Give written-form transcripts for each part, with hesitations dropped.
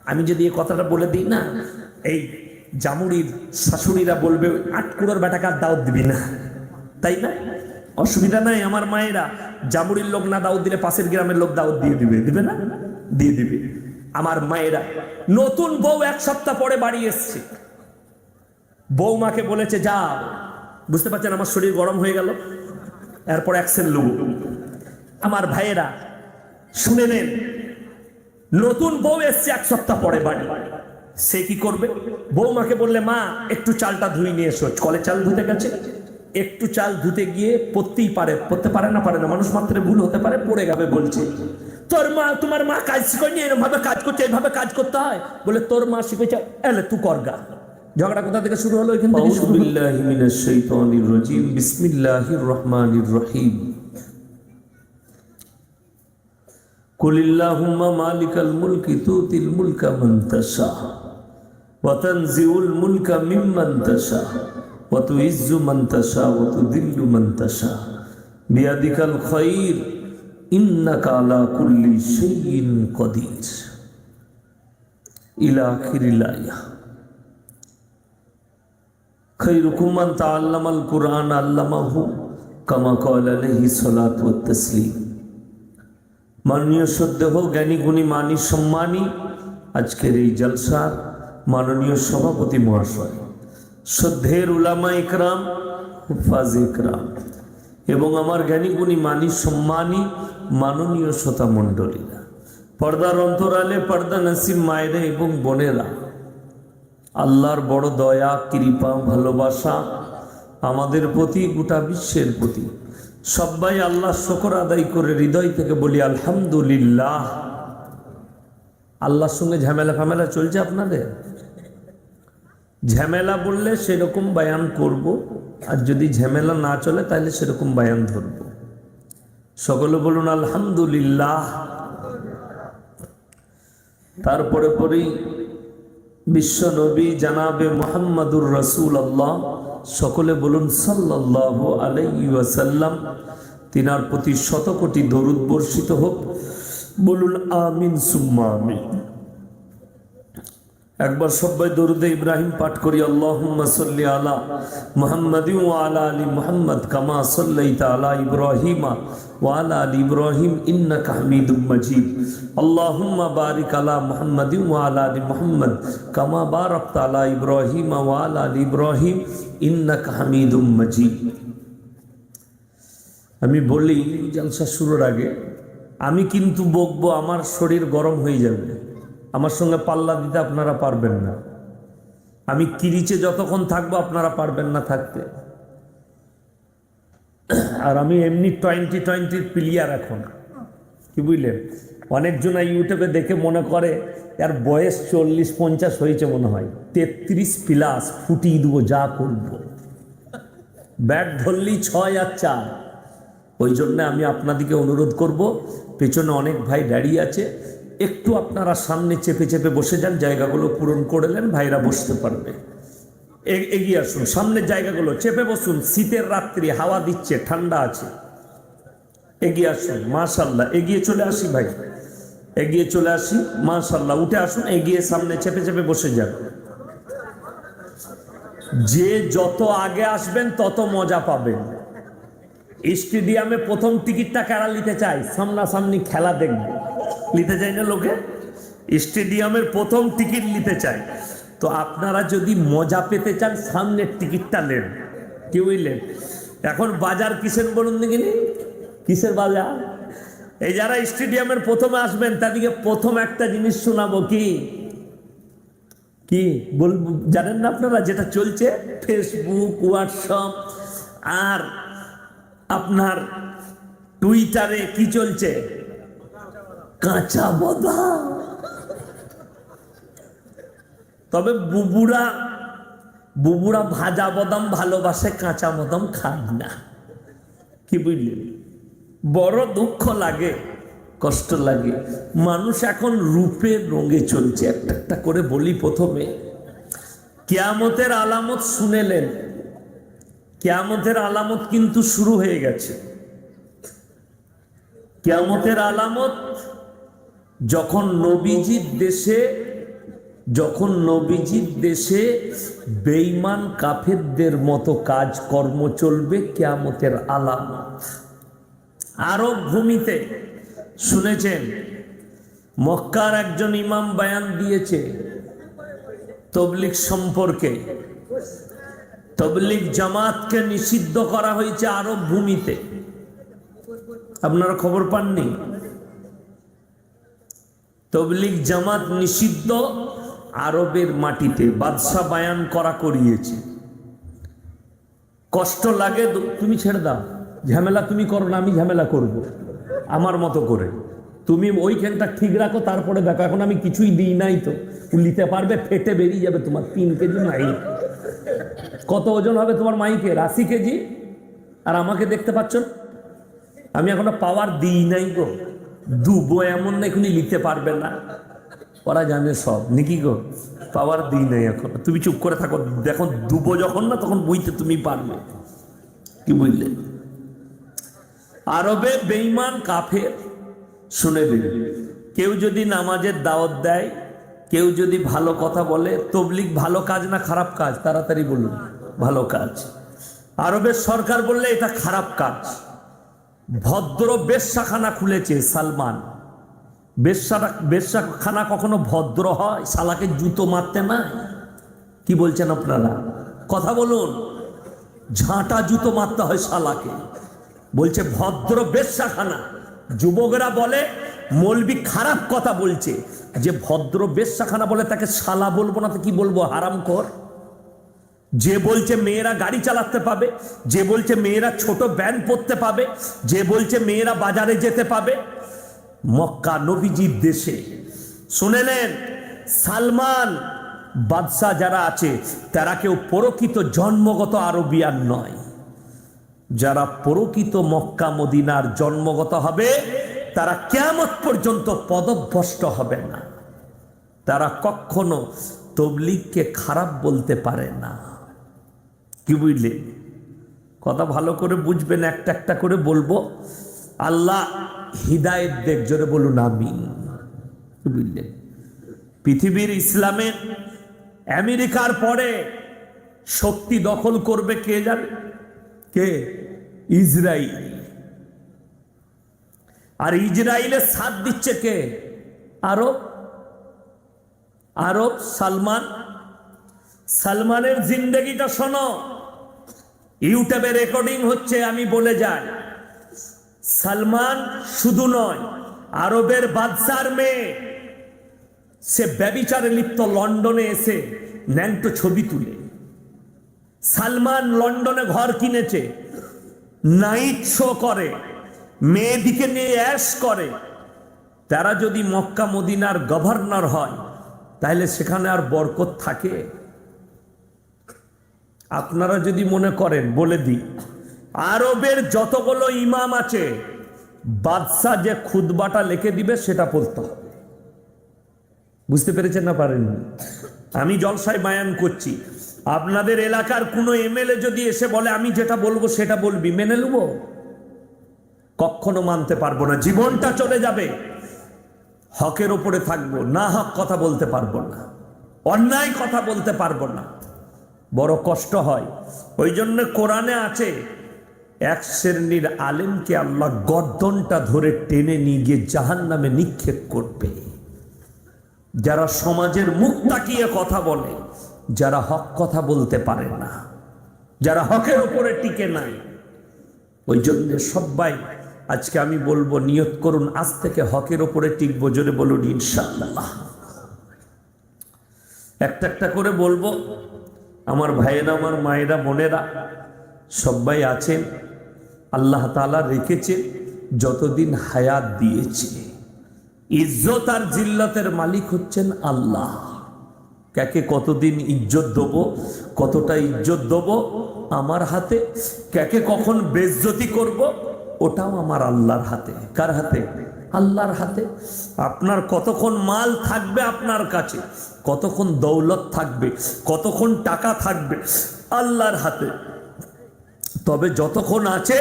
আমি যদি এই কথাটা বলে দিই না, এই জামুড়ির শাশুড়িরা বলবে আটকুড়োর বেটাকে আর দাওয়াত দিবি না, তাই না? অসুবিধা নাই, আমার মায়েরা জামুড়ির লোক না দাওয়াত দিলে পাশের গ্রামের লোক দাওয়াত দিয়ে দিবে, দিবে না? দিয়ে দিবে। আমার মায়েরা, নতুন বউ 1 সপ্তাহ পরে বাড়ি এসছে, বৌমাকে বলেছে যাও, বুঝতে পারছেন আমার শরীর গরম হয়ে গেল, এরপর অ্যাকশন লুব। আমার ভাইয়েরা শুনে নেন, নতুন বউ এসছে 1 সপ্তাহ পরে বাড়ি, সে কি করবে? বৌমাকে বললে মা একটু চালটা ধুই নিয়ে এসো, কলে চাল ধুতে গেছে, একটু চাল ধুতে গিয়ে পড়তেই পারে, পড়তে পারে না, মানুষ মাত্র ভুল হতে পারে, পড়ে যাবে, বলছে তোর মা, তোমার মা কাজ শিখেনি, এরকম ভাবে কাজ করছে, এইভাবে কাজ করতে হয়, বলে তোর মা শিখেছে, এলে তুই করগা। ঝগড়া কোথা থেকে শুরু হলো? এখান থেকে শুরু। বিল্লাহি মিনাশ শাইতানির রাজিম, বিসমিল্লাহির রহমানির রহিম। কুলিল্লাহুম্মা মালিকাল মুলকি তুতিল মুলকা মান তাশা ওয়া তানজিউল মুলকা মিম্মান তাশা ওয়া তুইজ্জু মান তাশা ওয়া তুযিল্লু মান তাশা বিয়াদিকাল খায়র ইন্নাকা আলা কুল্লি শাইইন কাদির ইলা আখিরিল আয়াহ। খায়রুকুম মান তাআল্লামাল কুরআন আল্লামাহু কামা ক্বালা আলাইহি সালাতু ওয়াত তাসলিম। মাননীয় শ্রদ্ধেয় জ্ঞানী গুণী মানী সম্মানী আজকের এই জলসার মাননীয় সভাপতি মহাশয়, শ্রদ্ধের উলামা ইকরাম, হুফাজ ইকরাম এবং আমার জ্ঞানী গুণী মানী সম্মানী মাননীয় শ্রোতা মণ্ডলীরা, পর্দার অন্তরালে পর্দা নসিব মায়েরা এবং বোনেরা, আল্লাহর বড় দয়া, কৃপা, ভালোবাসা আমাদের প্রতি, গোটা বিশ্বের প্রতি। সবাই আল্লাহ শুকর আদায় করে হৃদয় থেকে বলি আলহামদুলিল্লাহ। আল্লাহর সঙ্গে ঝামেলা ফামেলা চলছে আপনাদের? ঝামেলা বললে সেরকম বায়ান করব, আর যদি ঝামেলা না চলে তাহলে সেরকম বায়ান ধরব। সকলে বলুন আলহামদুলিল্লাহ। তারপরে পরেই বিশ্ব নবী জানাবে মুহাম্মাদুর রাসূলুল্লাহ, সকলে বলুন সাল্লাল্লাহু আলাইহি ওয়াসাল্লাম। তিনার প্রতি শত কোটি দরুদ বর্ষিত হোক, বলুন আমিন সুম্মা আমিন। একবার সবাই দরুদে ইব্রাহিম পাঠ করি, আল্লাহুম্মা সাল্লি আলা মুহাম্মাদিন ওয়া আলা আলি মুহাম্মদ কামা সাল্লাইতা আলা ইব্রাহিমা ওয়া আলা আলি ইব্রাহিম ইন্নাকা হামিদুম মাজিদ। আল্লাহুম্মা বারিক আলা মুহাম্মাদিন ওয়া আলা আলি মুহাম্মদ কামা বারাকতা আলা ইব্রাহিমা ওয়া আলা আলি ইব্রাহিম ইন্নাকা হামিদুম মাজিদ। আমি বলি জলসা শুরুর আগে, আমি কিন্তু বকবো, আমার শরীর গরম হয়ে যাবে, আমার সঙ্গে পাল্লা দিতে আপনারা পারবেন না। আমি কিরিচে যতক্ষণ থাকবো আপনারা পারবেন না থাকতে। আর আমি এমনি 20-20 প্লেয়ার এখন, কি বুঝলেন? অনেকজন ইউটিউবে দেখে মনে করে আর বয়স 40-50 হয়েছে, মনে হয় 33+, ফুটিয়ে দেবো যা করবো, ব্যাট ধরলেই 6 আর 4। ওই জন্য আমি আপনাদেরকে অনুরোধ করব, পেছনে অনেক ভাই দাঁড়িয়ে আছে, একটু আপনারা সামনে চেপে চেপে বসে যান, জায়গাগুলো পূরণ করে নেন, ভাইরা বসতে পারবে। এগিয়ে আসুন, সামনের জায়গাগুলো চেপে বসুন, শীতের রাত্রি, হাওয়া দিচ্ছে, ঠান্ডা আছে, এগিয়ে আসুন। মাশাআল্লাহ, এগিয়ে চলে আসি ভাই, এগিয়ে চলে আসি, মাশাআল্লাহ, উঠে আসুন, এগিয়ে সামনে চেপে চেপে বসে যান। যে যত আগে আসবেন তত মজা পাবেন। স্টেডিয়ামে প্রথম টিকিটটা কারা নিতে চায়? সামনাসামনি খেলা দেখবে, নিতে চাই না লোকে? স্টেডিয়ামের প্রথম টিকিট নিতে চায়। তো আপনারা যদি মজা পেতে চান, সামনের টিকিটটা নেন, কি বুঝলেন? এখন বাজার কিসের বলুন দেখিনি, কিসের বাজার? এই যারা স্টেডিয়ামের প্রথমে আসবেন তাদেরকে প্রথম একটা জিনিস শোনাবো, কি কি বলবো জানেন না আপনারা? যেটা চলছে ফেসবুক, হোয়াটসঅ্যাপ আর আপনার টুইটারে কি চলছে? কাঁচা বাদাম। তবে বুবুরা ভাজা বাদাম ভালোবাসে, কাঁচা বাদাম খান না, কি বুঝলেন? বড় দুঃখ লাগে, কষ্ট লাগে। মানুষ এখন রূপের রঙে চলছে। একটা একটা করে বলি। প্রথমে কিয়ামতের আলামত শুনেলেন, কিয়ামতের আলামত কিন্তু শুরু হয়ে গেছে। কিয়ামতের আলামত যখন নবীজির দেশে যখন নবীজির দেশে বেঈমান কাফেরদের মতো কাজকর্ম চলবে, কিয়ামতের আলামত। আরব ভূমিতে শুনেছেন মক্কার একজন ইমাম বয়ান দিয়েছে তবলিগ সম্পর্কে। তবলিগ জামাতকে নিষিদ্ধ করা হয়েছে আরব ভূমিতে। আপনারা খবর পাননি? তবলিগ জামাত নিষিদ্ধ আরবের মাটিতে, বাদশা বায়ান করা করিয়েছে। কষ্ট লাগে, তুমি ছেড়ে দাও, ঝামেলা তুমি করো না, আমি ঝামেলা করব আমার মতো করে। তুমি ওইখানটা ঠিক রাখো, তারপরে দেখো। এখন আমি কিছুই দিই নাই তো, নিতে পারবে, ফেটে বেরিয়ে যাবে তোমার 3 কেজি মাইক। কত ওজন হবে তোমার মাইকের? 80 কেজি। আর আমাকে দেখতে পাচ্ছ, আমি এখনো পাওয়ার দিই নাই গো। দুবো এমন না এখনই নিতে পারবে না, ওরা জানে সব নাকি গো। পাওয়ার দিই নাই এখন, তুমি চুপ করে থাকো, দেখো দুবো যখন না তখন বুঝতে তুমি পারবে। কি বুঝলে? আরবে বেঈমান কাফের, শুনে দিন, কেউ যদি নামাজের দাওয়াত দেয়, কেউ যদি ভালো কথা বলে, তবলিগ ভালো কাজ না খারাপ কাজ? তাড়াতাড়ি বলুন। ভালো কাজ। আরবের সরকার বললে এটা খারাপ কাজ। ভদ্র বেশ্যাখানা খুলেছে সালমান। বেশ্যাখানা কখনো ভদ্র হয়? শালাকে জুতো মারতে না? কি বলছেন আপনারা? কথা বলুন। ঝাঁটা জুতো মারতে হয় শালাকে। বলছে ভদ্র বেশ্যাখানা। যুবকরা বলে মৌলবি খারাপ কথা বলছে। যে ভদ্র বেশ্যাখানা বলে তাকে শালা বলবো না তো কি বলবো? হারামখোর। যে বলছে মেয়েরা গাড়ি চালাতে পাবে, যে বলছে মেয়েরা ছোট ব্যান্ড পরতে পাবে, যে বলছে মেয়েরা বাজারে যেতে পাবে, মক্কা নবীজির দেশে। শুনে নেন, সালমান বাদশাহ যারা আছে তারা কেউ প্রকৃত জন্মগত আরবিয়ান নয়। যারা প্রকৃত মক্কা মদিনার জন্মগত হবে তারা কিয়ামত পর্যন্ত পদভ্রষ্ট হবে না। তারা কখনো তবলিগকে খারাপ বলতে পারে না। কি বুঝলে? কথা ভালো করে বুঝবেন, একটা একটা করে বলবো। আল্লাহ হিদায়েত দেখ, জোরে বলুন আমিন। কি বুঝলেন? পৃথিবীর ইসলামের আমেরিকার পরে শক্তি দখল করবে কে জানে? কে? ইসরায়েল। আর ইসরায়েলের সাথ দিচ্ছে কে? আরব। আরব। সালমান। সালমানের জিন্দেগিটা শোনো, ইউটিউবে রেকর্ডিং হচ্ছে, আমি বলে যাই। সালমান শুধু নয়, আরবের বাদশার মেয়ে, সে ব্যভিচারে লিপ্ত। লন্ডনে এসে ন্যাংটো ছবি তুলে। সালমান লন্ডনে ঘর কিনেছে, নাইট শো করে, মেয়েদিকে নিয়ে অ্যাশ করে। তারা যদি মক্কা মদিনার গভর্নর হয় তাহলে সেখানে আর বরকত থাকে? আপনারা যদি মনে করেন, বলে দিই, আরবের যতগুলো ইমাম আছে বাদশাহ যে খুতবাটা লিখে দিবে সেটা পড়তে হবে। বুঝতে পেরেছেন না পারেননি? আমি জলসায় বায়ান করছি, আপনাদের এলাকার কোনো এমএলএ যদি এসে বলে আমি যেটা বলবো সেটা বলবি, মেনে নেব? কখনো মানতে পারবো না। জীবনটা চলে যাবে, হকের ওপরে থাকবো না, হক কথা বলতে পারবো না, অন্যায় কথা বলতে পারবো না। বড় কষ্ট হয়। ওই জন্য কোরআনে আছে, এক শ্রেণীর আলেমকে আল্লাহ গর্দনটা ধরে টেনে নিয়ে গিয়ে জাহান্নামে নিক্ষেপ করবে। যারা সমাজের মুখ তাকিয়ে কথা বলে, যারা হক কথা বলতে পারে না, যারা হকের উপরে টিকে নাই। ওই জন্য সবাই আজকে আমি বলবো, নিয়ত করুন আজ থেকে হকের উপরে টিকবো। জোরে বলুন ইনশাআল্লাহ। একটা একটা করে বলবো। আমার ভাইয়েরা, আমার মায়েরা, বোনেরা সবাই আছেন, আল্লাহ তাআলা রেখেছে, যতদিন হায়াত দিয়েছে। ইজ্জত আর জিল্লতের মালিক হচ্ছেন আল্লাহ। কাকে কতদিন ইজ্জত দেবো, কতটা ইজ্জত দেবো আমার হাতে। কাকে কখন বেইজ্জতি করব ওটাও আমার আল্লাহর হাতে। কার হাতে? আল্লাহর হাতে। আপনার কতক্ষণ মাল থাকবে আপনার কাছে, কতক্ষণ দৌলত থাকবে, কতক্ষণ টাকা থাকবে, আল্লাহর হাতে। তবে যতক্ষণ আছে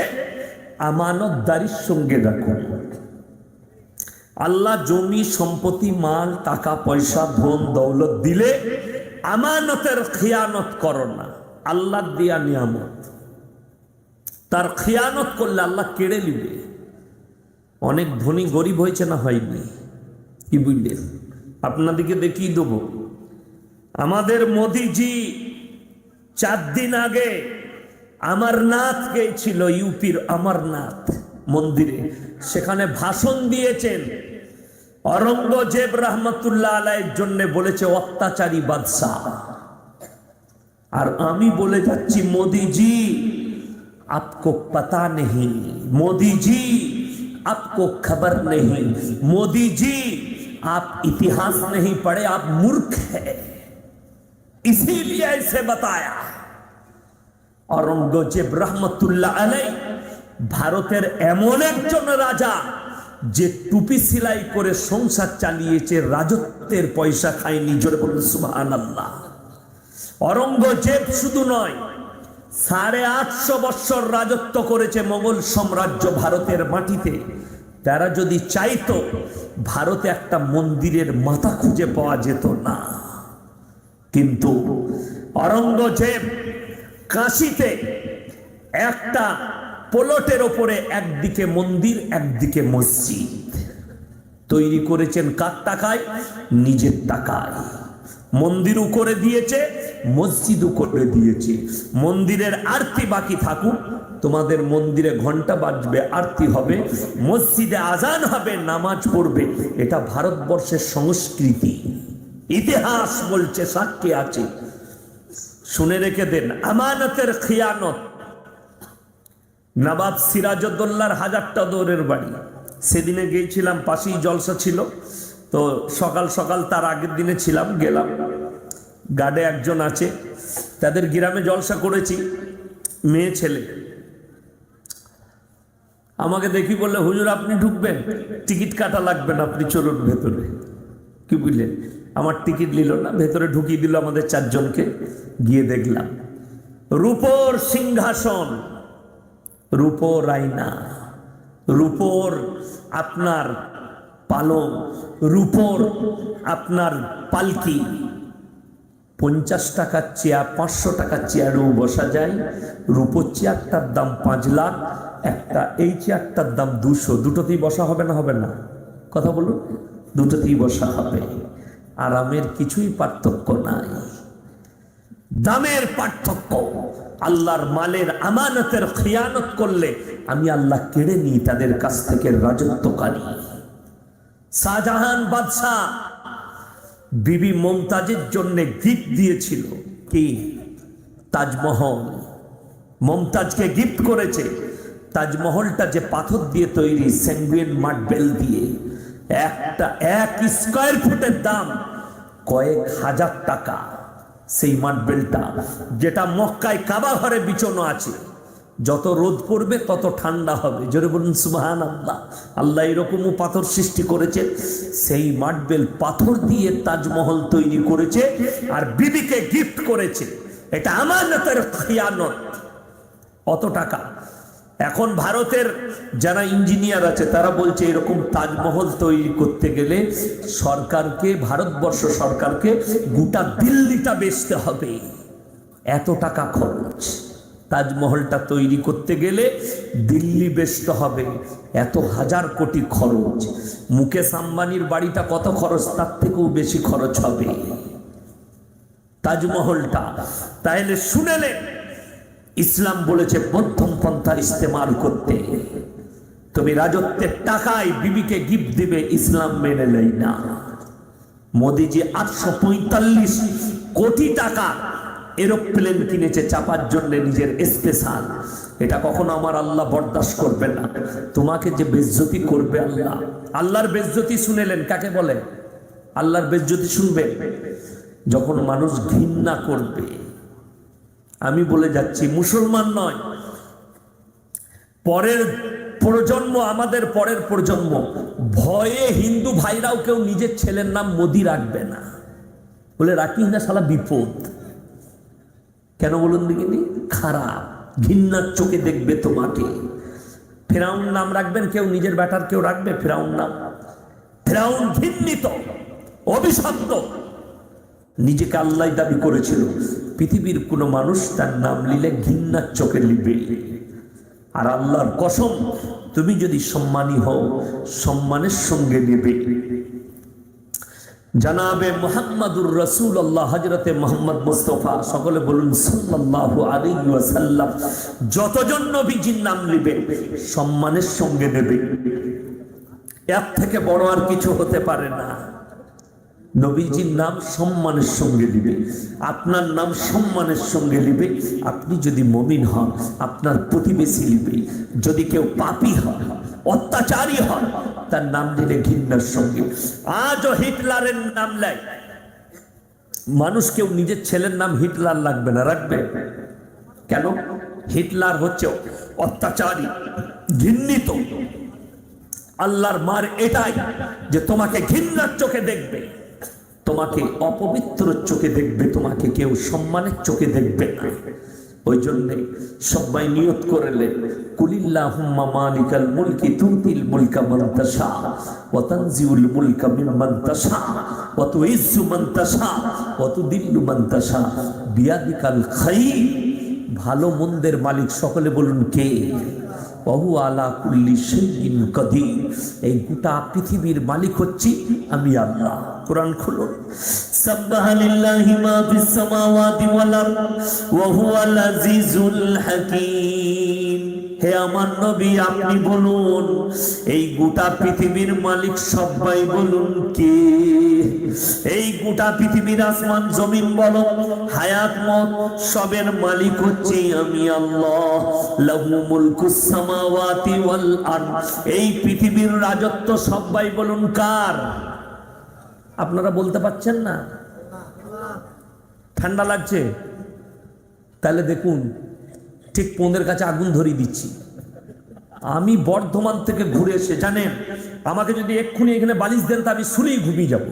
আমানতদারির সঙ্গে রাখুন। আল্লাহ জমি সম্পত্তি মাল টাকা পয়সা ধন দৌলত দিলে আমানতের খিয়ানত করো না। আল্লাহ দিয়া নিয়ামত, তার খিয়ানত করলে আল্লাহ কেড়ে নিবে। অনেক ধনী গরিব হয়েছে না হয়নি? কি বুঝলেন? আপনাদেরকে দেখিয়ে দেবো। আমাদের মোদিজি 4 দিন আগে অমরনাথ গিয়েছিল, ইউপির অমরনাথ মন্দিরে। সেখানে ভাষণ দিয়েছেন। औरंगजेब रहमतुल्लाह अलैहिর জন্য বলেছে অত্যাচারী বাদশাহ। আর আমি বলে যাচ্ছি, मोदी जी आपको पता नहीं, मोदी जी आपको खबर नहीं, मोदी जी आप इतिहास नहीं पढ़े, आप मूर्ख है, इसीलिए ऐसे बताया। औरंगजेब रहमतुल्लाह अलैहि ভারতের এমন একজন রাজা যে টুপি সেলাই করে সংসার চালিয়েছে, রাজত্বের পয়সা খায়নি। জোরে বলুন সুবহানাল্লাহ। औरंगजेब শুধু নয়, 850 বছর রাজত্ব করেছে মোগল সাম্রাজ্য ভারতের মাটিতে। তারা যদি চাইতো, ভারতে একটা মন্দিরের মাথা খুঁজে পাওয়া যেত না। কিন্তু औरंगजेब কাশীতে একটা প্লটের ওপরে একদিকে মন্দির একদিকে মসজিদ তৈরি করেছেন। কার টাকায়? নিজের টাকায়। মন্দিরও করে দিয়েছে, মসজিদও করে দিয়েছে। মন্দিরের আরতি বাকি থাকুক, তোমাদের মন্দিরে ঘন্টা বাজবে, আরতি হবে, মসজিদে আজান হবে, নামাজ পড়বে। এটা ভারতবর্ষের সংস্কৃতি, ইতিহাস বলছে, সাক্ষী আছে। শুনে রেখে দেন। আমানতের খিয়ানত। নবাব সিরাজউদ্দৌলার হাজারটা দৌড়ের বাড়ি। সেদিনে গিয়েছিলাম, পাশেই জলসা ছিল। তো সকাল সকাল, তার আগের দিনে ছিলাম, গেলাম। গার্ডে একজন আছে, তাদের গ্রামে জলসা করেছি, মেয়ে ছেলে। আমাকে দেখি বললে, হুজুর আপনি ঢুকবেন? টিকিট কাটা লাগবে না, আপনি চলুন ভেতরে। কি বুঝলেন? আমার টিকিট নিল না, ভেতরে ঢুকিয়ে দিল আমাদের 4 জনকে। গিয়ে দেখলাম রূপোর সিংহাসন, রূপোর আয়না, রূপোর আপনার পালং, রূপোর আপনার পালকি। 50 টাকার চেয়ার, 500 টাকার চেয়ারেও বসা যায়। রূপোর চেয়ারটার দাম 5 লাখ, একটা এই চেয়ারটার দাম 200। দুটোতেই বসা হবে না? হবে না? কথা বলুন। দুটোতেই বসা হবে। আরামের কিছুই পার্থক্য নাই, দামের পার্থক্য। আল্লাহর মালের আমানতের খিয়ানত করলে আমি আল্লাহ কেড়ে নিই তাদের কাছ থেকে রাজত্বকারী। শাহজাহান বাদশাহ বিবি মমতাজের জন্য গিফট দিয়েছিল কি? তাজমহল। মমতাজকে গিফট করেছে। তাজমহলটা যে পাথর দিয়ে তৈরি, স্যাঙ্গুইন মার্বেল দিয়ে, একটা 1 স্কয়ার ফুটের দাম কয়েক হাজার টাকা। সেই মার্বেলটা, যেটা মক্কায় কাবা ঘরে বিছানো আছে, যত রোদ পড়বে তত ঠান্ডা হবে। জোরে বলুন সুবহানাল্লাহ। আল্লাহ এরকমও পাথর সৃষ্টি করেছে। সেই মার্বেল পাথর দিয়ে তাজমহল তৈরি করেছে আর বিবিকে গিফট করেছে। এটা আমানতের খিয়ানত। অত টাকা। এখন ভারতের যারা ইঞ্জিনিয়ার আছে তারা বলছে এরকম তাজমহল তৈরি করতে গেলে সরকারকে, ভারতবর্ষ সরকারকে গোটা দিল্লিটা বেচতে হবে, এত টাকা খরচ। তাজমহলটা তৈরি করতে গেলে দিল্লি বেচতে হবে, এত হাজার কোটি খরচ। মুকেশ আম্বানির বাড়িটা কত খরচ, তার থেকেও বেশি খরচ হবে তাজমহলটা। তাহলে শুনেলেন, ইসলাম বলেছে মধ্যম পন্থা ইস্তেমাল করতে। তুমি রাজত্বের টাকায় বিবিকে গিফট দিবে, ইসলাম মেনে নেয় না। মোদিজি 845 কোটি টাকা এরোপ্লেন কিনেছে চাপার জন্য নিজের স্পেশাল। এটা কখনো আমার আল্লাহ বরদাস্ত করবে না। তোমাকে যে বেজ্জতি করবে আল্লাহ, আল্লাহর বেজ্জতি শুনেলেন কাকে বলে? আল্লাহর বেজ্জতি শুনবে যখন মানুষ ঘৃণা করবে। আমি বলে যাচ্ছি, মুসলমান নয়, পরের প্রজন্ম, আমাদের পরের প্রজন্ম, ভয়ে হিন্দু ভাইরাও কেউ নিজের ছেলের নাম মোদি রাখবে না। বলে রাখি না, শালা বিপদ। কেন বলুন দেখিনি? খারাপ, ঘৃণার চোখে দেখবে তোমাকে। ফেরাউন নাম রাখবেন কেউ, নিজের বেটার কেউ রাখবে ফেরাউন নাম? ফিরাউন ঘৃণিত, অভিশপ্ত, নিজেকে আল্লাহ দাবি করেছিল। পৃথিবীর কোনো মানুষ তার নাম নিলে ঘৃণার চোখে নিবে। আর আল্লাহর কসম, তুমি যদি সম্মানী হও, সম্মানের সঙ্গে নেবে। জানাবে মুহাম্মাদুর রাসূলুল্লাহ, হযরতে মুহাম্মদ মুস্তাফা, সকলে বলুন সাল্লাল্লাহু আলাইহি ওয়াসাল্লাম, যতজন নবীজির নাম নেবে সম্মানের সঙ্গে নেবে। এর থেকে বড় আর কিছু হতে পারে না। নবীজির নাম সম্মানের সঙ্গে দিবে, আপনার নাম সম্মানের সঙ্গে নিবে। আপনি যদি মুমিন হন, আপনার প্রতিবেশী নিবে। যদি কেউ পাপী হয়, অত্যাচারী হয়, তার নাম দিলে ঘৃণার সঙ্গে। আজও হিটলারের নাম নেয় মানুষ, কেউ নিজের ছেলের নাম হিটলার লাগবে না, রাখবে কেন? হিটলার হচ্ছে অত্যাচারী, ঘৃণিত। আল্লাহর মার এটাই যে তোমাকে ঘৃণার চোখে দেখবে, তোমাকে অপবিত্র চোখে দেখবে, তোমাকে কেউ সম্মানের চোখে দেখবে না। ওই জন্যে সবাই নিয়ত করলেন, কুলিল্লাহুম্মা মালিকাল মুলকি তুতিল মুলকা মান তাশা ওয়া তানজিউল মুলকা মিম্মান তাশা ওয়া তুইজ্জু মান তাশা ওয়া তুদিল্লু মান তাশা বিয়াদিকাল খাইর। ভালো মন্দের মালিক, সকলে বলুন কে? ওহু আলা কুল্লি শাইইন কাদির। এই গোটা পৃথিবীর মালিক হচ্ছি আমি আল্লাহ। কোরআন খুলুন, সাব্বাহা লিল্লাহি মা ফিস সামাওয়াতি ওয়াল আরদ ওয়া হুয়াল আজিজুল হাকীম। হে আমার নবী, আপনি বলুন এই গোটা পৃথিবীর মালিক সবাই বলুন কে? এই গোটা পৃথিবীর আসমান জমিন বলো, হায়াত মত সবের মালিক হচ্ছে আমি আল্লাহ। লাহু মুলকুস সামাওয়াতি ওয়াল আরদ। এই পৃথিবীর রাজত্ব সবাই বলুন কার? আপনারা বলতে পারছেন না? ঠান্ডা লাগছে? তাহলে দেখুন, ঠিক পোঁদের কাছে আগুন ধরিয়ে দিচ্ছি। আমি বর্ধমান থেকে ঘুরে এসে, জানেন, আমাকে যদি এক্ষুনি এখানে বালিশ দেন তা আমি শুলেই ঘুমিয়ে যাব।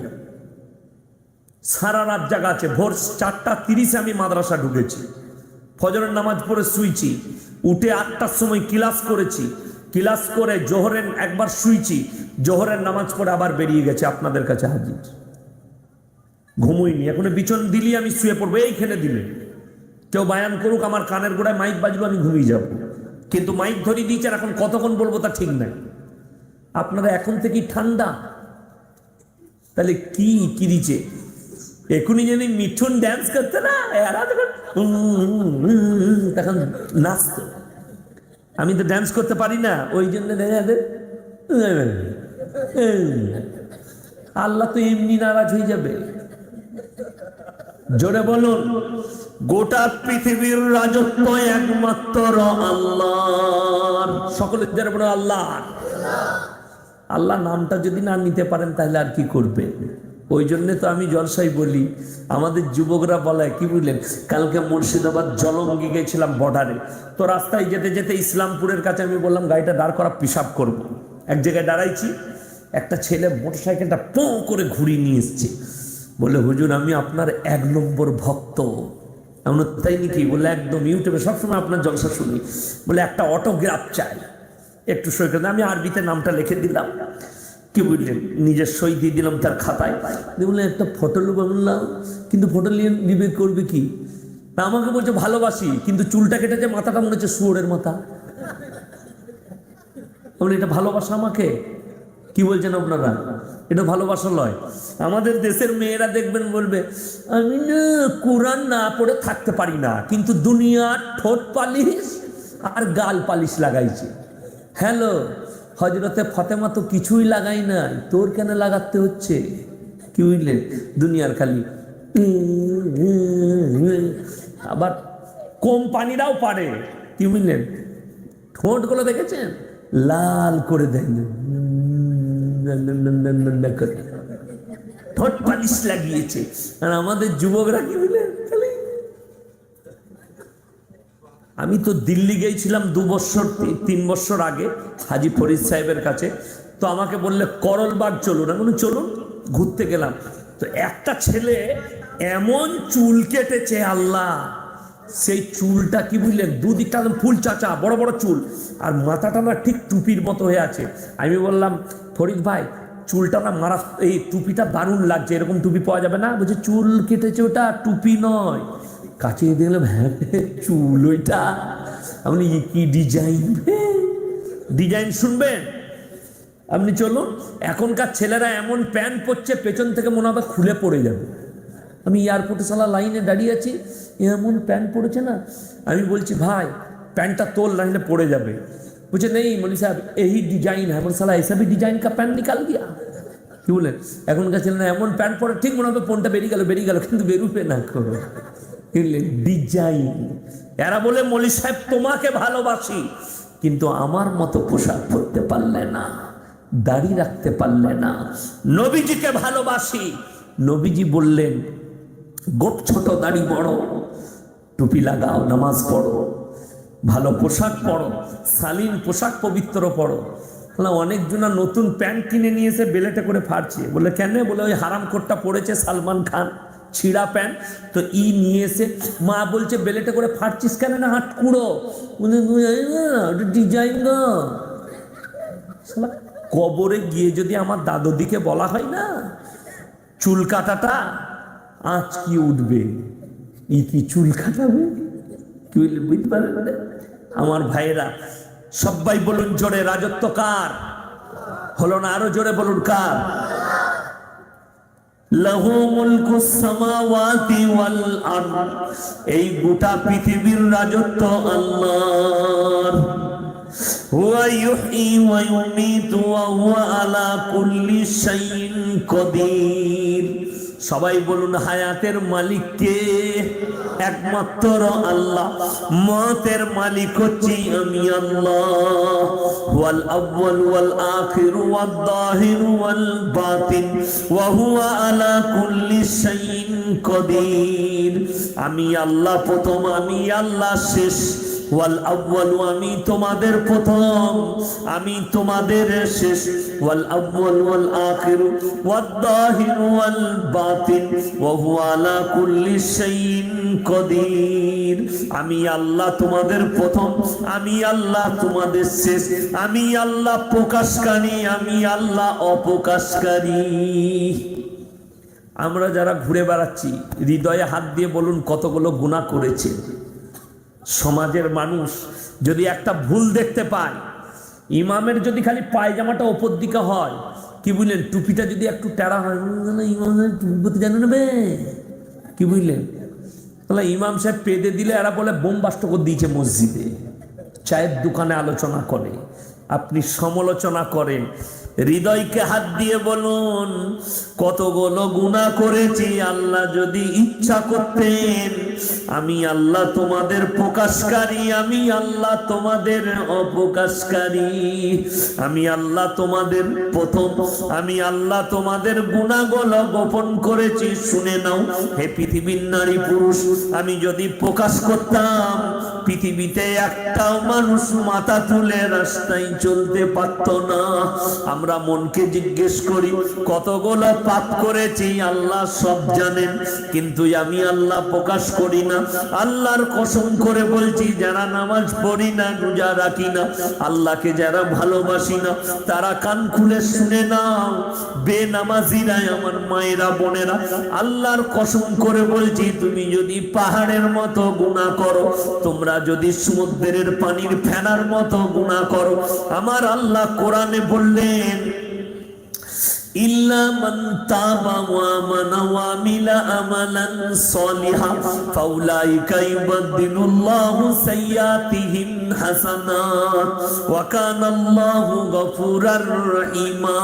সারা রাত জাগা আছে। ভোর 4:30 আমি মাদ্রাসা ঢুকেছি, ফজরের নামাজ পড়ে শুইছি, উঠে 8টার সময় ক্লাস করেছি, ক্লাস করে জোহরের একবার শুইছি, জোহরের নামাজ পড়ে আবার বেরিয়ে গেছে আপনাদের কাছে হাজির। ঘুমোইনি এখনো, বিছন দিলি আমি শুয়ে পড়বো, এইখানে দিলে কেউ বায়ান করুক, আমার কানের গোড়ায় মাইক বাজলো, আমি ঘুমিয়ে যাব। কিন্তু মাইক ধরিয়ে দিয়েছেন, এখন কতক্ষণ বলবো তা ঠিক নাই। আপনারা এখন থেকেই ঠান্ডা, তাহলে কি কি দিচ্ছে? এখনই যদি মিঠুন ড্যান্স করতে না, তখন নাচতো। আমি তো ড্যান্স করতে পারি না, ওই জন্য আল্লাহ তো এমনি নারাজ হয়ে যাবে। জোরে বলুন, গোটা পৃথিবীর রাজত্ব একমাত্র আল্লাহর। সকলে যারা বলো আল্লাহ। আল্লাহ নামটা যদি না নিতে পারেন তাহলে আর কি করবে? ওই জন্য তো আমি জলসাই বলি, আমাদের যুবকরা বলে কি বুঝলেন, কালকে মুর্শিদাবাদ জলঙ্গি গেছিলাম বর্ডারে, তো রাস্তায় যেতে যেতে ইসলামপুরের কাছে আমি বললাম গাড়িটা দাঁড় করা, পেশাব করবো। এক জায়গায় দাঁড়াইছি, একটা ছেলে মোটরসাইকেলটা পোঁ করে ঘুরিয়ে নিয়ে এসছে, বলে হুজুর আমি আপনার 1 নম্বর ভক্ত। এমন তাই নাকি? বলে একদম, ইউটিউবে সবসময় আপনার জলসা শুনি। বলে একটা অটোগ্রাফ চাই, একটু সই করে। আমি আরবিতে নামটা লিখে দিলাম, কি বুঝলেন, নিজের সই দিয়ে দিলাম তার খাতায়। বললেন একটা ফটো নেবো। বললাম কিন্তু ফটো নিবে করবে কি? আমাকে বলছে ভালোবাসি, কিন্তু চুলটা কেটেছে, মাথাটা মনে হচ্ছে শুয়োরের মাথা। বলে এটা ভালোবাসা? আমাকে কি বলছেন আপনারা? এটা ভালোবাসা নয়। আমাদের দেশের মেয়েরা দেখবেন বলবে আমি না কোরআন না পড়ে থাকতে পারি না, কিন্তু দুনিয়ার ঠোঁট পালিশ আর গাল পালিশ লাগাইছে। হ্যালো, হজরতে ফাতেমা তো কিছুই লাগাই নাই, তোর কেন লাগাতে হচ্ছে? কি বুঝলেন, দুনিয়ার খালি। আবার কোম্পানিরাও পারে, কি বুঝলেন, ঠোঁটগুলো দেখেছেন লাল করে দেয়, ঠোঁট পালিশ লাগিয়েছে। আর আমাদের যুবকরা কি বুঝলেন, আমি তো দিল্লি গিয়েছিলাম 2 বছর 3 বছর আগে হাজি ফরিদ সাহেবের কাছে। তো আমাকে বললে করলবাগ চলুন, আমি চলুন, ঘুরতে গেলাম। তো একটা ছেলে এমন চুল কেটেছে আল্লাহ, সেই চুলটা কি বুঝলেন, দুদিকটা ফুল চাচা, বড় বড় চুল, আর মাথাটা না ঠিক টুপির মতো হয়ে আছে। আমি বললাম ফরিদ ভাই চুলটা না মারা, এই টুপিটা দারুণ লাগছে, এরকম টুপি পাওয়া যাবে না? বলছে চুল কেটেছে, ওটা টুপি নয়। কাছে দেখলাম হ্যাঁ চুল ওইটা। আপনি কি ডিজাইন, ডিজাইন শুনবেন আপনি? চলুন, এখনকার ছেলেরা এমন প্যান্ট পরছে পেছন থেকে মনে হবে খুলে পড়ে যাবে। আমি এয়ারপোর্টে সালা লাইনে দাঁড়িয়ে আছি, এমন প্যান্ট পরেছে না। আমি বলছি ভাই প্যান্টটা তোল, লাইনে পড়ে যাবে। বলছে নেই মৌলী সাহেব এই ডিজাইন হ্যাঁ। সালা ऐसा भी डिजाइन का पैंट निकाल दिया। কি বলেন? এখনকার ছেলেরা এমন প্যান্ট পরে ঠিক মনে হবে ফোনটা বেরিয়ে গেল, কিন্তু বেরুবে না। ডিজাইন। এরা বলে মৌলী সাহেব তোমাকে ভালোবাসি, কিন্তু আমার মতো পোশাক পরতে পারলে না, দাড়ি রাখতে পারলে না। নবীজিকে ভালোবাসি। নবীজি বললেন গোপ ছোট দাড়ি বড়, টুপি লাগাও, নামাজ পড়ো, ভালো পোশাক পরো, শালীন পোশাক পবিত্র পরো। অনেকজনা নতুন প্যান্ট কিনে নিয়েছে, বেলেটে করে ফাড়ছে। বলে কেন? বলে ওই হারাম কোটটা পড়েছে সালমান খান, ছিঁড়া প্যান্ট তো নিয়ে এসে। মা বলছে বেলেটে করে ফাড়ছিস কেন? না হাত কুড়ো, ডিজাইন গো। কবরে গিয়ে যদি আমার দাদুদিকে বলা হয় না চুল কাটাটা আজ কি উঠবে, কি চুল কাটাবে, কি বললে বুঝতে পারবে? আমার ভাইয়েরা সবাই বলুন জোরে, রাজত্ব কার? হলো না? আরো জোরে বলুন কার? লাহু মুলকুস সামাওয়াতি ওয়াল আরদ। এই গোটা পৃথিবীর রাজত্ব আল্লাহর। হুয়া ইউহয়ী ওয়া ইউমীতু ওয়া হুয়া আলা কুল্লি শাইইন কাদির। সবাই বলুন হায়াতের মালিক কে? একমাত্র আল্লাহ। মতের মালিক হচ্ছি আমি আল্লাহ। ওয়াল আউয়াল ওয়াল আখির ওয়াল যাহির ওয়াল বাতিন ওয়া হুয়া আলা কুল্লি শাইইন কাদির। আমি আল্লাহ প্রথম, আমি আল্লাহ শেষ। ওয়াল আউয়াল, আমি তোমাদের প্রথম, আমি তোমাদের শেষ। ওয়াল আউয়াল ওয়াল আখির ওয়াল যাহির ওয়াল বাতিন ওয়া হুয়া আলা কুল্লি শাইইন কাদির। আমি আল্লাহ তোমাদের প্রথম, আমি আল্লাহ তোমাদের শেষ, আমি আল্লাহ প্রকাশকারী, আমি আল্লাহ অপ্রকাশকারী। আমরা যারা ঘুরে বেড়াচ্ছি হৃদয়ে হাত দিয়ে বলুন কতগুলো গুনাহ করেছে। সমাজের মানুষ যদি একটা ভুল দেখতে পায়, ইমামের যদি খালি পায়জামাটা ওপর দিকে হয়, কি বুঝলেন, টুপিটা যদি একটু টেরা হয়, ইমামের টুপি জানো নেবে, কি বুঝলেন? তাহলে ইমাম সাহেব পেদে দিলে এরা বলে বোমবাস্ট করে দিয়েছে মসজিদে। চায়ের দোকানে আলোচনা করে, আপনি সমালোচনা করেন। হৃদয়কে হাত দিয়ে বলুন কতগুলো গুনাহ করেছি। আল্লাহ যদি ইচ্ছা করতেন, আমি আল্লাহ তোমাদের প্রকাশকারী, আমি আল্লাহ তোমাদের অপ্রকাশকারী, আমি আল্লাহ তোমাদের প্রথম, আমি আল্লাহ তোমাদের গুনাহগুলো গোপন করেছি। শুনে নাও হে পৃথিবীর নারী পুরুষ, আমি যদি প্রকাশ করতাম পৃথিবীতে একটাও মানুষ মাথা তুলে রাস্তায় চলতে পারত না। আমরা মনকে জিজ্ঞেস করি কতগুলো পাপ করেছি, আল্লাহ সব জানেন, কিন্তু আমি আল্লাহ প্রকাশ করি না। আল্লাহর কসম করে বলছি, যারা নামাজ পড়ি না, রোজা রাখি না, আল্লাহকে যারা ভালোবাসি না, তারা কান খুলে শুনে নাও, বেনামাজিরা, আমার মায়েরা বোনেরা, আল্লাহর কসম করে বলছি, তুমি যদি পাহাড়ের মতো গুনাহ করো, তোমরা যদি সমুদ্রের পানির ফেনার মতো গুনাহ করো, আমার আল্লাহ কোরআনে বললেন ইল্লা মান তাবা ওয়া আমানা ওয়া আমিলা আমালান সলিহা ফাউলাইকা ইউবাদদিলুল্লাহু সাইয়্যাতিহিম হাসানাত ওয়া কানাল্লাহু গফুরার রহিমা।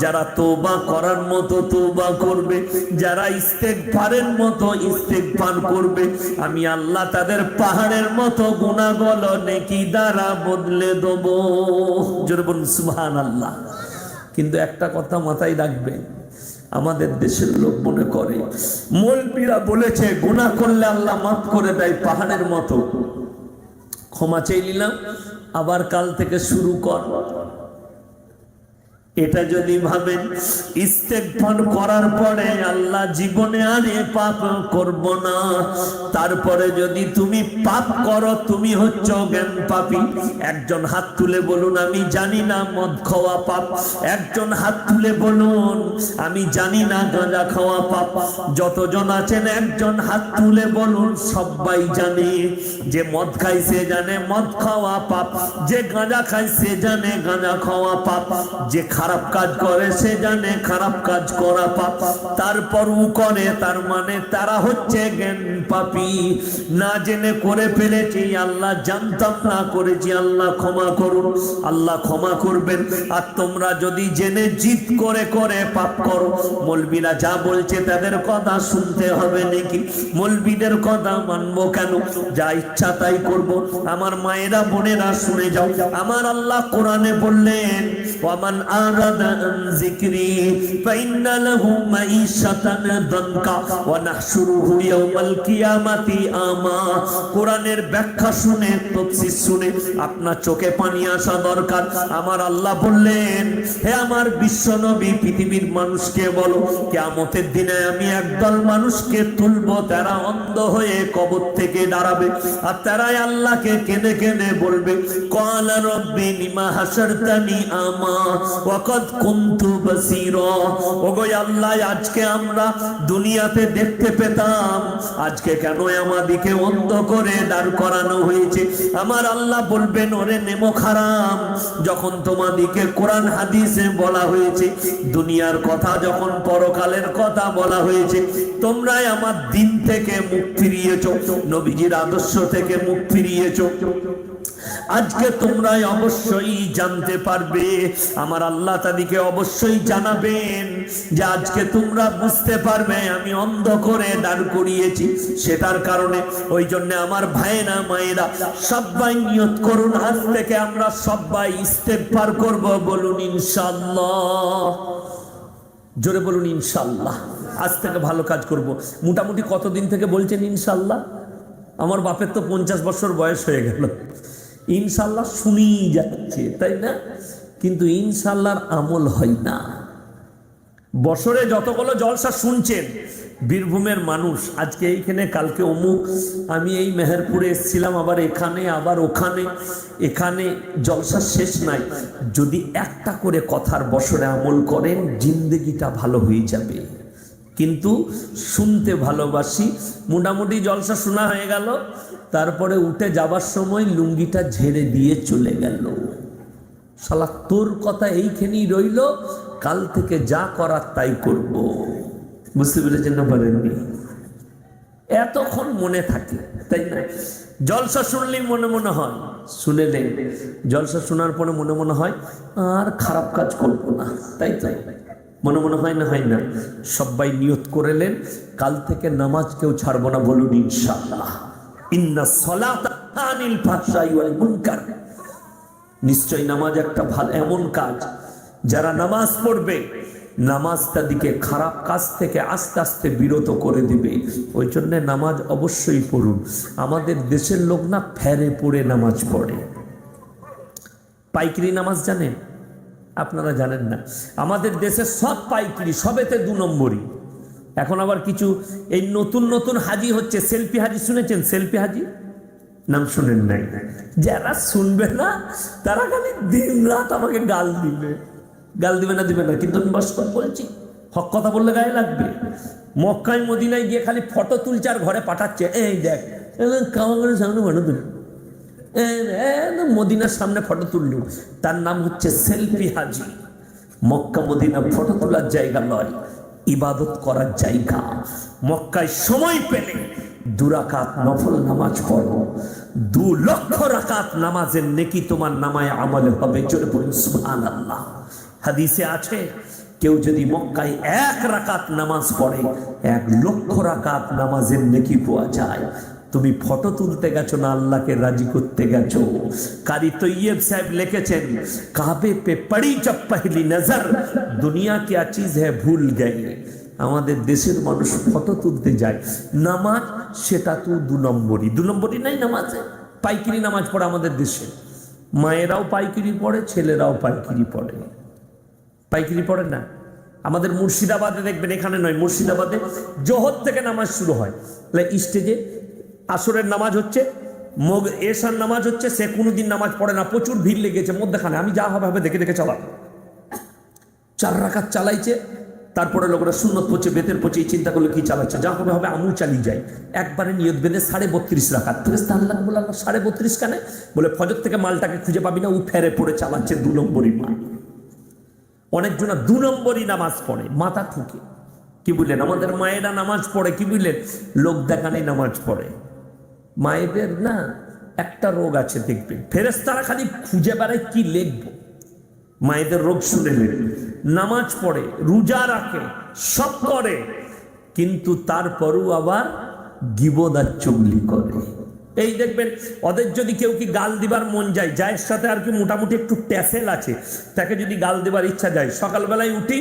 যারা তওবা করার মতো তওবা করবে, যারা ইস্তেগফারের মতো ইস্তেগফার করবে, আমি আল্লাহ তাদের পাহাড়ের মতো গুনাহগুলো নেকি দ্বারা বদলে দেব। জোরে বলুন সুবহানাল্লাহ। কিন্তু একটা কথা মাথায় রাখবেন, আমাদের দেশের লোক মনে করে মৌলবীরা বলেছে গুনাহ করলে আল্লাহ মাফ করে দেয় পাহাড়ের মতো, ক্ষমা চেয়ে নিলাম, আবার কাল থেকে শুরু কর। এটা যদি ভাবেন ইস্তেগফার করার পরে আল্লাহ জীবনে আর এ পাপ করব না, তারপরে যদি তুমি পাপ করো তুমি হচ্ছ জ্ঞান পাপী। একজন হাত তুলে বলুন আমি জানি না মদ খাওয়া পাপ। একজন হাত তুলে বলুন আমি জানি না গাঁজা খাওয়া পাপ। যতজন আছেন একজন হাত তুলে বলুন সবাই জানে যে মদ খাইছে জানে মদ খাওয়া পাপ, যে গাঁজা খাইছে জানে গাঁজা খাওয়া পাপ, যে খারাপ কাজ করে সে জানে খারাপ কাজ করা পাপ, তারপরও করে, তার মানে তারা হচ্ছে জ্ঞান পাপী। না জেনে করে ফেলেছি, আল্লাহ জানতাম না করেছি, আল্লাহ ক্ষমা করুন, আল্লাহ ক্ষমা করবেন। আর তোমরা যদি জেনে জিদ করে করে পাপ করো, মৌলবীরা যা বলছে তাদের কথা শুনতে হবে নাকি? মৌলবীদের কথা মানবো কেন? যা ইচ্ছা তাই করব। আমার মায়েরা বোনেরা শুনে যাও, আমার আল্লাহ কোরআনে বললেন ওয়ামান আরাদা আন যিকরি ফাইন্না লাহু মাঈশাতান দানকা ওয়া নাহশুরুহু ইয়াওমাল কিয়ামাতি আমা। কোরআনের ব্যাখ্যা শুনে তাফসীর শুনে আপনার চোখে পানি আসা দরকার। আমার আল্লাহ বললেন হে আমার বিশ্ব নবী পৃথিবীর মানুষকে বলো কিয়ামতের দিনে আমি একদল মানুষকে তুলবো, তারা অন্ধ হয়ে কবর থেকে দাঁড়াবে আর তারাই আল্লাহকে কেঁদে কেঁদে বলবে ক্বালা রব্বি লিমা হাশারতানি আমা ওয়া ক্বাদ কুনতু বাসীরা। ওগো আল্লাহ আজকে আমরা দুনিয়াতে দেখতে পেতাম, আজকে কেন আমাদেরকে অন্ধ করে দাঁড় করানো হয়েছে? আমার আল্লাহ বলবেন ওরে নেমক হারাম, যখন তোমাদেরকে কোরআন হাদিসে বলা হয়েছে, দুনিয়ার কথা যখন পরকালের কথা বলা হয়েছে, তোমরাই আমার দিন থেকে মুখ ফিরিয়েছো, নবীজির আদর্শ থেকে মুখ ফিরিয়েছো। আজকে তোমরাই অবশ্যই জানতে পারবে, আমার আল্লাহ তাদেরকে অবশ্যই জানাবেন যে আজকে তোমরা বুঝতে পারবে আমি অন্ধ করে দাঁড় করিয়েছি। সেটার কারণে ওই জন্য আমার ভাইয়েরা মায়েরা সবাই নিয়ত করুন, আজ থেকে আমরা সবাই ইস্তেগফার করব। বলুন ইনশাআল্লাহ, জোরে বলুন ইনশাআল্লাহ। আজ থেকে ভালো কাজ করব। মোটামুটি কতদিন থেকে বলছেন ইনশাআল্লাহ? আমার বাপের তো 50 বছর বয়স হয়ে গেল, ইনশাআল্লাহ শুনেই যাচ্ছে, তাই না? কিন্তু ইনশাআল্লাহর আমল হয় না। বছরে যতগুলো জলসা শুনছেন, বীরভূমের মানুষ আজকে এইখানে, কালকে অমুক, আমি এই মেহেরপুরে এসেছিলাম, আবার এখানে, আবার ওখানে, এখানে জলসা শেষ নাই। যদি একটা করে কথার বছরে আমল করেন জিন্দেগিটা ভালো হয়ে যাবে। কিন্তু শুনতে ভালোবাসি, মোটামুটি জলসা শোনা হয়ে গেল, তারপরে উঠে যাবার সময় লুঙ্গিটা ঝেড়ে দিয়ে চলে গেল। শালা তোর কথা এইখানেই রইল, কাল থেকে যা করার তাই করব। বুঝতে পেরেছেন না? পারেননি? এতক্ষণ মনে থাকে, তাই না? জলসা শুনলেই মনে মনে হয়, শুনে নেই, জলসা শোনার পরে মনে মনে হয় আর খারাপ কাজ করবো না, তাই তাই মনে মনে হয় না? হয় না? সবাই নিয়ত করেলেন কাল থেকে নামাজ কেউ ছাড়বো না। বলুন ইনশাআল্লাহ। ইন্নাস সালাতা আনিল ফাহশাই ওয়াল মুনকার। নিশ্চয় নামাজ একটা ভালো এমন কাজ, যারা নামাজ পড়বে নামাজ তাদেরকে খারাপ কাজ থেকে আস্তে আস্তে বিরত করে দিবে। ওই জন্য নামাজ অবশ্যই পড়ুন। আমাদের দেশের লোক না ফেরে পড়ে নামাজ পড়ে। পাইকারি নামাজ জানেন? আপনারা জানেন না। আমাদের দেশে সব পাইকারি, সবেতে 2 নম্বরই। এখন আবার কিছু এই নতুন নতুন হাজি হচ্ছে, সেলফি হাজি শুনেছেন? সেলফি হাজি নাম শুনেন নাই? যারা শুনবে না তারা খালি দিন রাত আমাকে গাল দিবে। গাল দিবে না? দিবে না, কিন্তু আমি বাস্তব বলছি, হক কথা বললে গায়ে লাগবে। মক্কায় মদিনায় গিয়ে খালি ফটো তুলছে আর ঘরে পাঠাচ্ছে, এই দেখ কামাগরের সামনে ফটো তুল, মদিনার সামনে ফটো তুললু। তার নাম হচ্ছে সেলফি হাজি। মক্কা মদিনা ফটো তোলার জায়গা নয়, ইবাদত করার জায়গা। মক্কায় সময় পেলে 2 রাকাত নফল নামাজ পড়ো, 2 লক্ষ রাকাত নামাজের নেকি তোমার নামায় আমলে হবে। জোরে বলুন সুবহানাল্লাহ। হাদিসে আছে কেউ যদি মক্কায় 1 রাকাত নামাজ পড়ে 1 লক্ষ রাকাত নামাজের নেকি পাওয়া যায়। তুমি ফটো তুলতে গেছো না, আল্লাহকে রাজি করতে গেছো। কারি তৈয়ব সাহেব লিখেছেন, কাবে পে পড়ি জব পহলি নজর দুনিয়া क्या चीज है भूल गए। আমাদের দেশের মানুষ ফটো তুলতে যায়, নামাজ সেটা তো 2 নম্বরই। 2 নম্বরই নাই নামাজে। পাইকারি নামাজ পড়ে আমাদের দেশে, মায়েরাও পাইকারি পড়ে, ছেলেরাও পাইকারি পড়ে। পাইকারি পড়েন না? আমাদের মুর্শিদাবাদে দেখবেন, এখানে নয়, মুর্শিদাবাদে জোহর থেকে নামাজ শুরু হয়, স্টেজে আসরের নামাজ হচ্ছে, এশার নামাজ হচ্ছে, সে কোনোদিন নামাজ পড়ে না, প্রচুর ভিড় লেগেছে মধ্যখানে, আমি যা হবে হবে দেখে দেখে চালাম, 4 রাকাত চালাইছে, তারপরে লোকেরা সুন্নত পড়ছে, বেতের পড়ছে, এই চিন্তা করলে কি চালাচ্ছে, যা হবে হবে আমু চালিয়ে যায়। একবারে নিয়ত বেঁধে 32.5 রাকাত, ফেরেশতা আল্লাহ বলে, আল্লাহ 32.5 কেন? বলে ফজর থেকে মালটাকে খুঁজে পাবি না, ও ফেরে পড়ে চালাচ্ছে 2 নম্বরই মাল। অনেকজন 2 নম্বরই নামাজ পড়ে, মাথা ঠুকে। কি বুঝলেন? আমাদের মায়েরা নামাজ পড়ে, কি বুঝলেন? লোক দেখানি নামাজ পড়ে। মায়েদের না একটা রোগ আছে, দেখবেন ফেরেশতারা খালি খুঁজে বেড়ায় কি লিখবো। মায়েদের রোগ শুনে নেন, নামাজ পড়ে, রোজা রাখে, সব করে, কিন্তু তারপরও আবার গীবত আর চুগলি করে। এই দেখবেন ওদের যদি কেউ কি গাল দিবার মন যায়, যায়ের সাথে আর কি মোটামুটি একটু ট্যাসেল আছে, তাকে যদি গাল দেবার ইচ্ছা যায়, সকালবেলায় উঠি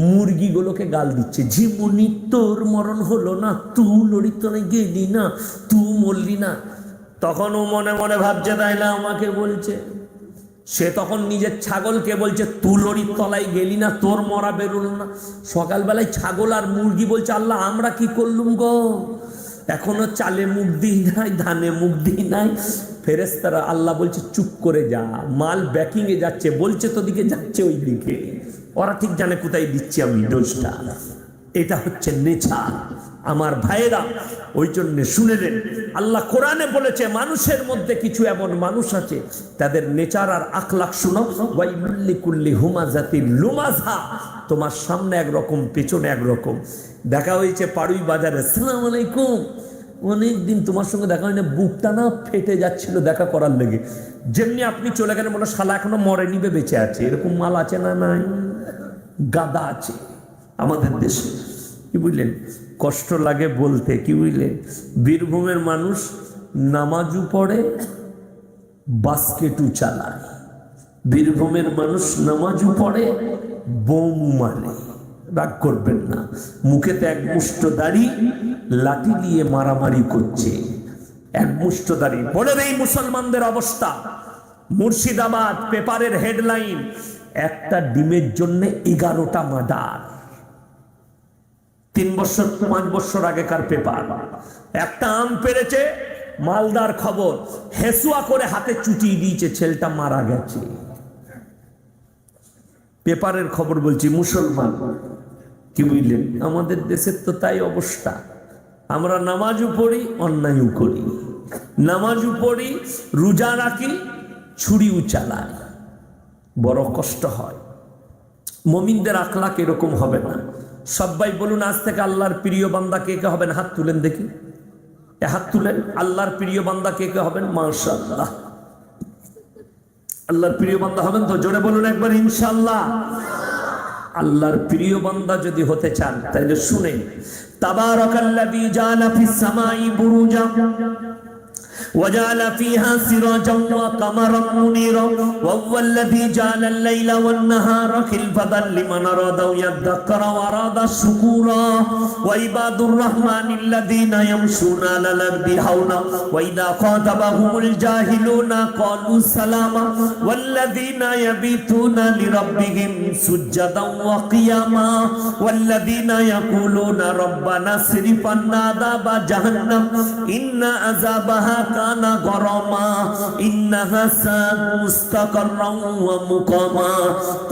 মুরগিগুলোকে গাল দিচ্ছে, ঝিমুনি তোর মরণ হলো না, তুই লড়িতনে গেলি না, তুই মরলি না। তখন ও মনে মনে ভাবছে, তাই না আমাকে বলছে। সে তখন নিজের ছাগলকে বলছে, তুই লড়ির তলায় গেলি না, তোর মরা বেরোলো না। সকালবেলায় ছাগল আর মুরগি বলছে, আল্লাহ আমরা কি করলুম গো, এখনো চালে মুখ দিই নাই, ধানে মুখ দিই নাই। ফেরেশতারা আল্লাহ বলছে, চুপ করে যা, মাল ব্যাকিং এ যাচ্ছে, বলছে তোদিকে যাচ্ছে ওই দিকে, ওরা ঠিক জানে কোথায় দিচ্ছি আমি ডোজটা। এটা হচ্ছে নেচার আমার ভাইয়েরা। ওই জন্য শুনে নেন, আল্লাহ কোরআনে বলেছে মানুষের মধ্যে কিছু এমন মানুষ আছে, তাদের নেচার আর আখলাক শুনো। ওয়াইলুল লিকুল্লি হুমাযাতিল লুমাযা, তোমার সামনে একরকম, পেছনে একরকম। দেখা হয়েছে পাড়ুই বাজারে, আসসালামু আলাইকুম, অনেকদিন তোমার সঙ্গে দেখা হয় না, বুকটা না ফেটে যাচ্ছিল দেখা করার লেগে। যেমনি আপনি চলে গেলেন, বলো শালা এখনো মরে নিবে, বেঁচে আছে। এরকম মাল আছে না? নাই, গাদা আছে আমাদের দেশে। কি বুঝলেন? কষ্ট লাগে বলতে, কি বুঝলেন? বীরভূমের মানুষ নামাজও পড়ে, বাস্কেটও চালায়। বীরভূমের মানুষ নামাজও পড়ে, বোম মারে। রাগ করবেন না, মুখেতে এক মুষ্ট দাড়ি, লাঠি দিয়ে মারামারি করছে, এক মুষ্ট দাড়ি। বলে এই মুসলমানদের অবস্থা। মুর্শিদাবাদ পেপারের হেডলাইন, একটা ডিমের জন্য 11টা মার্ডার। 3 বছর 5 বছর আগেকার পেপার। একটা আম পেরেছে, মালদার খবর, হেসুয়া করে হাতে চুটিয়ে দিয়েছে, ছেলেটা মারা গেছে। পেপারের খবর বলছি, মুসলমান। কি বুঝলেন? আমাদের দেশের তো তাই অবস্থা। আমরা নামাজও পড়ি, অন্যায়ও করি, নামাজও পড়ি, রোজা রাখি, ছুরিও চালাই, বড় কষ্ট হয়। মুমিনদের আখলাক এরকম হবে না। সবাই বলুন আজ থেকে আল্লাহর প্রিয় বান্দা কে কে হবেন? হাত তুলেন দেখি, হাত তুলেন। আল্লাহর প্রিয় বান্দা কে কে হবেন? মাশাআল্লাহ, আল্লাহর প্রিয় বান্দা হবেন তো? জোরে বলুন একবার ইনশাআল্লাহ। আল্লাহর প্রিয় বান্দা যদি হতে চান তাহলে শুনেন, তাবারাকাল্লাযী জাআলা ফিস সামাই বুরুজা وجعل فيها سراجا وقمرا منيرا وهو الذي جعل الليل والنهار خلفة لمن أراد أن يذكر وأراد شكورا وعباد الرحمن الذين يمشون على الأرض هونا وإذا خاطبهم الجاهلون قالوا سلاما والذين يبيتون لربهم سجدا وقياما والذين يقولون ربنا اصرف عنا عذاب جهنم إن عذابها كان غراما إنها ساءت مستقرا ومقاما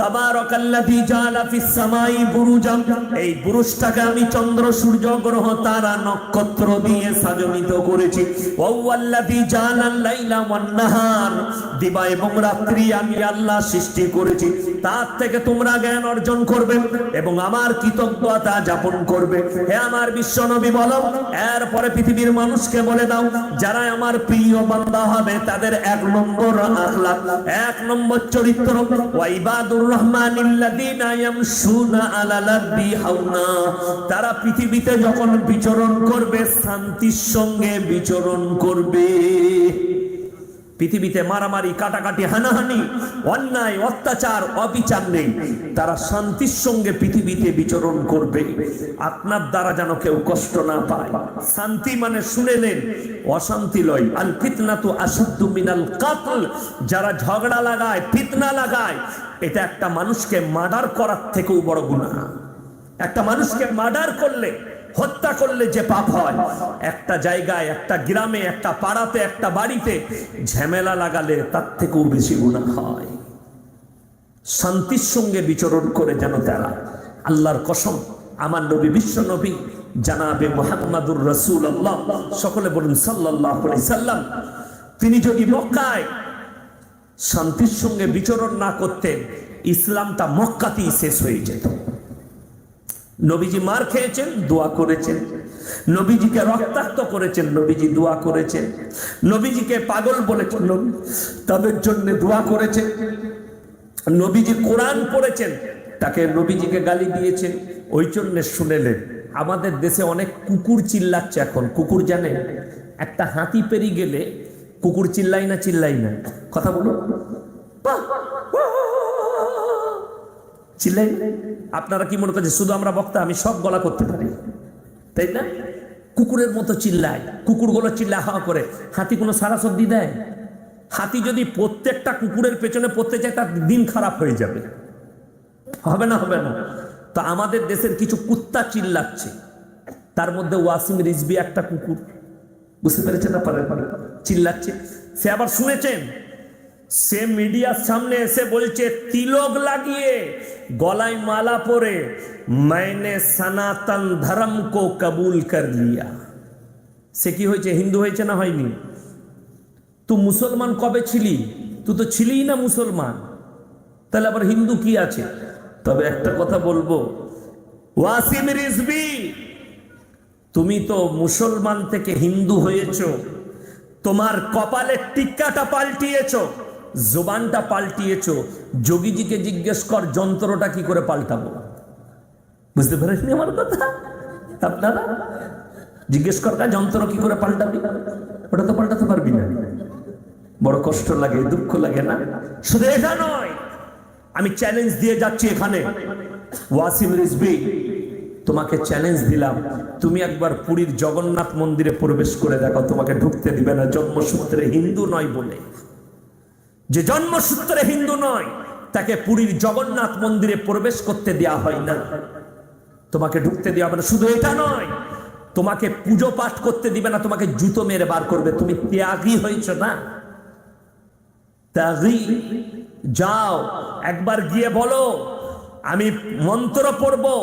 تبارك الذي جعل في السماء بروجا এই বুরুজটাকে আমি চন্দ্র সূর্য গ্রহ তারা নক্ষত্র দিয়ে সাজানিত করেছি ওয়াল্লাযী জাআলাল লাইলা ওয়ান নাহার দিবা এবং রাত্রি আমি আল্লাহ সৃষ্টি করেছি তার থেকে তোমরা জ্ঞান অর্জন করবে এবং আমার কৃতজ্ঞতা যাপন করবে। হে আমার বিশ্ব নবী বলো, এরপরে পৃথিবীর মানুষকে বলে দাও যারা আমার প্রিয় বান্দা হবে তাদের 1 নম্বর আখলাক, 1 নম্বর চরিত্র, ওয়া ইবাদুর রহমানিল্লাযীনা ইয়ামশুনা আলাল আরদি হাওনা, তারা পৃথিবীতে যখন বিচরণ করবে শান্তির সঙ্গে বিচরণ করবে। পৃথিবীতে মারামারি, কাটাকাটি, হানাহানি, অন্যায়, অত্যাচার, অবিচার নেই। তারা শান্তির সঙ্গে পৃথিবীতে বিচরণ করবে, আপনার দ্বারা যেন কেউ কষ্ট না পায়। শান্তি মানে শুনে নেন, অশান্তি লয়। আল ফিতনাতু আসাদ্দু মিনাল কাতল। যারা ঝগড়া লাগায়, ফিতনা লাগায়, এটা একটা মানুষকে মার্ডার করার থেকেও বড় গুনাহ। একটা মানুষকে মার্ডার করলে, হত্যা করলে যে পাপ হয়, একটা জায়গায়, একটা গ্রামে, একটা পাড়াতে, একটা বাড়িতে ঝামেলা লাগালে তার থেকেও বেশি গুনাহ হয়। শান্তির সঙ্গে বিচরণ করে যেন তারা, আল্লাহর কসম, আমার নবী, বিশ্ব নবী জানাবে মুহাম্মাদুর রাসূলুল্লাহ, সকলে বলুন সাল্লাল্লাহু আলাইহি সাল্লাম, তিনি যদি মক্কায় শান্তির সঙ্গে বিচরণ না করতেন, ইসলামটা মক্কাতেই শেষ হয়ে যেত। নবীজি মার খেয়েছেন, দোয়া করেছেন। নবীজিকে রক্তাক্ত করেছেন, নবীজি দোয়া করেছেন। নবীজিকে পাগল বলেছেন, তাদের জন্য দোয়া করেছেন। নবীজি কোরআন পড়েছেন, তাকে নবীজিকে গালি দিয়েছেন, ওই জন্য শুনেলেন। আমাদের দেশে অনেক কুকুর চিল্লাচ্ছে এখন। কুকুর জানে, একটা হাতি পেরিয়ে গেলে কুকুর চিল্লাই না? চিল্লাই না? কথা বলো, চিল্লাই। আপনারা কি মনে করছেন শুধু আমরা বক্তা, আমি সব গলা করতে পারি, তাই না? কুকুরের মতো চিল্লায়, কুকুরগুলো চিল্লা হাওয়া করে। হাতি কোনো সারা শব্দি দেয়? হাতি যদি প্রত্যেকটা কুকুরের পেছনে পড়তে চায়, তার দিন খারাপ হয়ে যাবে। হবে না? হবে না? তো আমাদের দেশের কিছু কুত্তা চিল্লাচ্ছে, তার মধ্যে ওয়াসিম রিজভী একটা কুকুর, বুঝতে পেরেছেন না? চিল্লাচ্ছে। সে আবার শুনেছেন, সে মিডিয়ার সামনে এসে বলছে, তিলক লাগিয়ে, গলায় মালা পরে, मैंने सनातन धर्म को कबूल कर लिया। সে কি হয়েছে? হিন্দু হয়েছে না হয়নি? তুই মুসলমান কবে ছিলি? তুই তো ছিলি না মুসলমান, তাহলে আবার হিন্দু কি আছে? তবে একটা কথা বলবো, ওয়াসিম রিজভী, তুমি তো মুসলমান থেকে হিন্দু হয়েছো, তোমার কপালের টিক্কাটা পাল্টিয়েছো, জবানটা পাল্টিয়েছো। যোগীজিকে জিজ্ঞেস কর, যন্ত্রটা কি করে পাল্টাবো? বুঝতে পারেননি আমার কথা? আপনারা জিজ্ঞেস কর, যন্ত্র কি করে পাল্টাবি? ওটা তো পাল্টাতে পারবি না। বড় কষ্ট লাগে, দুঃখ লাগে না? শুধু এটা নয়, আমি চ্যালেঞ্জ দিয়ে যাচ্ছি এখানে, ওয়াসিম রিজভী, তোমাকে চ্যালেঞ্জ দিলাম, তুমি একবার পুরীর জগন্নাথ মন্দিরে প্রবেশ করে দেখো, তোমাকে ঢুকতে দিবে না। জন্মসূত্রে হিন্দু নয় বলে, যে জন্মসূত্রে হিন্দু নয়, তাকে পুরীর জগন্নাথ মন্দিরে প্রবেশ করতে দেওয়া হয় না, তোমাকে ঢুকতে দেওয়া হবে না। শুধু এটা নয়, তোমাকে পুজো পাঠ করতে দিবে না, তোমাকে জুতো মেরে বার করবে। তুমি ত্যাগী হয়েছ না? ত্যাগী। যাও একবার গিয়ে বলো, আমি মন্ত্র পড়বো।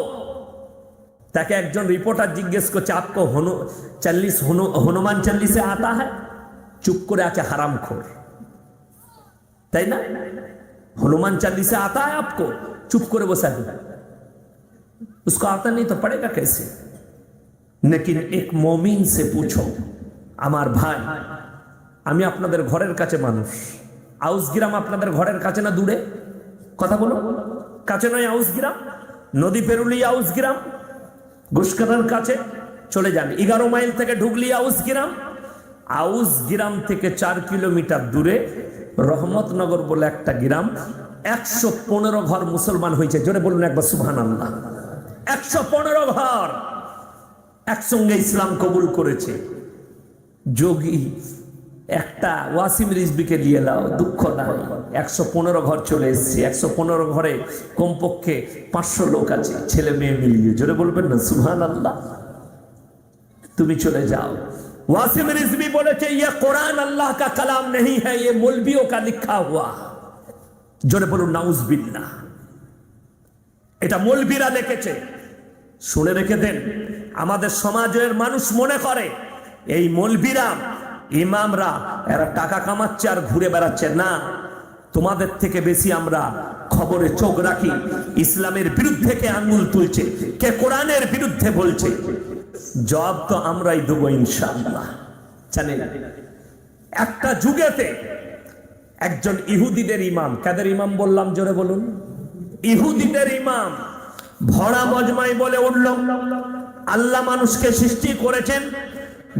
তাকে একজন রিপোর্টার জিজ্ঞেস করছে, আপকো হনুমান চাল্লিশে আতা হ্যায়? চুপ করে আছে হারামখোর, তাই না? हनुमान चालीसा आता है आपको? चुप करे बसा दो। उसको आता नहीं तो पढ़ेगा कैसे? लेकिन एक मोमिन से पूछो, আমার ভাই, আমি আপনাদের ঘরের কাছে মানুষ, আউসগ্রাম আপনাদের ঘরের কাছে না দূরে? কথা বলো, কাছে নয় আউসগ্রাম? নদী পেরুলি আউসগ্রাম, গুশকানার কাছে চলে যান, 11 মাইল থেকে ঢুকলি আউসগ্রাম। আউসগ্রাম থেকে 4 কিলোমিটার দূরে রহমতনগর বলে একটা গ্রাম, 115 ঘর মুসলমান হয়েছে। জোরে বলুন একবার সুবহানাল্লাহ। 115 ঘর একসঙ্গে ইসলাম কবুল করেছে। যোগী একটা ওয়াসিম রিজভীকে নিয়ে লাও, দুঃখ নাই, 115 ঘর চলে এসছে। 115 ঘরে কমপক্ষে 500 লোক আছে, ছেলে মেয়ে মিলিয়ে। জোরে বলবেন না সুবহানাল্লাহ? তুমি চলে যাও। वासिम रिजवी बोले थे, ये कुरान अल्लाह का कलाम नहीं है, ये मौलवियों का लिखा हुआ। जोरे बोलो नाउजुबिल्लाह, এটা মৌলবীরা লিখেছে। শুনে রেখে দেন, আমাদের সমাজের মানুষ মনে করে এই মৌলবীরা, ইমামরা, এরা টাকা কামাচ্ছে আর ঘুরে বেড়াচ্ছে। না, তোমাদের থেকে বেশি আমরা খবরে চোখ রাখি। ইসলামের বিরুদ্ধে কে আঙ্গুল তুলছে, কে কোরআনের বিরুদ্ধে বলছে, জবাব তো আমরাই দেবো ইনশাআল্লাহ। জানেন, একটা যুগেতে একজন ইহুদিদের ইমাম, কাদের ইমাম বললাম? জোরে বলুন। ইহুদিদের ইমাম ভরা মজমায় বলে উঠল, আল্লাহ মানুষকে সৃষ্টি করেছেন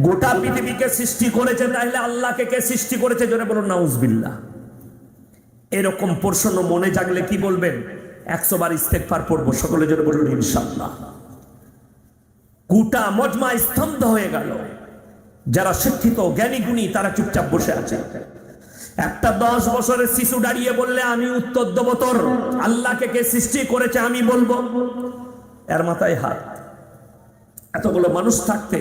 গোটা পৃথিবীকে সৃষ্টি করেছে, তাহলে আল্লাহকে কে সৃষ্টি করেছে? জোরে বলুন নাউজুবিল্লাহ। এরকম প্রশ্ন মনে জাগলে কি বলবেন? 100 বার ইস্তেগফার পড়বো, সকলে জোরে বলুন ইনশাআল্লাহ। গোটা মজমা স্তব্ধ হয়ে গেল। যারা শিক্ষিত জ্ঞানী গুণী তারা চুপচাপ বসে আছে। একটা 10 বছরের শিশু দাঁড়িয়ে বললে আমি উত্তর দেব তোর, আল্লাহকে কে সৃষ্টি করেছে আমি বলবো। এর মাথায় হাত। এতগুলো মানুষ থাকতে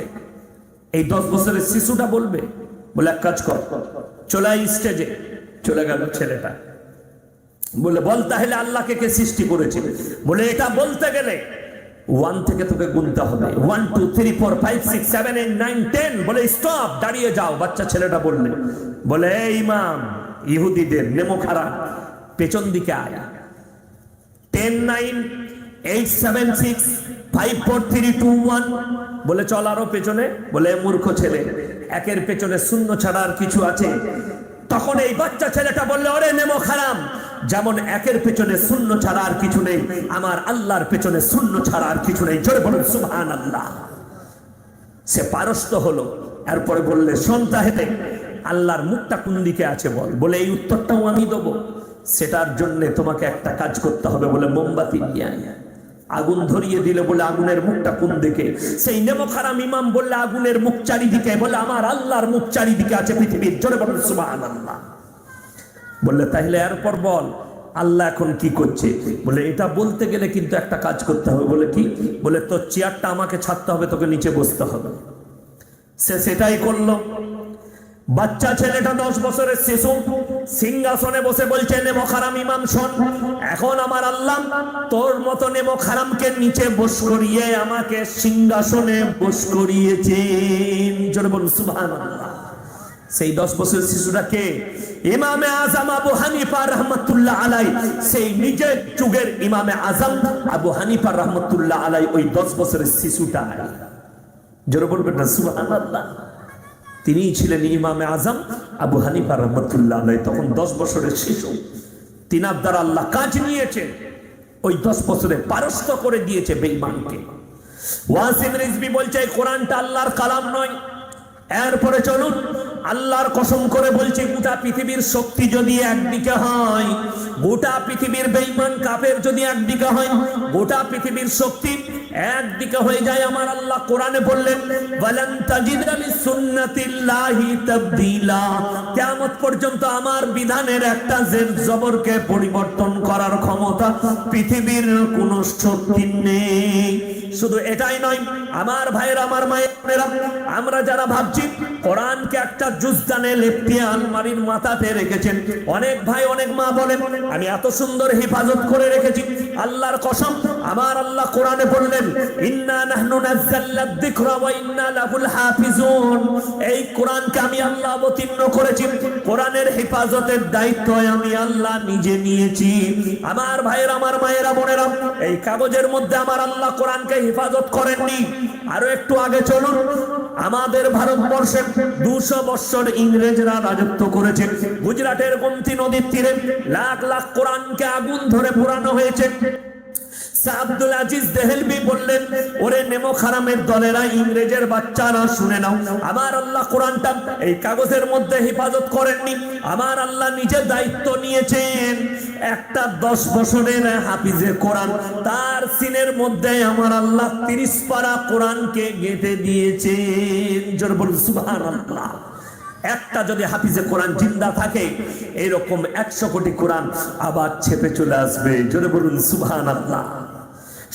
এই 10 বছরের শিশুটা বলবে? বলে এক কাজ কর, চলে আয় স্টেজে। চলে গেল ছেলেটা, বলে বল তাহলে আল্লাহকে কে সৃষ্টি করেছে? বলে এটা বলতে গেলে 1 থেকে তোকে গুনতে হবে, 1 2 3 4 5 6 7 8 9 10। বলে স্টপ, দাঁড়িয়ে যাও। বাচ্চা ছেলেটা বললে, বলে এই ইমাম, ইহুদিদের নেমো খারাপ, পেছন দিকে আয়। 10 9 8 7 6 5 4 3 2 1। বলে চল আরো পেছনে। বলে মূর্খ ছেলে, একের পেছনে শূন্য ছাড়া আর কিছু আছে? তখন এই বাচ্চা ছেলেটা বললে, ওরে নেমো খারাম, যেমন একের পেছনে শূন্য ছাড়া আর কিছু নেই, আমার আল্লাহর পেছনে শূন্য ছাড়া আর কিছু নেই। জোরে বলুন সুবহানাল্লাহ। সে পারস্ত হলো। এরপরে বললে, শোন তাহেতে আল্লাহর মুখটা কোন দিকে আছে বল। বলে এই উত্তরটাও আমি দেবো, সেটার জন্য তোমাকে একটা কাজ করতে হবে। বলে মোমবাতি নিয়ে আয়। আগুন ধরিয়ে দিলে। বলে আগুনের মুখটা কোন দিকে? সেই নেমো খারাম ইমাম বললে আগুনের মুখ চারিদিকে। বলে আমার আল্লাহর মুখ চারিদিকে আছে পৃথিবীর। জোরে বলুন সুবহানাল্লাহ। বললে তাহলে এরপর বল আল্লাহ এখন কি করছে? বলে এটা বলতে গেলে কিন্তু একটা কাজ করতে হবে। বলে কি? বলে তোর চেয়ারটা আমাকে ছাড়তে হবে, তোকে নিচে বসতে হবে। সে সেটাই করলো। বাচ্চা ছেলেটা 10 বছরের শিশু সিংহাসনে বসে বলছে, নেমো খারাম ইমাম শোন, এখন আমার আল্লাহ তোর মতো নেমো খারামকে নিচে বস করিয়ে আমাকে সিংহাসনে বস করিয়েছেন। জোরে বলুন সুবহানাল্লাহ। সেই 10 বছরের শিশুরা কে? ইমামে আজম আবু হানিফা রাহমাতুল্লাহ আলাই। সেই নিজের যুগের ইমামে আজম আবু হানিফা রাহমাতুল্লাহ আলাই ওই 10 বছরের শিশুটা। জোরে বলবেন না সুবহানাল্লাহ। তিনি ছিলেন ইমামে আজম আবু হানিফা রাহমাতুল্লাহ আলাই। তখন 10 বছরের শিশু। তিনার দ্বারা আল্লাহ কাজ নিয়েছেন, ওই 10 বছরে পারস্ত করে দিয়েছে বেঈমানকে। ওয়াসিম রিজভী বলছে কোরআনটা আল্লাহর কালাম নয়। এরপরে চলুন, আল্লাহর কসম করে বলছে গোটা পৃথিবীর শক্তি যদি একদিকে হয়, গোটা পৃথিবীর বেঈমান কাফের যদি একদিকে হয়, গোটা পৃথিবীর শক্তি একদিকে হয়ে যায়, আমার আল্লাহ কোরআনে বললেন ওয়ালান তাজিদা লিসুন্নাতিল্লাহি তাবদীলা। কিয়ামত পর্যন্ত আমার বিধানের একটা জের জবরকে পরিবর্তন করার ক্ষমতা পৃথিবীর কোনো শক্তি নেই। শুধু এটাই নয় আমার ভাইয়ের, আমার মায়েরা, আমরা যারা ভাবছি কোরআনকে একটা জুজদানে লেপটিয়ে আলমারির মাথাতে রেখেছেন, অনেক ভাই অনেক মা বলেন আমি এত সুন্দর হেফাজত করে রেখেছি। আল্লাহর কসম, আমার আল্লাহ কোরআনে বললেন ইন্না নাহনু নাযালনা যিকরা ওয়া ইন্না লাহুল হাফিজুন। এই কোরআনকে আমি আল্লাহ অবতীর্ণ করেছি, কোরআনের হেফাজতের দায়িত্ব আমি আল্লাহ নিজে নিয়েছি। আমার ভাইয়ের, আমার মায়েরা, বোনেরা, এই কাগজের মধ্যে আমার আল্লাহ কোরআনকে হেফাজত করেননি। আরো একটু আগে চলুন, আমাদের ভারতবর্ষে 200 বছর ইংরেজরা রাজত্ব করেছে। গুজরাটের গোমতী নদীর তীরে লাখ লাখ কোরআনকে আগুন ধরে পোড়ানো হয়েছে। আব্দুল আজিজ দেহলভি বললেন, ওরে নেমো খারামের দলেরা, ইংরেজের বাচ্চারা, শুনে নাও, আমার আল্লাহ কোরআনটা এই কাগজের মধ্যে হেফাজত করেননি, আমার আল্লাহ নিজে দায়িত্ব নিয়েছেন। একটা 10 বছরের হাফিজে কোরআন, তার সিনের মধ্যে আমার আল্লাহ 30 পারা কোরআনকে গেঁথে দিয়েছেন। জোরে বলুন সুবহানাল্লাহ। একটা যদি হাফিজে কোরআন জিন্দা থাকে, এরকম 100 কোটি কোরআন আবার ছেপে চলে আসবে। জোরে বলুন সুবহানাল্লাহ।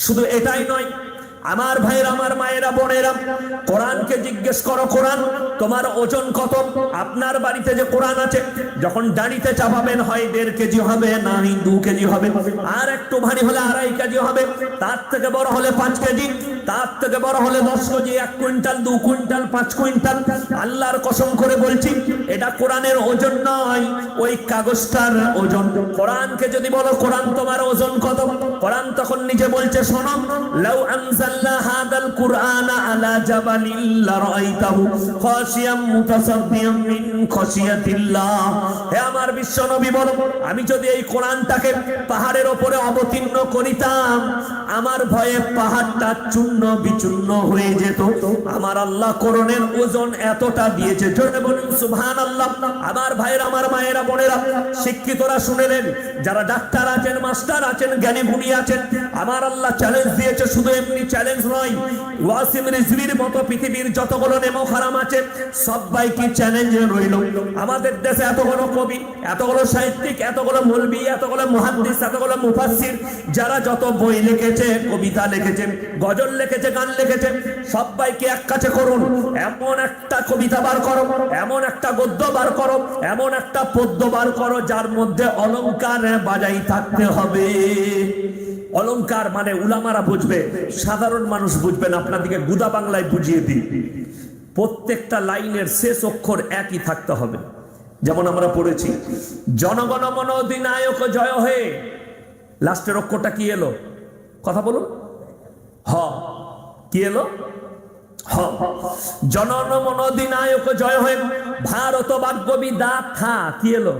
শুধু এটাই নয় আমার ভাইয়েরা, আমার মায়েরা, বোনেরা, কোরআনকে জিজ্ঞেস করো, কোরআন তোমার ওজন কত? আপনার বাড়িতে যে কোরআন আছে, যখন দাঁড়িতে চাপাবেন হয় 1.5 কেজি হবে, না 2 কেজি হবে, আর একটু ভারী হলে 2.5 কেজি হবে, তার থেকে বড় হলে 5 কেজি, তার থেকে বড় হলে 10 কেজি, 1 কুইন্টাল, 2 কুইন্টাল, 5 কুইন্টাল। আল্লাহর কসম করে বলছি, এটা কোরআনের ওজন নয়, ওই কাগজটার ওজন। কোরআনকে যদি বলো কোরআন তোমার ওজন কত, কোরআন তখন নিজে বলছে, শোনো, লাউ আনজালনা হাদাল কুরআনা আলা জাবালিন লারাইতাহু খাশিয়াম মুতাসাদ্দিয়াম মিন খাশিয়াতিল্লাহ। হে আমার বিশ্ব নবী বলো, আমি যদি এই কোরআনটাকে পাহাড়ের উপরে অবতীর্ণ করিতাম, আমার ভয়ে পাহাড়টা চূর্ণ বিচূর্ণ হয়ে যেত। আমার আমার আল্লাহ কোরআনের ওজন এতটা দিয়েছে, জোরে বলুন সুবহানাল্লাহ। আমার ভাইরা, আমার মায়েরা, বোনেরা, শিক্ষিতরা শুনেলেন, যারা ডাক্তার আছেন, মাস্টার আছেন, জ্ঞানী গুণী আছেন, আমার আল্লাহ চ্যালেঞ্জ দিয়েছে। শুধু এমনি চ্যালেঞ্জ নয়, ওয়াসিম রিজভির মতো পৃথিবীর যতগুলো নেমো হারাম আছে সবাইকে চ্যালেঞ্জে রইল। আমাদের দেশে এতগুলো কবি, এতগুলো সাহিত্যিক, এতগুলো মৌলবি, এতগুলো মুহাদ্দিস, এতগুলো মুফাসসির, যারা যত বই লিখেছে, কবিতা লিখেছে, গজল লিখেছে, গান লিখেছে, সবাইকে এক কাছে করুন। এমন একটা কবিতা বার করো, এমন একটা গদ্য বার করো, এমন একটা পদ্য বার করো যার মধ্যে অলংকার বাজাই থাকতে হবে। অলংকার মানে উলামারা বুঝবে, সাধারণ মানুষ বুঝবে না। আপনাদেরকে গুদা বাংলায় বুঝিয়ে দিই। প্রত্যেকটা লাইনের শেষ অক্ষর একই থাকতে হবে। যেমন আমরা পড়েছি, জনগণ মন অধিনায়ক জয় হয়ে, লাস্টের অক্ষরটা কি এলো? কথা বলুন। হ। কি এলো? হ। জনগণ মন অধিনায়ক জয় হয়ে, ভারত ভাগ্য বিধাতা, কি এলো?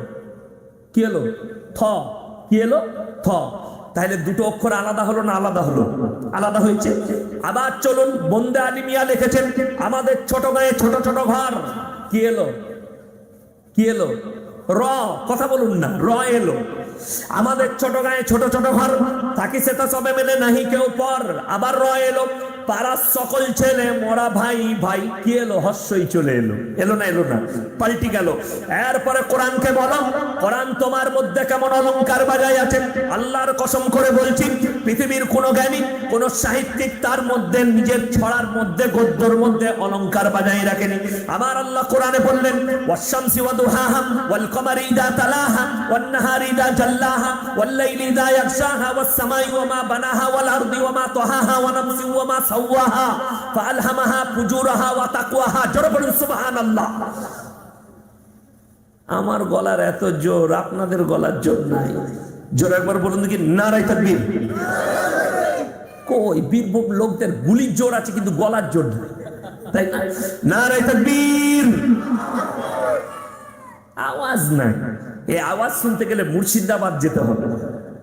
কি এলো? থ। কি এলো? থ। তাহলে দুটো অক্ষর আলাদা হলো না আলাদা হলো? আলাদা হয়েছে। আবার চলুন, বন্দে আলী মিয়া লিখেছেন, আমাদের ছোট গায়ে ছোট ছোট ঘর, কি এলো? কি এলো? র। কথা বলুন না, র এলো। আমাদের ছোট গায়ে ছোট ছোট ঘর, থাকি সেটা সবে মেলে নাহি কেউ পর। আবার র এলো, পাড়ার সকল ছেলে মোরা ভাই ভাই, কি এলো? হর্ষই চলে এলো। এলো না? এলো না, পাল্টি গেল। এরপরে কোরআনকে বলো, কোরআন তোমার মধ্যে কেমন অলংকার বাজাই আছে? আল্লাহর কসম করে বলছি, পৃথিবীর কোন জ্ঞানী, কোন সাহিত্যিক তার মধ্যে নিজের ছড়ার মধ্যে, গদ্যর মধ্যে অলংকার বাজাই রাখেনি। আমার আল্লাহ কোরআনে বললেন, ওয়াশ-শামসি ওয়া দুহাহা ওয়াল কমারি ইযা তালাহা ওয়ান নাহারি ইযা জাল্লাহা ওয়াল লাইলি ইযা ইয়াগশাহা ওয়াস সামাই ওয়া মা বানাহা ওয়াল আরদি ওয়া মা তাহাহা ওয়া নাফসিন ওয়া মা সাওয়াহা ফাআলহামাহা ফুজুরাহা ওয়া তাকওয়াহা। জোরে বলুন সুবহানাল্লাহ। আমার গলার এত জোর, আপনাদের গলার জোর নাই। জোর একবার বলুন দেখি, নারায়ে তাকবীর। কই বীরভূম লোকদের গুলির জোর আছে কিন্তু গলার জোর নেই, তাই না? নারায়ে তাকবীর। আওয়াজ নাই। এই আওয়াজ শুনতে গেলে মুর্শিদাবাদ যেতে হবে,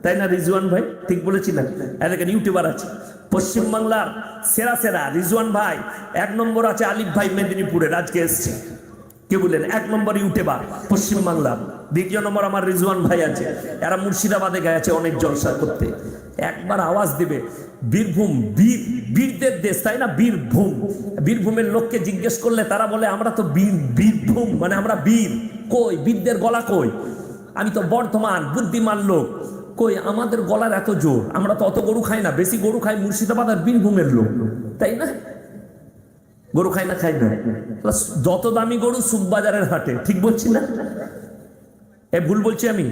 তাই না রিজওয়ান ভাই? ঠিক বলেছি না? এলাকার ইউটিউবার আছে পশ্চিম বাংলার সেরা সেরা। রিজওয়ান ভাই 1 নম্বর আছে, আলিফ ভাই মেদিনীপুরের, আজকে এসছে। কে বললেন? 1 নম্বর ইউটিউবার পশ্চিম বাংলার। 2 নম্বর আমার রিজওয়ান ভাই আছে, এরা মুর্শিদাবাদে গেছে অনেক জলসা করতে। একবার আওয়াজ দিবে। বীরভূম বীরদের দেশ, তাই না? বীরভূম, বীরভূমের লোককে জিজ্ঞেস করলে তারা বলে আমরা তো বীরভূম মানে আমরা বীর। কই বীরদের গলা কই? আমি তো বর্ধমান, বুদ্ধিমান লোক। কই আমাদের গলার এত জোর? আমরা তো অত গরু খাই না, বেশি গরু খাই মুর্শিদাবাদ আর বীরভূমের লোক, তাই না? গরু খাই না? খাই না। যত দামি গরু সুকবাজারের হাটে, ঠিক বলছি না? এ ভুল বলছি আমি?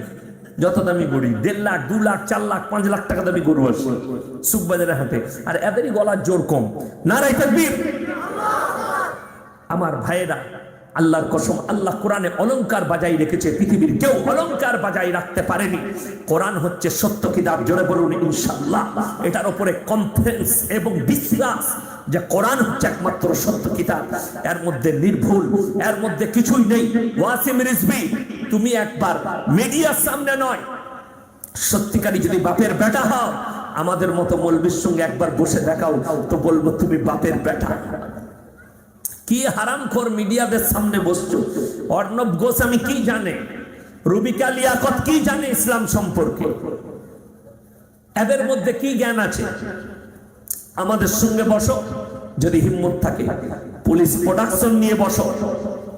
যত দামি গরু 1.5 লাখ 2 লাখ 4 লাখ 5 লাখ টাকা দামি গরু আছে সুকবাজারের হাটে, আর এদেরই গলার জোর কম। নারায়ে তাকবীর। আমার ভাইয়েরা, আল্লাহর কসম, আল্লাহ কোরআনে অলংকার বাজাই রেখেছে, পৃথিবীর কেউ অলংকার বাজাই রাখতে পারেনি। কোরআন হচ্ছে সত্য কিতাব, জোরে বলুন ইনশাআল্লাহ। এটার উপরে কনফিডেন্স এবং বিশ্বাস যে কোরআন হচ্ছে একমাত্র সত্য কিতাব, এর মধ্যে নির্ভুল, এর মধ্যে কিছুই নেই। ওয়াসিম রিজভী, তুমি একবার মিডিয়ার সামনে নয়, সত্যিকারী যদি বাপের বেটা হও, আমাদের মতো মৌলবীর সঙ্গে একবার বসে দেখাও, তো বলবো তুমি বাপের বেটা। কি হারামখোর মিডিয়াদের সামনে বসছো। অর্ণব গোস্বামী কি জানে? রুবিকা লিয়াকত কি জানে ইসলাম সম্পর্কে? এদের মধ্যে কি জ্ঞান আছে? আমাদের সঙ্গে বসো, যদি হিম্মত থাকে পুলিশ প্রোডাকশন নিয়ে বসো,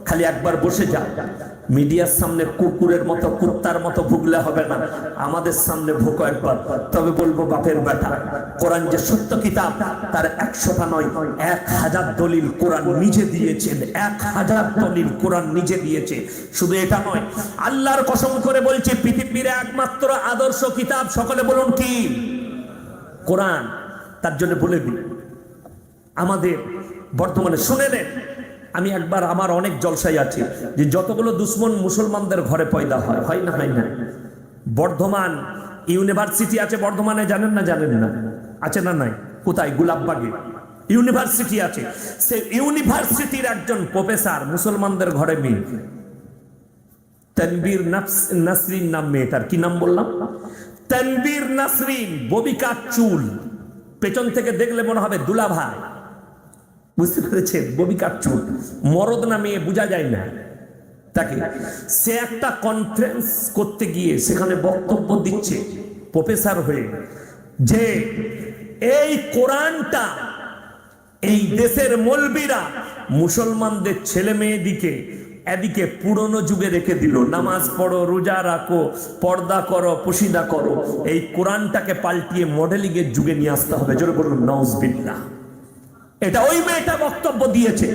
খালি একবার বসে যাও। মিডিয়ার সামনে কুকুরের মতো, কুত্তার মতো ভুগলে হবে না, আমাদের সামনে ভুকো একবার, তবে বলবো বাপের বেটা। কোরআন যে সত্য কিতাব, তার 100টা নয় 1000 দলিল কোরআন নিজে দিয়েছেন। 1000 দলিল কোরআন নিজে দিয়েছে। শুধু এটা নয়, আল্লাহর কসম করে বলছে, পৃথিবীর একমাত্র আদর্শ কিতাব, সকলে বলুন কি? কোরআন। তার জন্য বলে দিই, আমাদের বর্তমানে শুনে নেন, আমি একবার আমার অনেক জলসাই আছে যে যতগুলো দুশ্মন মুসলমানদের ঘরে পয়দা হয়, হয় না? হয় না? বর্ধমান ইউনিভার্সিটি আছে বর্ধমানে, জানেন না? জানেন না? আছে না? নাই? কোথায়? গোলাপবাগে ইউনিভার্সিটি আছে। সেই ইউনিভার্সিটির একজন প্রফেসর মুসলমানদের ঘরে মেয়ে, তানবীর নাসরিন নাম মেয়েটার। কি নাম বললাম? তানবীর নাসরিন। ববিকার চুল, পেছন থেকে দেখলে মনে হবে দুলাভাই। বুঝতে পেরেছেন? ববি কাটছুট, মরদ না মেয়ে বোঝা যায় না তাকে। সে একটা কনফারেন্স করতে গিয়ে সেখানে বক্তব্য দিচ্ছে প্রফেসর হয়ে, যে এই কোরআনটা এই দেশের মৌলবীরা মুসলমানদের ছেলে মেয়েদিকে এদিকে পুরনো যুগে রেখে দিল, নামাজ পড়ো, রোজা রাখো, পর্দা করো, পশিদা করো। এই কোরআনটাকে পাল্টিয়ে মডেলিং এর যুগে নিয়ে আসতে হবে। জোরে বলুন নাউজুবিল্লাহ। এটা ওই মেয়েটা বক্তব্য দিয়েছে।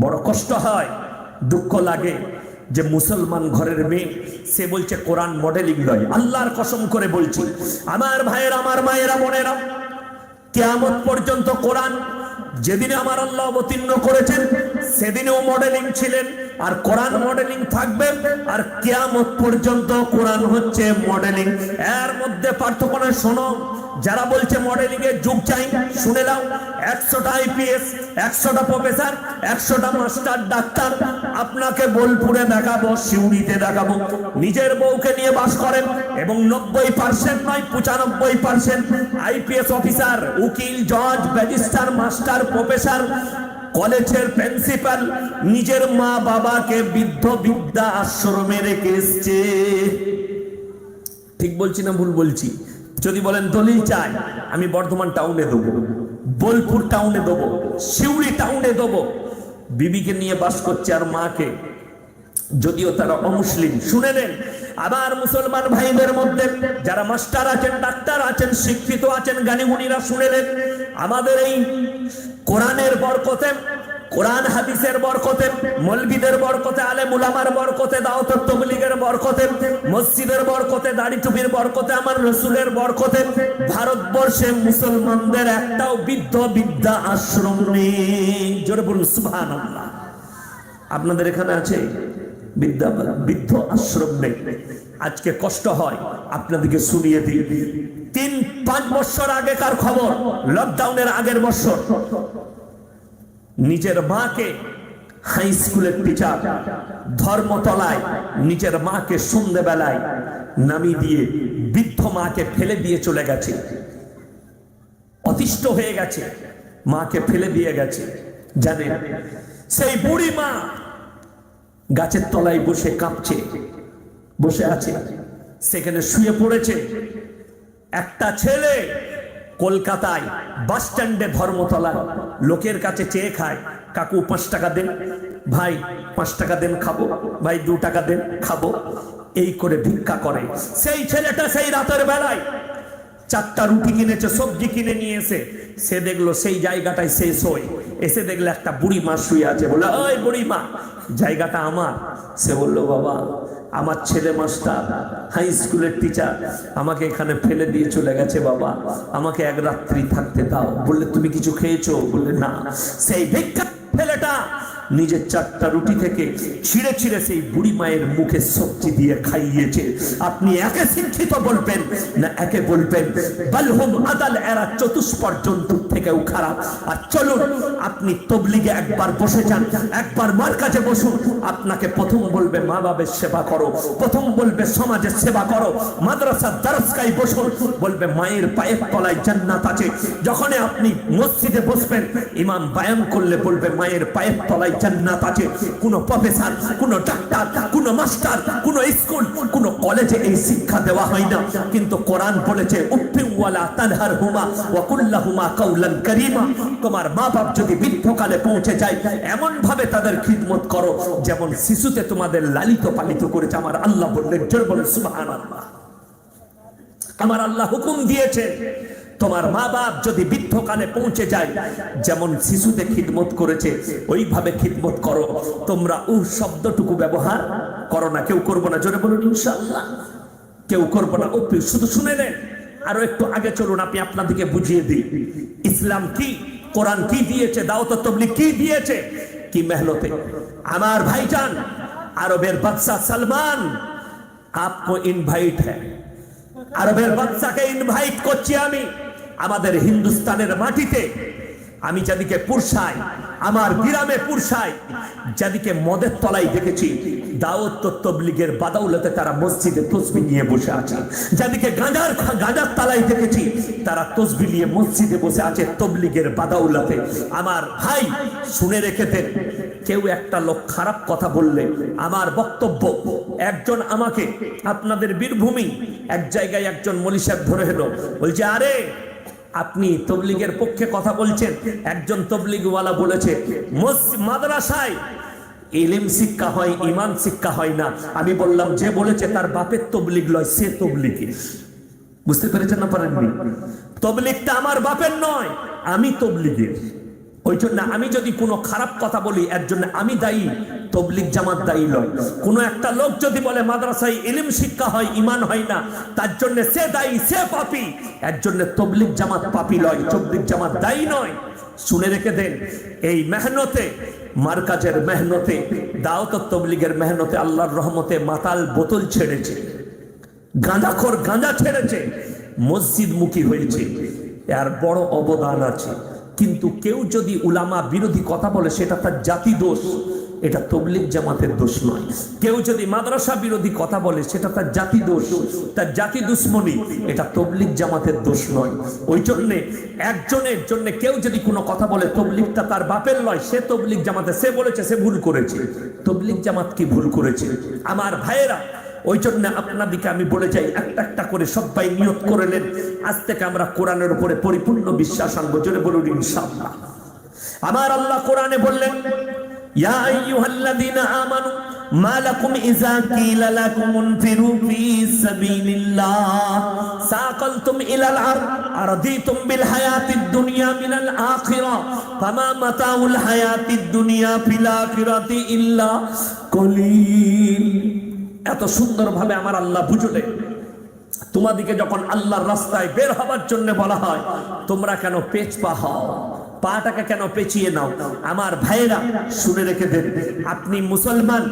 বড় কষ্ট হয়, দুঃখ লাগে যে মুসলমান ঘরের মেয়ে সে বলছে কোরআন মডেলিং নয়। আল্লাহর কসম করে বলছি আমার ভাইয়েরা, আমার মায়েরা, বোনেরা, কিয়ামত পর্যন্ত কোরআন যেদিনে আমার আল্লাহ অবতীর্ণ করেছেন সেদিনেও মডেলিং ছিলেন, আর কোরআন মডেলিং থাকবে, আর কিয়ামত পর্যন্ত কোরআন হচ্ছে মডেলিং। এর মধ্যে পার্থক্য নয়। শোনো, যারা বলছে মডেলিং এর যুগ চাই, শুনে নাও, 100টা আইপিএস, 100টা প্রফেসর, 100টা মাস্টার ডাক্তার আপনাকে বোলপুরে দেখাবো, সিউড়িতে দেখাবো, নিজের বউকে নিয়ে বাস করেন, এবং 90% নয় 95% আইপিএস অফিসার, উকিল, জজ, ব্যারিস্টার, মাস্টার, প্রফেসর, কলেজের প্রিন্সিপাল নিজের মা বাবাকে বৃদ্ধ বিদ্যা আশ্রমে রেখে এসছে। ঠিক বলছি না ভুল বলছি? যদি বলেন দলিল চাই, আমি বর্ধমান টাউনে দেবো, বোলপুর টাউনে দেবো, সিউড়ি টাউনে দেবো। বিবিকে নিয়ে বাস করছে আর মাকে, যদিও তারা অমুসলিম। শুনে নেন, আবার মুসলমান ভাইদের মধ্যে যারা মাস্টার আছেন, ডাক্তার আছেন, শিক্ষিত আছেন, জ্ঞানীগুণীরা, শুনে নেন, আমাদের এই কোরআনের বরকতে, কোরআন হাদিসের বরকতে, মৌলবীদের বরকতে, আলেম উলামার বরকতে, দাওয়াত তাবলীগের বরকতে, মসজিদের বরকতে, দাড়ি টুপির বরকতে, আমার রাসূলের বরকতে ভারতবর্ষে মুসলমানদের একটাও বৃদ্ধ বিদ্যা আশ্রম নেই। জোরে বলুন সুবহানাল্লাহ। আপনাদের এখানে আছে বৃদ্ধ আশ্রম নেই। আজকে কষ্ট হয়, আপনাদেরকে শুনিয়ে দিই। 3-5 বছর আগেকার খবর, লকডাউনের আগের বছর, নিজের মাকে, হাই স্কুলের টিচার ধর্মতলায় নিজের মাকে সন্ধ্যেবেলায় নামিয়ে দিয়ে বৃদ্ধ মাকে ফেলে দিয়ে চলে গেছে। অতিষ্ঠ হয়ে গেছে, মাকে ফেলে দিয়ে গেছে। জানেন, সেই বুড়ি মা গাছের তলায় বসে কাঁপছে, বসে আছে, সেখানে শুয়ে পড়েছে। একটা ছেলে কলকাতায় বাস স্ট্যান্ডে ধর্মতলায় লোকের কাছে চেয়ে খায়, কাকু 5 টাকা দেন, ভাই 5 টাকা দেন খাবো, ভাই 2 টাকা দেন খাবো, এই করে ভিক্ষা করে। সেই ছেলেটা সেই রাতের বেলায় 4টা রুটি কিনেছে, সবজি কিনে নিয়ে এসে সে দেখলো সেই জায়গাটায় শেষ হয়ে এসে দেখলো একটা বুড়ি মা শুয়ে আছে। বলে, ওই বুড়ি মা, জায়গাটা আমার। সে বলল, বাবা, আমার ছেলে মাস্টার, হাই স্কুলের টিচার, আমাকে এখানে ফেলে দিয়ে চলে গেছে, বাবা, আমাকে এক রাত্রি থাকতে দাও। বললে, তুমি কিছু খেয়েছো? বললে, না। সেই ভিক্ষা ছেলেটা নিজের 4টা রুটি থেকে ছিঁড়ে ছিঁড়ে সেই বুড়ি মায়ের মুখে সবজি দিয়ে খাইয়েছে। আপনি একে শিক্ষিত বলবেন না একে বলবেন বালহুম আদাল, এরা চতুষ্পদ জন্তুর থেকেও খারাপ। আর চলুন, আপনি তবলিগে একবার বসে যান, একবার মার কাছে বসুন, আপনাকে প্রথম বলবে মা বাবার সেবা করো, প্রথম বলবে সমাজের সেবা করো। মাদ্রাসার দরসগায় বসুন, বলবে মায়ের পায়ের তলায় জান্নাত আছে। যখন আপনি মসজিদে বসবেন, ইমাম বায়ান করলে বলবে মায়ের পায়ের তলায় জান্নাত আছে। কোন প্রফেসর, কোন ডাক্তার, কোন মাস্টার, কোন স্কুল, কোন কলেজে এই শিক্ষা দেওয়া হয় না। কিন্তু কোরআন বলেছে, উফিন ওয়ালা তানহারহুমা ওয়া কুল লাহুমা কাওলান কারীমা। তোমার মা বাপ যদি বৃদ্ধকালে পৌঁছে যায়, এমন ভাবে তাদের খিদমত করো যেমন শিশুতে তোমাদের লালিত পালিত করেছে। আমার আল্লাহ বললেন, জোরে বলেন সুবহানাল্লাহ। আমার আল্লাহ হুকুম দিয়েছে, তোমার মা বাপ যদি বৃদ্ধকালে পৌঁছে যায়, যেমন শিশুতে খিদমত করেছে ওইভাবে খিদমত করো। তোমরা শব্দটুকু ব্যবহার করো না, কেউ করবো না। জোরে বলুন ইনশাআল্লাহ। কেউ করবো না। শুধু শুনে নেন, আরো একটু আগে চলুন, আমি আপনাদেরকে বুঝিয়ে দিই ইসলাম কি, কোরআন কি দিয়েছে, দাওয়াত তাবলীগ কি দিয়েছে, কি মেহনতে। আমার ভাইজান, আরবের বাদশা সালমান আপকো ইনভাইট হ্যায়। আরবের বাদশাকে ইনভাইট করছি আমি আমাদের হিন্দুস্তানের মাটিতে। আমি যাদিকে পুরসাই, আমার গ্রামে পুরসাই, যাদিকে মদের তলায় দেখেছি দাওয়াত তবলিগের বাদাউলতে তারা মসজিদে তসবিহ নিয়ে বসে আছে, যাদিকে গাঁজার তলায় দেখেছি তারা তসবিহ নিয়ে মসজিদে বসে আছে তবলিগের বাদাউলতে। আমার ভাই শুনে রেখে দেন, কেউ একটা লোক খারাপ কথা বললে আমার বক্তব্য, একজন আমাকে আপনাদের বীরভূমি এক জায়গায় একজন মৌলী সাহেব ধরে এলো, বলছে আরে আপনি তবলিগের পক্ষে কথা বলছেন, একজন তবলিগওয়ালা বলেছে মাদ্রাসায় ইলম শিক্ষা হয়, ঈমান শিক্ষা হয় না। আমি বললাম যে বলেছে তার বাপের তবলিগ লয়, সে তবলিগী। বুঝতে পেরেছেন না পারেননি? তবলিগটা আমার বাপের নয়, আমি তবলিগের। ওই জন্য আমি যদি কোনো খারাপ কথা বলি এর জন্য আমি দায়ী, তবলিগ জামাত দায়ী নয়। কোনো একটা লোক যদি বলে মাদ্রাসায় ইলম শিক্ষা হয়, ঈমান হয় না, তার জন্য সে দায়ী, সে পাপী। এর জন্য তবলিগ জামাত পাপী নয়, তবলিগ জামাত দায়ী নয়। শুনে রেখে দেন, এই মেহনতে, মার্কাজের মেহনতে, দাওয়াত তবলিগের মেহনতে আল্লাহর রহমতে মাতাল বোতল ছেড়েছে, গাঁজাখোর গাঁজা ছেড়েছে, মসজিদ মুখী হয়েছে, এর বড় অবদান আছে। কিন্তু কেউ যদি উলামা বিরোধী কথা বলে সেটা তার জাতি দোষ, এটা তবলিগ জামাতের দোষ নয়। কেউ যদি মাদ্রাসা বিরোধী কথা বলে সেটা তার জাতি দোষ, তার জাতি দুশ্মনী, এটা তবলিগ জামাতের দোষ নয়। ওই জন্যে একজনের জন্য কেউ যদি কোনো কথা বলে তবলিগটা তার বাপের নয়, সে তবলিগ জামাতে, সে বলেছে সে ভুল করেছে, তবলিগ জামাত কি ভুল করেছে? আমার ভাইয়েরা, ওই জন্য আপনাদেরকে আমি বলে যাই, একটা একটা করে সবাই নিয়ত করে নেন, আজ থেকে আমরা কোরআনের উপরে পরিপূর্ণ বিশ্বাস আনবো। জোরে বলুন ইনশাআল্লাহ। আমার আল্লাহ কোরআনে বললেন, ইয়া আইয়ুহাল্লাযীনা আমানু মা লাকুম ইযা কিলা লাকুম ইনফিরু ফি সাবিলিল্লাহ সাকালতুম ইলাল আরদ আরদিতুম বিল হায়াতিদ দুনিয়া মিনাল আখিরাহ ফামা মাতাউল হায়াতিদ দুনিয়া ফিল আখিরাতি ইল্লা কলিল। এত সুন্দরভাবে আমার আল্লাহ বুঝলে, তোমাদিকে যখন আল্লাহর রাস্তায় বের হবার জন্য বলা হয়, তোমরা কেন পেছপা হও, পাটাকে কেন পেঁচিয়ে নাও? আমার ভাইয়েরা শুনে রেখে দেন, আপনি মুসলমান,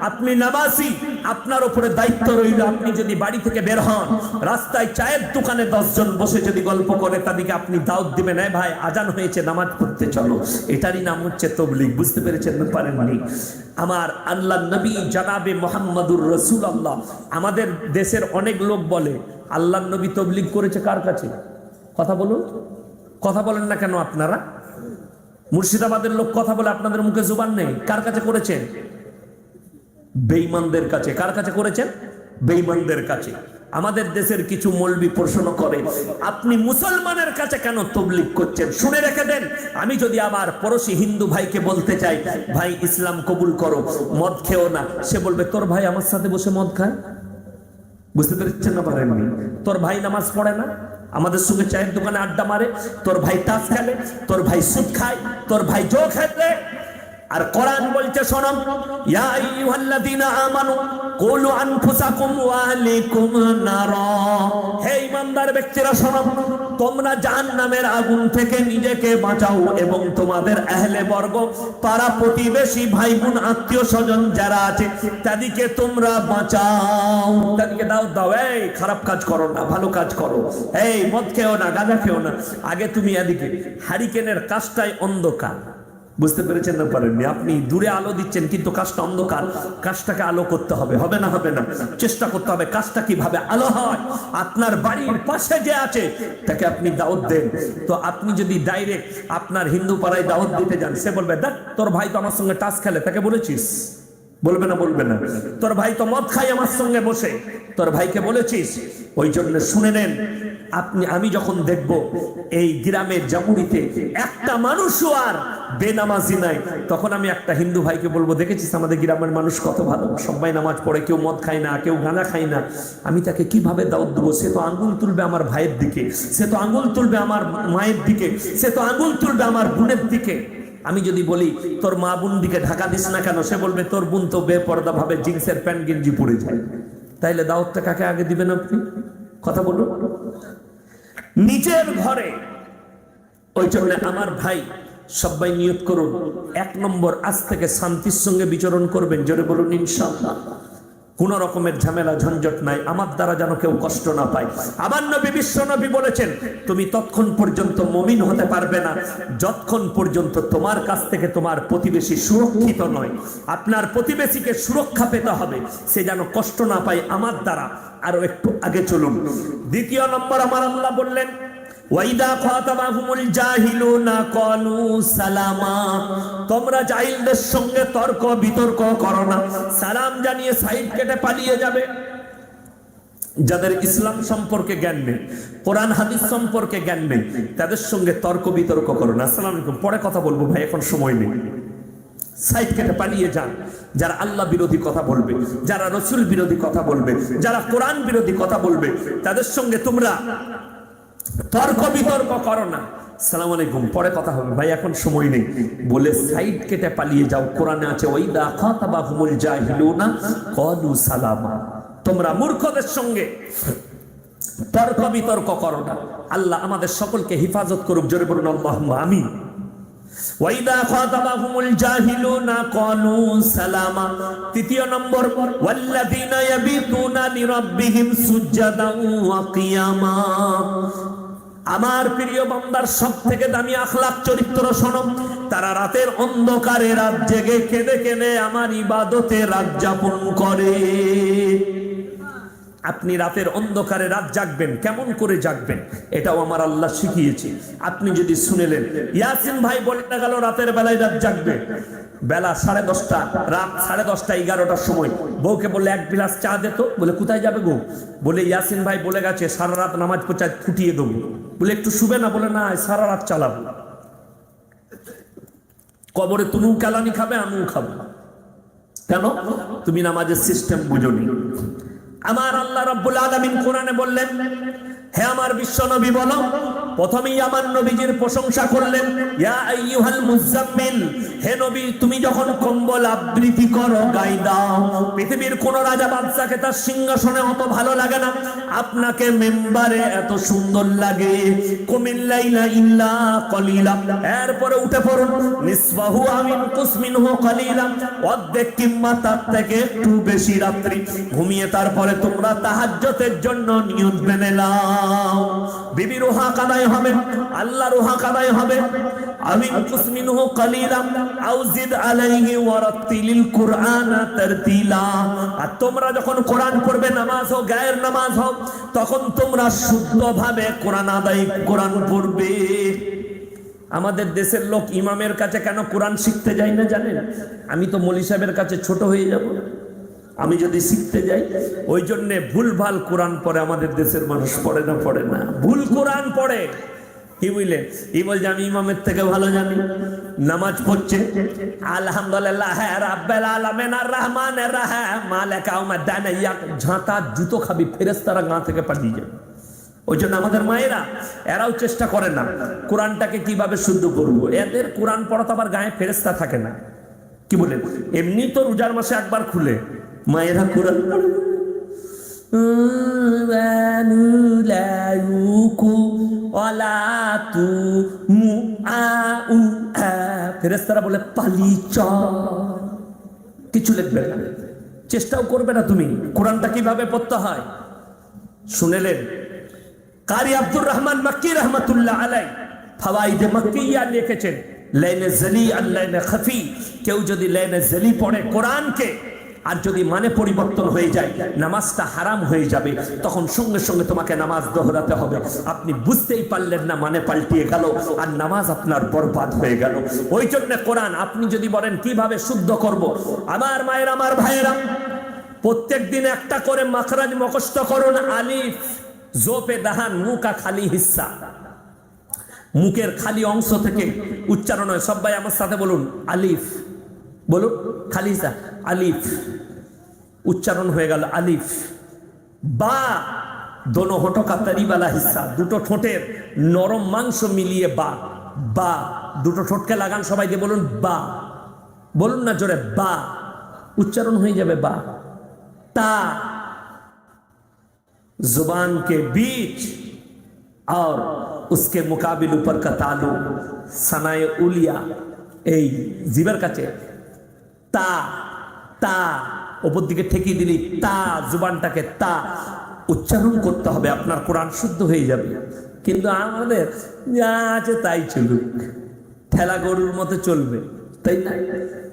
আপনি নামাজি, আপনার উপরে দায়িত্ব রইল, আপনি যদি বাড়ি থেকে বের হন, রাস্তায় চায়ের দোকানে 10 জন বসে যদি গল্প করে, তাদেরকে আপনি দাওয়াত দিবেন, এই ভাই আজান হয়েছে নামাজ পড়তে চলো, এটারই নাম হচ্ছে তবলিগ। বুঝতে পেরেছেন না পারেননি? আমার আল্লাহ নবী জনাবে মুহাম্মদুর রাসূলুল্লাহ, আমাদের দেশের অনেক লোক বলে আল্লাহ নবী তবলিগ করেছে কার কাছে? কথা বলুন, কথা বলেন না কেন আপনারা? মুর্শিদাবাদের লোক কথা বলে, আপনাদের মুখে জুবান নেই। কার কাছে করেছেন? বেঈমানদের কাছে। কার কাছে করেছেন? বেঈমানদের কাছে। আমাদের দেশের কিছু মৌলবি প্রশ্ন করে, আপনি মুসলমানের কাছে কেন তবলিগ করছেন? শুনে রেখে দেন, আমি যদি আমার পড়োশি হিন্দু ভাইকে বলতে চাই, ভাই ইসলাম কবুল করো, মদ খেও না, সে বলবে তোর ভাই আমার সাথে বসে মদ খায়। বুঝতে পেরেছেন না পারেননি? তোর ভাই নামাজ পড়ে না, আমাদের সঙ্গে চায়ের দোকানে আড্ডা মারে, তোর ভাই তাস খেলে, তোর ভাই সুদ খায়, তোর ভাই জো খেলে। আর কোরআন বলছে শোনো, ইয়া আইয়ুহাল্লাযীনা আমানু কুলু আনফুসাকুম ওয়া আহলিকুম নারা, হে ঈমানদার ব্যক্তিরা শোনো, তোমরা জাহান্নামের আগুন থেকে নিজেকে বাঁচাও এবং তোমাদের আহলে বর্গ, পাড়া প্রতিবেশী, ভাই বোন, আত্মীয় স্বজন যারা আছে তাদেরকে তোমরা বাঁচাও, তাদেরকে দাওয়াত দাও, এই খারাপ কাজ করো না, ভালো কাজ করো, এই মদ খেও না, গাঁজা খেও না। আগে তুমি এদিকে হারিকেনের কাজটাই অন্ধকার। বুঝতে পেরেছেন না পারেননি? আপনি দূরে আলো দিচ্ছেন কিন্তু কাজটা অন্ধকার, কাজটাকে আলো করতে হবে। হবে না? হবে না, চেষ্টা করতে হবে। কাজটা কিভাবে আলো হয়? আপনার বাড়ির পাশে যে আছে তাকে আপনি দাওয়াত দেন। তো আপনি যদি ডাইরেক্ট আপনার হিন্দু পাড়ায় দাওয়াত দিতে যান, সে বলবে দেখ তোর ভাই তো আমার সঙ্গে টাস খেলে, তাকে বলেছিস? বলবে না? বলবে না। তোর ভাই তো মদ খায় আমার সঙ্গে বসে, তোর ভাইকে বলেছিস? ওই জন্য শুনে নেন, আমি যখন দেখব এই গ্রামের জামুরিতে একটা মানুষও আর বেনামাজি নাই, তখন আমি একটা হিন্দু ভাইকে বলবো, দেখেছিস আমাদের গ্রামের মানুষ কত ভালো, সবাই নামাজ পড়ে, কেউ মদ খায় না, কেউ গাঁজা খায় না। আমি তাকে কিভাবে দাওয়াত দেবো? সে তো আঙ্গুল তুলবে আমার ভাইয়ের দিকে, সে তো আঙ্গুল তুলবে আমার মায়ের দিকে, সে তো আঙ্গুল তুলবে আমার বোনের দিকে। আমি যদি বলি তোর মা বোন দিকে ঢাকা দিস না কেন, সে বলবে তোর বোন তো বেপরদা ভাবে জিন্সের প্যান্ট গেঞ্জি পরে যায়। তাইলে দাওয়াতটা কাকে আগে দিবেন আপনি? কথা বলুন। নিজের ঘরে। ওই জন্য আমার ভাই সবাই নিয়ত করুন, 1 নম্বর আজ থেকে শান্তির সঙ্গে বিচরণ করবেন। জোরে বলুন ইনশাআল্লাহ। কোন রকমের ঝামেলা ঝঞ্ঝট নাই, আমার দ্বারা যেন কেউ কষ্ট না পায়। আমার নবী বিশ্ব নবী বলেছেন, তুমি ততক্ষণ পর্যন্ত মুমিন হতে পারবে না যতক্ষণ পর্যন্ত তোমার কাছ থেকে তোমার প্রতিবেশী সুরক্ষিত নয়। আপনার প্রতিবেশীকে সুরক্ষা পেতে হবে, সে যেন কষ্ট না পায় আমার দ্বারা। আরো একটু আগে চলুন। দ্বিতীয় নম্বর আমার আল্লাহ বললেন, ওয়াইদা খাতাবাহুমুল জাহিলুনা ক্বালু সালামা, তোমরা জাহিলদের সঙ্গে তর্ক বিতর্ক করো না, সালাম জানিয়ে সাইড কেটে পালিয়ে যাবে। যাদের ইসলাম সম্পর্কে জ্ঞান নেই, কোরআন হাদিস সম্পর্কে জ্ঞান নেই, তাদের সঙ্গে তর্ক বিতর্ক করো না। আসসালামু আলাইকুম, পরে কথা বলবো ভাই, এখন সময় নেই। সাইড কেটে পালিয়ে যান। যারা আল্লাহ বিরোধী কথা বলবে, যারা রসুল বিরোধী কথা বলবে, যারা কোরআন বিরোধী কথা বলবে, তাদের সঙ্গে তোমরা তর্ক বিতর্ক করো না। সালাম আলাইকুম, পরে কথা হবে ভাই, এখন সময় নেই বলে সাইড কেটে পালিয়ে যাও। কোরআনে আছে, ওয়াইদা খাতাবাহুমুল জাহিলুনা ক্বালু সালামা, তোমরা মূর্খদের সঙ্গে তর্ক বিতর্ক করো না। আল্লাহ আমাদের সকলকে হেফাজত করুক, জোরে বলুন আল্লাহুম্মা আমিন। ওয়াইদা খাতাবাহুমুল জাহিলুনা ক্বালু সালামা। তৃতীয় নম্বর, ওয়াল্লাযীনা ইয়াবিতুনা লিরাব্বিহিম সুজদান ওয়া কিয়ামা। আমার প্রিয় বান্দার সবথেকে দামি আখলাক চরিত্র শোনো, তারা রাতের অন্ধকারে রাত জেগে কেঁদে কেঁদে আমার ইবাদতে রাত যাপন করে। আপনি রাতের অন্ধকারে রাত জাগবেন, কেমন করে জাগবেন এটাও আমার আল্লাহ শিখিয়েছে। আপনি যদি শুনেলেন, ইয়াসিন ভাই বলে গেল রাতের বেলায় রাত জাগবে, বেলা 10:30, রাত 10:30 11টার সময় বউকে বললে এক গ্লাস চা দে তো। বলে কোথায় যাবে গো? বলে ইয়াসিন ভাই বলে গেছে সারা রাত নামাজ পড়ে ফুটিয়ে দেবো। বলে একটু শুবে না? বলে না, সারা রাত চালাবো। কবরে তুমিও কেলানি খাবে, আমিও খাবো। কেন? তুমি নামাজের সিস্টেম বুঝোনি। আমার আল্লাহ রাব্বুল আলামিন কোরআনে বললেন, হে আমার বিশ্ব নবী বলো, প্রথমেই আমার নবীজির প্রশংসা করলেন, ইয়া আইয়ুহাল মুযাম্মিল, হে নবী তুমি যখন কম্বল আবৃত্তি করো, গায়ে দাও। পৃথিবীর কোন রাজা বাদশাকে তার সিংহাসনে অত ভালো লাগে না, আপনাকে মেম্বারে এত সুন্দর লাগে। কুমিল লাইলা ইল্লা কলিলা, এরপরে উঠে পড়ুন, নিসফাহু আমিন কুসমিনহু কলিলা, অর্ধেক কিংবা তার থেকে একটু বেশি রাত্রি ঘুমিয়ে তারপরে তোমরা তাহাজ্জুদের জন্য নিয়ত বেঁধে নাও। বিবি রুহা কাদায় হবে, আল্লাহ রুহা কাদায় হবে। আমিন কুসমিনহু কলিলা আউজিদ আলাইহি ওয়ারাতিলিল কুরআনা তারতিলা। আর তোমরা যখন কোরআন পড়বে, নামাজ হোক গায়ের নামাজ হোক, তখন তোমরা শুদ্ধভাবে কোরআন আদায় কোরআন পড়বে। আমাদের দেশের লোক ইমামের কাছে কেন কোরআন শিখতে যায় না জানেন? আমি তো মৌলী সাহেবের কাছে ছোট হয়ে যাব আমি যদি শিখতে যাই। ওই জন্যে ভুলভাল কোরআন পড়ে আমাদের দেশের মানুষ, পড়ে না, পড়ে না, ভুল কোরআন পড়ে। কি বুঝলেন? ই বলছে আমি ইমামের থেকে ভালো জানি। নামাজ পড়ছে আলহামদুলিল্লাহ রাব্বিল আলামিন আর রহমানির রহিম মালিক ইয়াউমিদ্দিন, ঝাঁটা জুতো খাবি, ফেরেশতারা গা থেকে পালিয়ে যাবে। ওই জন্য আমাদের মায়েরা এরাও চেষ্টা করে না কোরআনটাকে কিভাবে শুদ্ধ করবো। এদের কোরআন পড়াতে আবার গায়ে ফেরেশতা থাকে না। কি বলেন? এমনি তো রোজার মাসে একবার খুলে মায়েরা কোরআন পড়ে, ফেরেশতারা বলে পালি চল, কিছু লিখবে না, চেষ্টাও করবে না তুমি কোরআনটা কিভাবে পড়তে হয়। শুনেলেন কারি আব্দুর রহমান মাক্কি রহমাতুল্লাহ আলাইহি ফাওয়াইদে মাক্কিয়া লিখেছেন, লাইনে জলি আর লাইনে খাফি। কেউ যদি লাইনে জলি পড়ে কোরআনকে, আর যদি মানে পরিবর্তন হয়ে যায়, নামাজটা হারাম হয়ে যাবে, তখন সঙ্গে সঙ্গে তোমাকে নামাজ দোহরাতে হবে। আপনি বুঝতেই পারলেন না, মানে পাল্টিয়ে গেল আর নামাজ আপনার বরবাদ হয়ে গেল। ওই জন্য কোরআন আপনি যদি বলেন কিভাবে শুদ্ধ করব, আমার মায়ের আমার ভাইয়েরা প্রত্যেক দিন একটা করে মাখরাজ মুখস্থ করুন। আলিফ জোপে দাহান মুকা খালি হিস্সা, মুখের খালি অংশ থেকে উচ্চারণ হয়। সবাই আমার সাথে বলুন আলিফ, বলুন খালি হিস্সা, আলিফ উচ্চারণ হয়ে গেল আলিফ। বা দোনো হোঁটো কা তরিবালা হিস্সা, দুটো ঠোঁটের নরম মাংস মিলিয়ে বা, বা দুটো ঠোঁটকে লাগান সবাই দিয়ে বলুন বা, বলুন না জোরে, বা उच्चारण हो जाए बा। ता जुबान के बीच और उसके मुकाबिल ऊपर का तालु सनाए उलिया ए जीवर काचे ता ता ওপর দিকে ঠেকিয়ে দিলি তা, জুবানটাকে তা উচ্চারণ করতে হবে, আপনার কোরআন শুদ্ধ হয়ে যাবে। কিন্তু আমাদের যা আছে তাই চলুক, ঠেলা গরুর মতো চলবে, তাই না?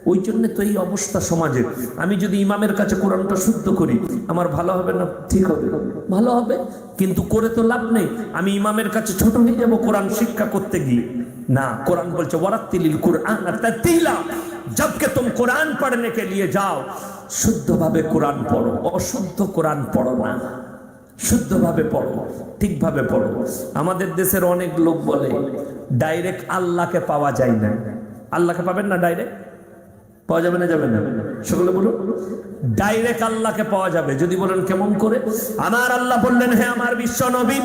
ওই জন্য তো এই অবস্থা সমাজের। আমি যদি ইমামের কাছে কোরআনটা শুদ্ধ করি, আমার ভালো হবে না ঠিক হবে? ভালো হবে, কিন্তু করে তো লাভ নেই। আমি ইমামের কাছে ছোট হয়ে যাব কোরআন শিক্ষা করতে গিয়ে। না, কোরআন বলছে ওয়ারাত্তিলিল কুরআন তারতিলা, जबकि तुम कुरान पढ़ने के लिए जाओ শুদ্ধভাবে কোরআন পড়ো, অশুদ্ধ কোরআন পড়ো না, শুদ্ধভাবে পড়ো, ঠিকভাবে পড়ো। আমাদের দেশের অনেক লোক বলে ডাইরেক্ট আল্লাহকে পাওয়া যায় না। আল্লাহকে পাবেন না ডাইরেক্ট? পাওয়া যাবে না, যাবে না? সকলে বলুন ডাইরেক্ট আল্লাহকে পাওয়া যাবে। যদি বলেন কেমন করে? আমার আল্লাহ বললেন, হে আমার বিশ্ব নবী,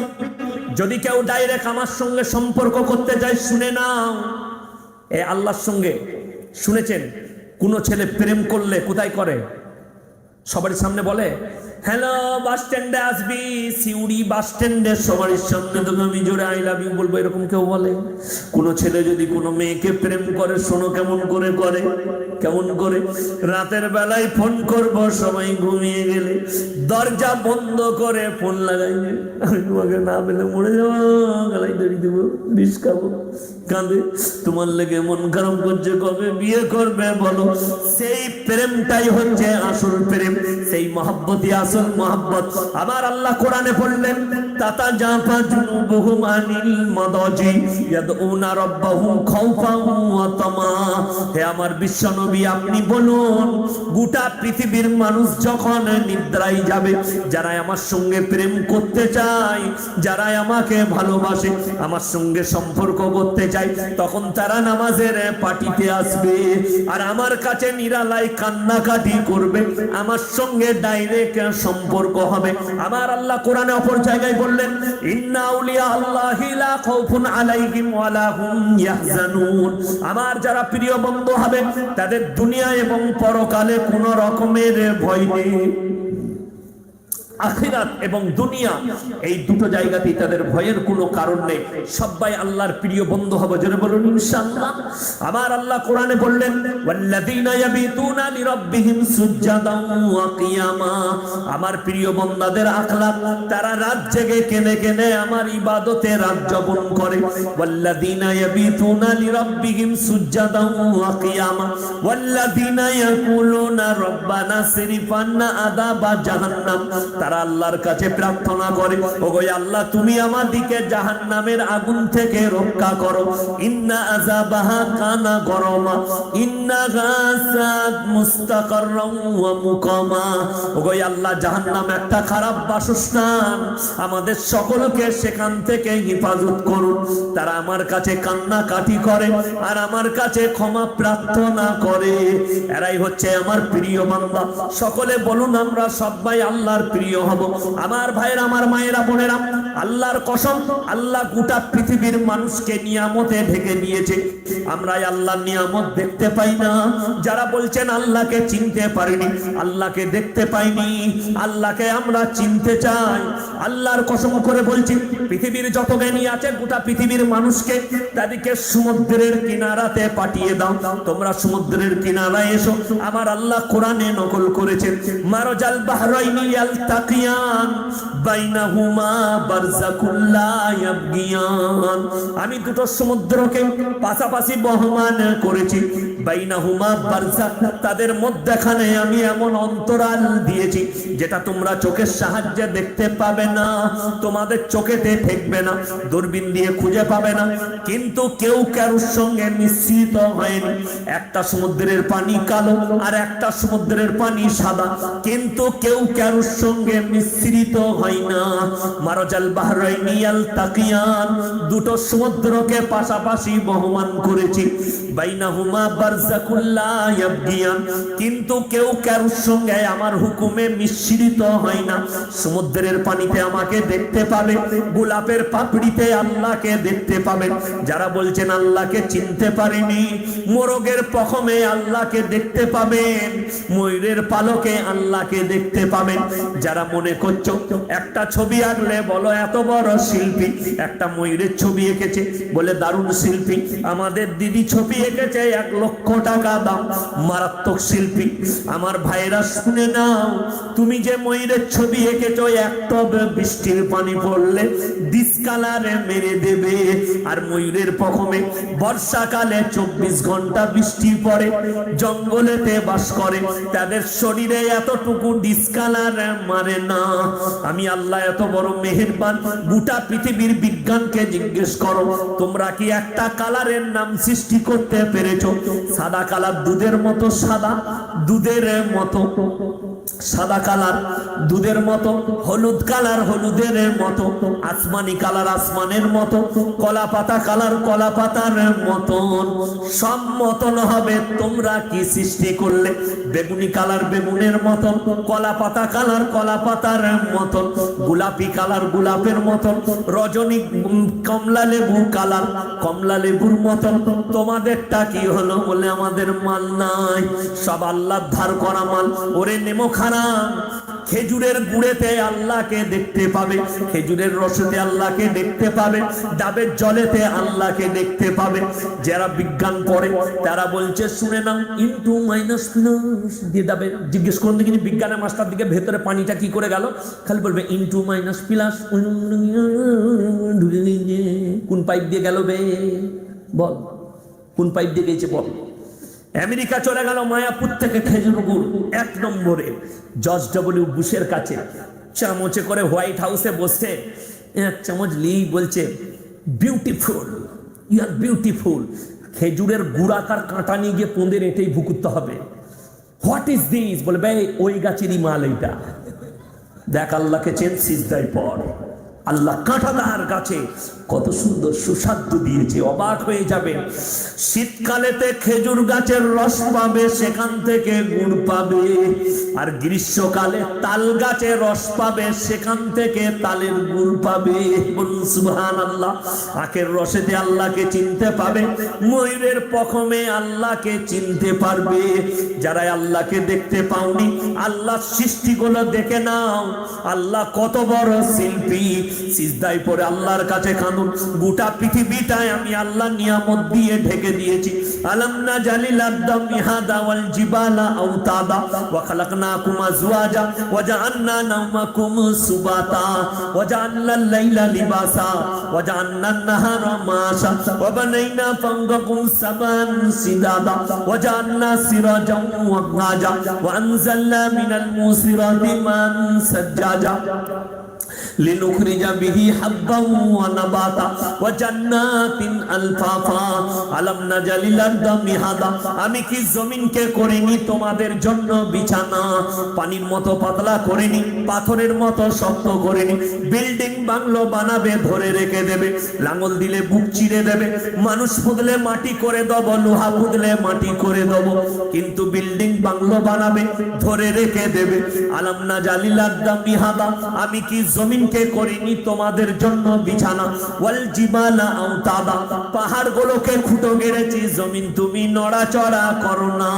যদি কেউ ডাইরেক্ট আমার সঙ্গে সম্পর্ক করতে চায়, শুনে নাও, এ আল্লাহর সঙ্গে শুনেছেন কোন ছেলে প্রেম করলে কোথায় করে? সবার সামনে বলে, হ্যালো বাস স্ট্যান্ডে আসবি, সিউড়ি বাস স্ট্যান্ডে সবার সামনে তোকে আমি জোরে আই লাভ ইউ বলবো, এরকম কেউ বলে? কোন ছেলে যদি কোনো মেয়েকে প্রেম করে, শোনো কেমন করে করে, কেমন করে? রাতের বেলায় ফোন করব, সবাই ঘুমিয়ে গেলে দরজা বন্ধ করে ফোন লাগাইবে, আমি তোমাকে না পেলে মরে যাবো, গলায় দড়ি দেবো, বিষ খাবো, কাঁদে, তোমার লেগে মন খারাপ করছে, কবে বিয়ে করবে বলো? সেই প্রেমটাই হচ্ছে আসল প্রেম, সেই মহব্বতই আসল মহব্বত। আমার আল্লাহ কোরআনে বললেন, তাতা জাফা জুনুবুহুম আনিল মাদাজি ইয়াদউনা রাব্বাহুম খাউফান ওয়া তামা। হে আমার বিশ্ব নবী, আপনি বলুন, গোটা পৃথিবীর মানুষ যখন নিদ্রায় যাবে, যারা আমার সঙ্গে প্রেম করতে চায়, যারা আমাকে ভালোবাসে, আমার সঙ্গে সম্পর্ক করতে চায়, তখন তারা নামাজের পাটিতে আসবে আর আমার কাছে নিরালায় কান্নাকাটি করবে, আমার সঙ্গে ডাইরেক্ট সম্পর্ক হবে। আমার আল্লাহ কোরআনে অপর জায়গায় বললেন, ইন্না আউলিয়া আল্লাহি লা খাউফুন আলাইহিম ওয়া লা হুম ইয়াহজানুন। আমার যারা প্রিয় বন্ধু হবে, তাদের দুনিয়া এবং পরকালে কোনো রকমের ভয় নেই। আখিরাত এবং দুনিয়া, এই দুটো জায়গাতেই তাদের ভয়ের কোনো কারণ নেই। সবাই আল্লাহর প্রিয় বন্ধু হবে, জোরে বলুন ইনশাআল্লাহ। আমার আল্লাহ কোরআনে বললেন, ওয়াল্লাযীনা ইয়াবিতুনা লিরাব্বিহিম সুজদান ওয়া কিয়ামা। আমার প্রিয় বান্দাদের আখলাক, তারা রাত জেগে কেঁদে কেঁদে আমার ইবাদতে রাত যাপন করে। ওয়াল্লাযীনা ইয়াবিতুনা লিরাব্বিহিম সুজদান ওয়া কিয়ামা ওয়াল্লাযীনা ইয়াকুলুনা রব্বানা সিরিফ আন্না আযাবা জাহান্নাম। তারা আল্লাহর কাছে প্রার্থনা করে, ওগো আল্লাহ, তুমি আমাদেরকে জাহান্নামের আগুন থেকে রক্ষা করো। ইন্না আযাবাহা কানা গরমা ইন্নাহা সাত মুস্তাকাররাম ওয়া মুকামা। ওগো আল্লাহ, জাহান্নাম একটা খারাপ বাসস্থান, আমাদের সকলকে সেখান থেকে হেফাজত করুন। তারা আমার কাছে কান্নাকাটি করে আর আমার কাছে ক্ষমা প্রার্থনা করে, এরাই হচ্ছে আমার প্রিয় বান্দা। সকলে বলুন, আমরা সবাই আল্লাহর প্রিয় হব। আমার ভাইরা, আমার মায়েরা, বোনেরা, আল্লাহর কসম, আল্লাহ গোটা পৃথিবীর মানুষকে নিয়ামতে ঢেকে দিয়েছে। আমরা আল্লাহর নিয়ামত দেখতে পাই না। যারা বলছেন আল্লাহকে চিনতে পারিনি, আল্লাহকে দেখতে পাইনি, আল্লাহকে আমরা চিনতে চাই, আল্লাহর কসম করে বলছি, পৃথিবীর যত জ্ঞানী আছে, গোটা পৃথিবীর মানুষকে তাদেরকে সমুদ্রের কিনারাতে পাঠিয়ে দাও, তোমরা সমুদ্রের কিনারায় এসো। আমার আল্লাহ কোরআনে নকল করেছেন, মারজাল বাহরাইনি ইয়ালতাকিয়ান বাইনাহুমা বারযাকুল লা ইয়াবগিয়ান। আমি দুটো সমুদ্রকে পাশাপাশি বহমান করেছি, বাইনাহুমা বারযাক, তাদের মধ্যখানে আমি এমন অন্তরাল দিয়েছি যেটা তোমরা চোখের সাহায্যে দেখতে পাবে না, তোমাদের চোখেতে ঠেকবে না, দূরবীন দিয়ে খুঁজে পাবে না, কিন্তু কেউ কারোর সঙ্গে মিশ্রিত হয়নি। একটা সমুদ্রের পানি কালো আর একটা সমুদ্রের পানি সাদা, কিন্তু কেউ কারোর সঙ্গে মিশ্রিত হয় না। মারজাল বাহরাইনি ইয়ালতাকিয়ান, দুটো সমুদ্রকে পাশাপাশি বহমান করেছি, বাইনাহুমা বারযাকুল লা ইয়াবগিয়ান, কিন্তু কেউ কারোর সঙ্গে আমার হুকুমে মিশ্রিত হয় না। সমুদ্রের পানিতে আমাকে দেখতে পাবে, গোলাপের পাপড়িতে আল্লাহকে দেখতে পাবেন। যারা বলছেন আল্লাহকে চিনতে পারেনি, মোরগের পখমে আল্লাহকে দেখতে পাবেন, ময়ূরের পালকে আল্লাহকে দেখতে পাবেন। যারা মনে করছো একটা ছবি আঁকলে বলো এত বড় শিল্পী, একটা ময়ূরের ছবি এঁকেছে বলে দারুণ শিল্পী, আমাদের দিদি ছবি এঁকেছে 1 লক্ষ টাকা দাম, মারাত্মক শিল্পী। আমার ভাইরা শুনে নাও, তুমি যে ময়ূরের ছবি এঁকেছো, একটা বৃষ্টির পানি পড়লে ডিসকালারে মেরে দেবে। আর ময়ূরের পখমে বর্ষাকালে 24 ঘন্টা বৃষ্টি পড়ে, জঙ্গলেতে বাস করে, তাদের শরীরে এতটুকু ডিসকালার মারে না। আমি আল্লাহ এত বড় মেহেরবান। গোটা পৃথিবীর বিজ্ঞানকে জিজ্ঞেস করো, তোমরা কি একটা কালারের নাম সৃষ্টি করতে পেরেছো? সাদা কালার দুধের মতো সাদা, দুধের মতো সাদা কালার দুধের মতো, হলুদ কালার হলুদের মতো, আসমানি কালার আসমানের মতো, কলা পাতা কালার কলা পাতার মতন, সব মতন হবে। তোমরা কি সৃষ্টি করলে? বেগুনি কালার বেগুনের মতন, কলা পাতা কালার কলা পাতার মতন, গোলাপি কালার গোলাপের মতন, রজনী কমলা লেবু কালার কমলা লেবুর মতন। তোমাদেরটা কি হলো? বলে আমাদের মাল নাই, সব আল্লাহর ধার করা মাল। ওরে নেমো খারাপ, খেজুরের গুড়েতে আল্লাহকে দেখতে পাবে, খেজুরের রসেতে আল্লাহকে দেখতে পাবে, ডাবের জলেতে আল্লাহকে দেখতে পাবে। যারা বিজ্ঞান পড়ে তারা বলছে, শুনে নাও, ইনটু মাইনাস প্লাস দিয়ে যাবে। জিজ্ঞেস করুন দেখিনি বিজ্ঞানের মাস্টার দিকে, ভেতরে পানিটা কি করে গেল? খালি বলবে ইনটু মাইনাস প্লাস। কোন পাইপ দিয়ে গেল বে? বল, কোন পাইপ দিয়ে গেছে বল? আমেরিকা চলে গেল মায়াপুর থেকে খেজুর গুড় 1 নম্বরে জর্জ ডব্লিউ বুশের কাছে, চামচে করে হোয়াইট হাউসে বসে 1 চামচ লিই, বলছে বিউটিফুল, ইউ আর বিউটিফুল। খেজুরের গুড়াকার কাঁটা নিয়ে গিয়ে পোঁদের এটাই ভুকুতে হবে। What is this? বলে ভাই ওই গাছেরই মাল এইটা। দেখ আল্লাহকে চেন, সিজদায় পড়। আল্লাহ কাঁটাদার গাছে কত সুন্দর সুস্বাদু দিয়েছে, অবাক হয়ে যাবে। শীতকালেতে খেজুর গাছের রস পাবে, সেখান থেকে গুড় পাবে। আর গ্রীষ্মকালে তাল গাছের রস পাবে, সেখান থেকে তালের গুড় পাবে। বলুন সুবহানাল্লাহ। আখের রসেতে আল্লাহকে চিনতে পাবে, ময়ূরের পখমে আল্লাহকে চিনতে পারবে। যারা আল্লাহকে দেখতে পাওনি, আল্লাহর সৃষ্টিগুলো দেখে নাও, আল্লাহ কত বড় শিল্পী। সিজদায় পড়ে আল্লাহর কাছে কাঁদুন। গোটা পৃথিবীটায় আমি আল্লাহ নিয়ামত দিয়ে ঢেকে দিয়েছি। আলাম নাজালিল আরদা মিহাদা ওয়াল জিবালা আওতাদা ওয়া খালাকনাকুম আজওয়াজা ওয়া জাআলনা নাওমাকুম সুবাতা ওয়া জাআলনাল লাইলা লিবাসা ওয়া জাআলনান নাহারা মাশা ওয়া বানাইনা ফাওকাকুম সাবান সিদাদা ওয়া জাআলনা সিরাজান ওয়া গাজা ওয়া আনজালনা মিনাল মুসিরাতি মান সাজ্জাজা লিনুখরিজা বিহি হাব্বান ওয়া নাবাতা ওয়া জান্নাতিন আলফাফা। আলাম নাজালিল আরদা মিহাদা, আমি কি জমিনকে করিনি তোমাদের জন্য বিছানা? পানির মতো পাতলা করিনি, পাথরের মতো শক্ত করিনি। বিল্ডিং বাংলো বানাবে, ধরে রেখে দেবে, লাঙল দিলে বুক চিরে দেবে, মানুষ খুদলে মাটি করে দেব, লোহা খুদলে মাটি করে দেব, কিন্তু বিল্ডিং বাংলো বানাবে, ধরে রেখে দেবে। আলাম নাজালিল আরদা মিহাদা, আমি কি জমিনকে করিনি তোমাদের জন্য বিছানা? ওয়াল জিবালা আওতাদা, পাহাড়গুলোকে খুঁটো গেড়েছি, জমিন তুমি নড়াচড়া করো না।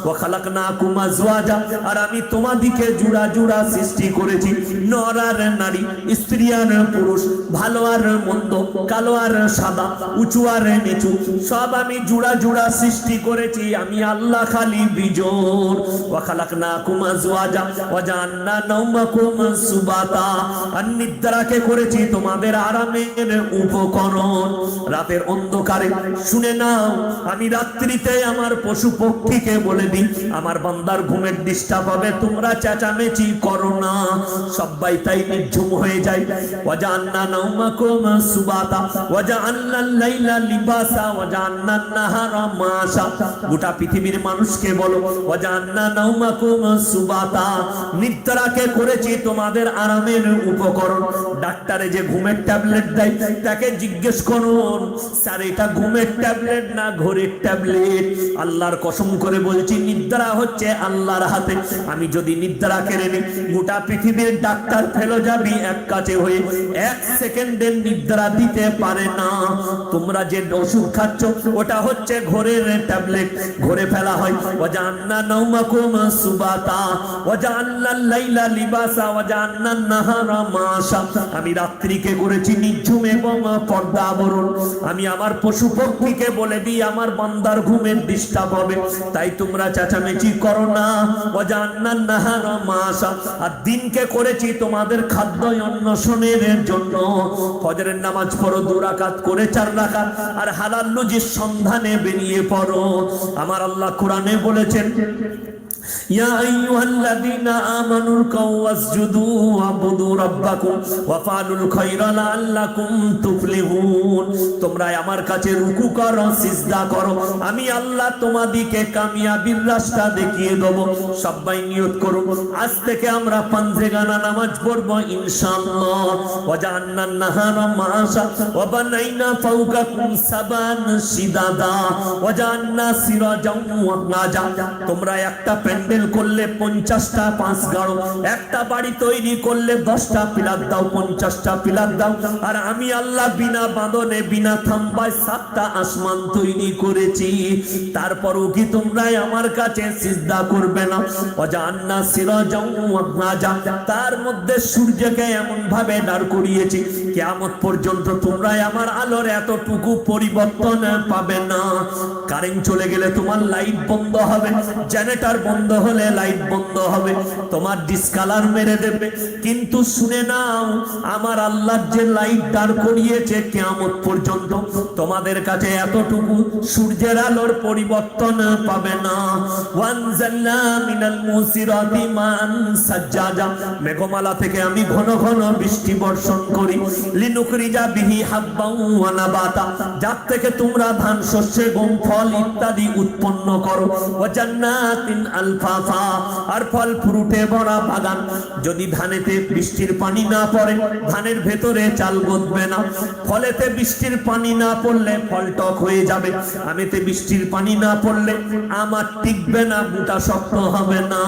ওয়া খালাকনাকুম আজওয়াজা, আর আমি তোমাদিকে জুড়া জুড়া সৃষ্টি করেছি, নর আর নারী, স্ত্রী আর পুরুষ, ভালো আর মন্দ, কালো আর সাদা, উঁচু আর নিচু, সব আমি জুড়া জুড়া সৃষ্টি করেছি। আমি আল্লাহ খালি বিজোড়। ওয়া খালাকনাকুম আজওয়াজা ওয়া জাআলনা নাওমাকুম সুবাতা, আর নিদ্রাকে করেছি তোমাদের আরামের উপকরণ। রাতের অন্ধকারে শুনে নাও, আমি রাত্রিতে আমার পশু পক্ষীকে বলে দিই, আমার বান্দার ঘুমের ডিস্টার্ব হবে, তোমরা চেঁচামেচি করো না। সবাই তাই নির্ঝুম হয়ে যায়। ওয়া জাআলনা নাওমাকুম সুবাতা ওয়া জাআলনাল লাইলা লিবাসা ওয়া জাআলনান নাহারা মাশা। গোটা পৃথিবীর মানুষকে বলো, ওয়া জাআলনা নাওমাকুম সুবাতা, নিদ্রাকে করেছি তোমাদের আরামের উপকরণ। ডাক্তারে যে ঘুমের ট্যাবলেট দেয়, তাকে জিজ্ঞেস করুন, স্যার এটা ঘুমের ট্যাবলেট না ঘোরের ট্যাবলেট? আল্লাহর কসম করে বলছি, নিদ্রা হচ্ছে আল্লাহর হাতে। আমি যদি নিদ্রা কেড়ে নিই, গোটা পৃথিবীর ডাক্তার ফেলো যাবি এক কাছে হয়ে 1 সেকেন্ডের নিদ্রা দিতে পারে না। তোমরা যে ওষুধ খাচ্ছ ওটা হচ্ছে ঘোরের ট্যাবলেট, ঘোরে ফেলা হয়। ওয়াজান্না নাওমাকুম সুবাতা ওয়াজান্নাল লাইলা লিবাসা ওয়াজান্নান নাহারা মাশা। আমি রাত্রিকে করেছি নিঝুম এবং পর্দা আবরণ। আমি আমার পশু পক্ষীকে বলে দিই আমার বান্দার ঘুমের ডিস্টার্ব হবে, তাই তোমরা চেঁচামেচি করো না। ওয়াজান্নান নাহারা মাশা। আর দিনকে করেছি তোমাদের খাদ্য অন্বেষণের জন্য। ফজরের নামাজ পড়ো 2 রাকাত করে 4 রাকাত, আর হালাল রুজির সন্ধানে বেরিয়ে পড়ো। আমার আল্লাহ কোরআনে বলেছেন, ইয়া আইয়ুহাল্লাযীনা আমানু রুকউ ওয়াসজুদু ওয়াবুদু রাব্বাকুম ওয়াফআলুল খায়রা লাআল্লাকুম তুফলিহুন। তোমরা আমার কাছে রুকু করো, সিজদা করো, আমি আল্লাহ তোমাদেরকে কামিয়াবির রাস্তা দেখিয়ে দেব। সবাই নিয়ত করো, আজ থেকে আমরা পাঞ্জেগানা নামাজ পড়বো ইনশাআল্লাহ। ওয়াজান্নান নাহারা মাশা ওয়া বানাইনা ফাওকাকুম সাবান শিদাদা ওয়াজান্না সিরাজাম ওয়া নাজা। তোমরা একটা প্যান্ডেল করলে 50টা 5 গাড়ো, একটা বাড়ি তৈরি করলে 10টা পিলার দাও, 50টা পিলার দাও। আর আমি আল্লাহ বিনা বাঁধনে বিনা থাম্বায় 7টা আসমান তৈরি করেছি। তারপরও কি তোমরা আমার কাছে সিজদা করবে না? ওয়াজান্না সিরাজাম ওয়া নাজা। তার মধ্যে সূর্যকে এমন ভাবে দাঁড় করিয়েছি কিয়ামত পর্যন্ত তোমরা আমার আলোর এতটুকু পরিবর্তন পাবে না। কারেন্ট চলে গেলে তোমার লাইট বন্ধ হবে, জেনারেটর বন্ধ হলে লাইট বন্ধ হবে, তোমার ডিসকালার মেরে দেবে। কিন্তু শুনে নাও, আমার আল্লাহ যে লাইট দাঁড় করিয়েছে কিয়ামত পর্যন্ত তোমাদের কাছে এতটুকু সূর্যের আলোর পরিবর্তন পাবে না। ওয়ানজালনা মিনাল মুসিরাতি মান সাজ্জাজা। মেঘমালা থেকে আমি ঘন ঘন বৃষ্টি বর্ষণ করি। লিনুখরিজা বিহি হাব্বাও ওয়া নাবাতা। যার থেকে তোমরা ধান শস্য গম ফল ইত্যাদি উৎপন্ন করো। ওয়া জান্নাতিন আলফাফা। আর ফল ফ্রুটে ভরা বাগান। যদি ধানেতে বৃষ্টির পানি না পড়ে ধানের ভেতরে চাল গজবে না। ফলেতে বৃষ্টির পানি না পড়লে ফল টক হয়ে যাবে। আমেতে বৃষ্টির পানি না পড়লে আমার টিকবে না, বুটা শক্ত হবে না।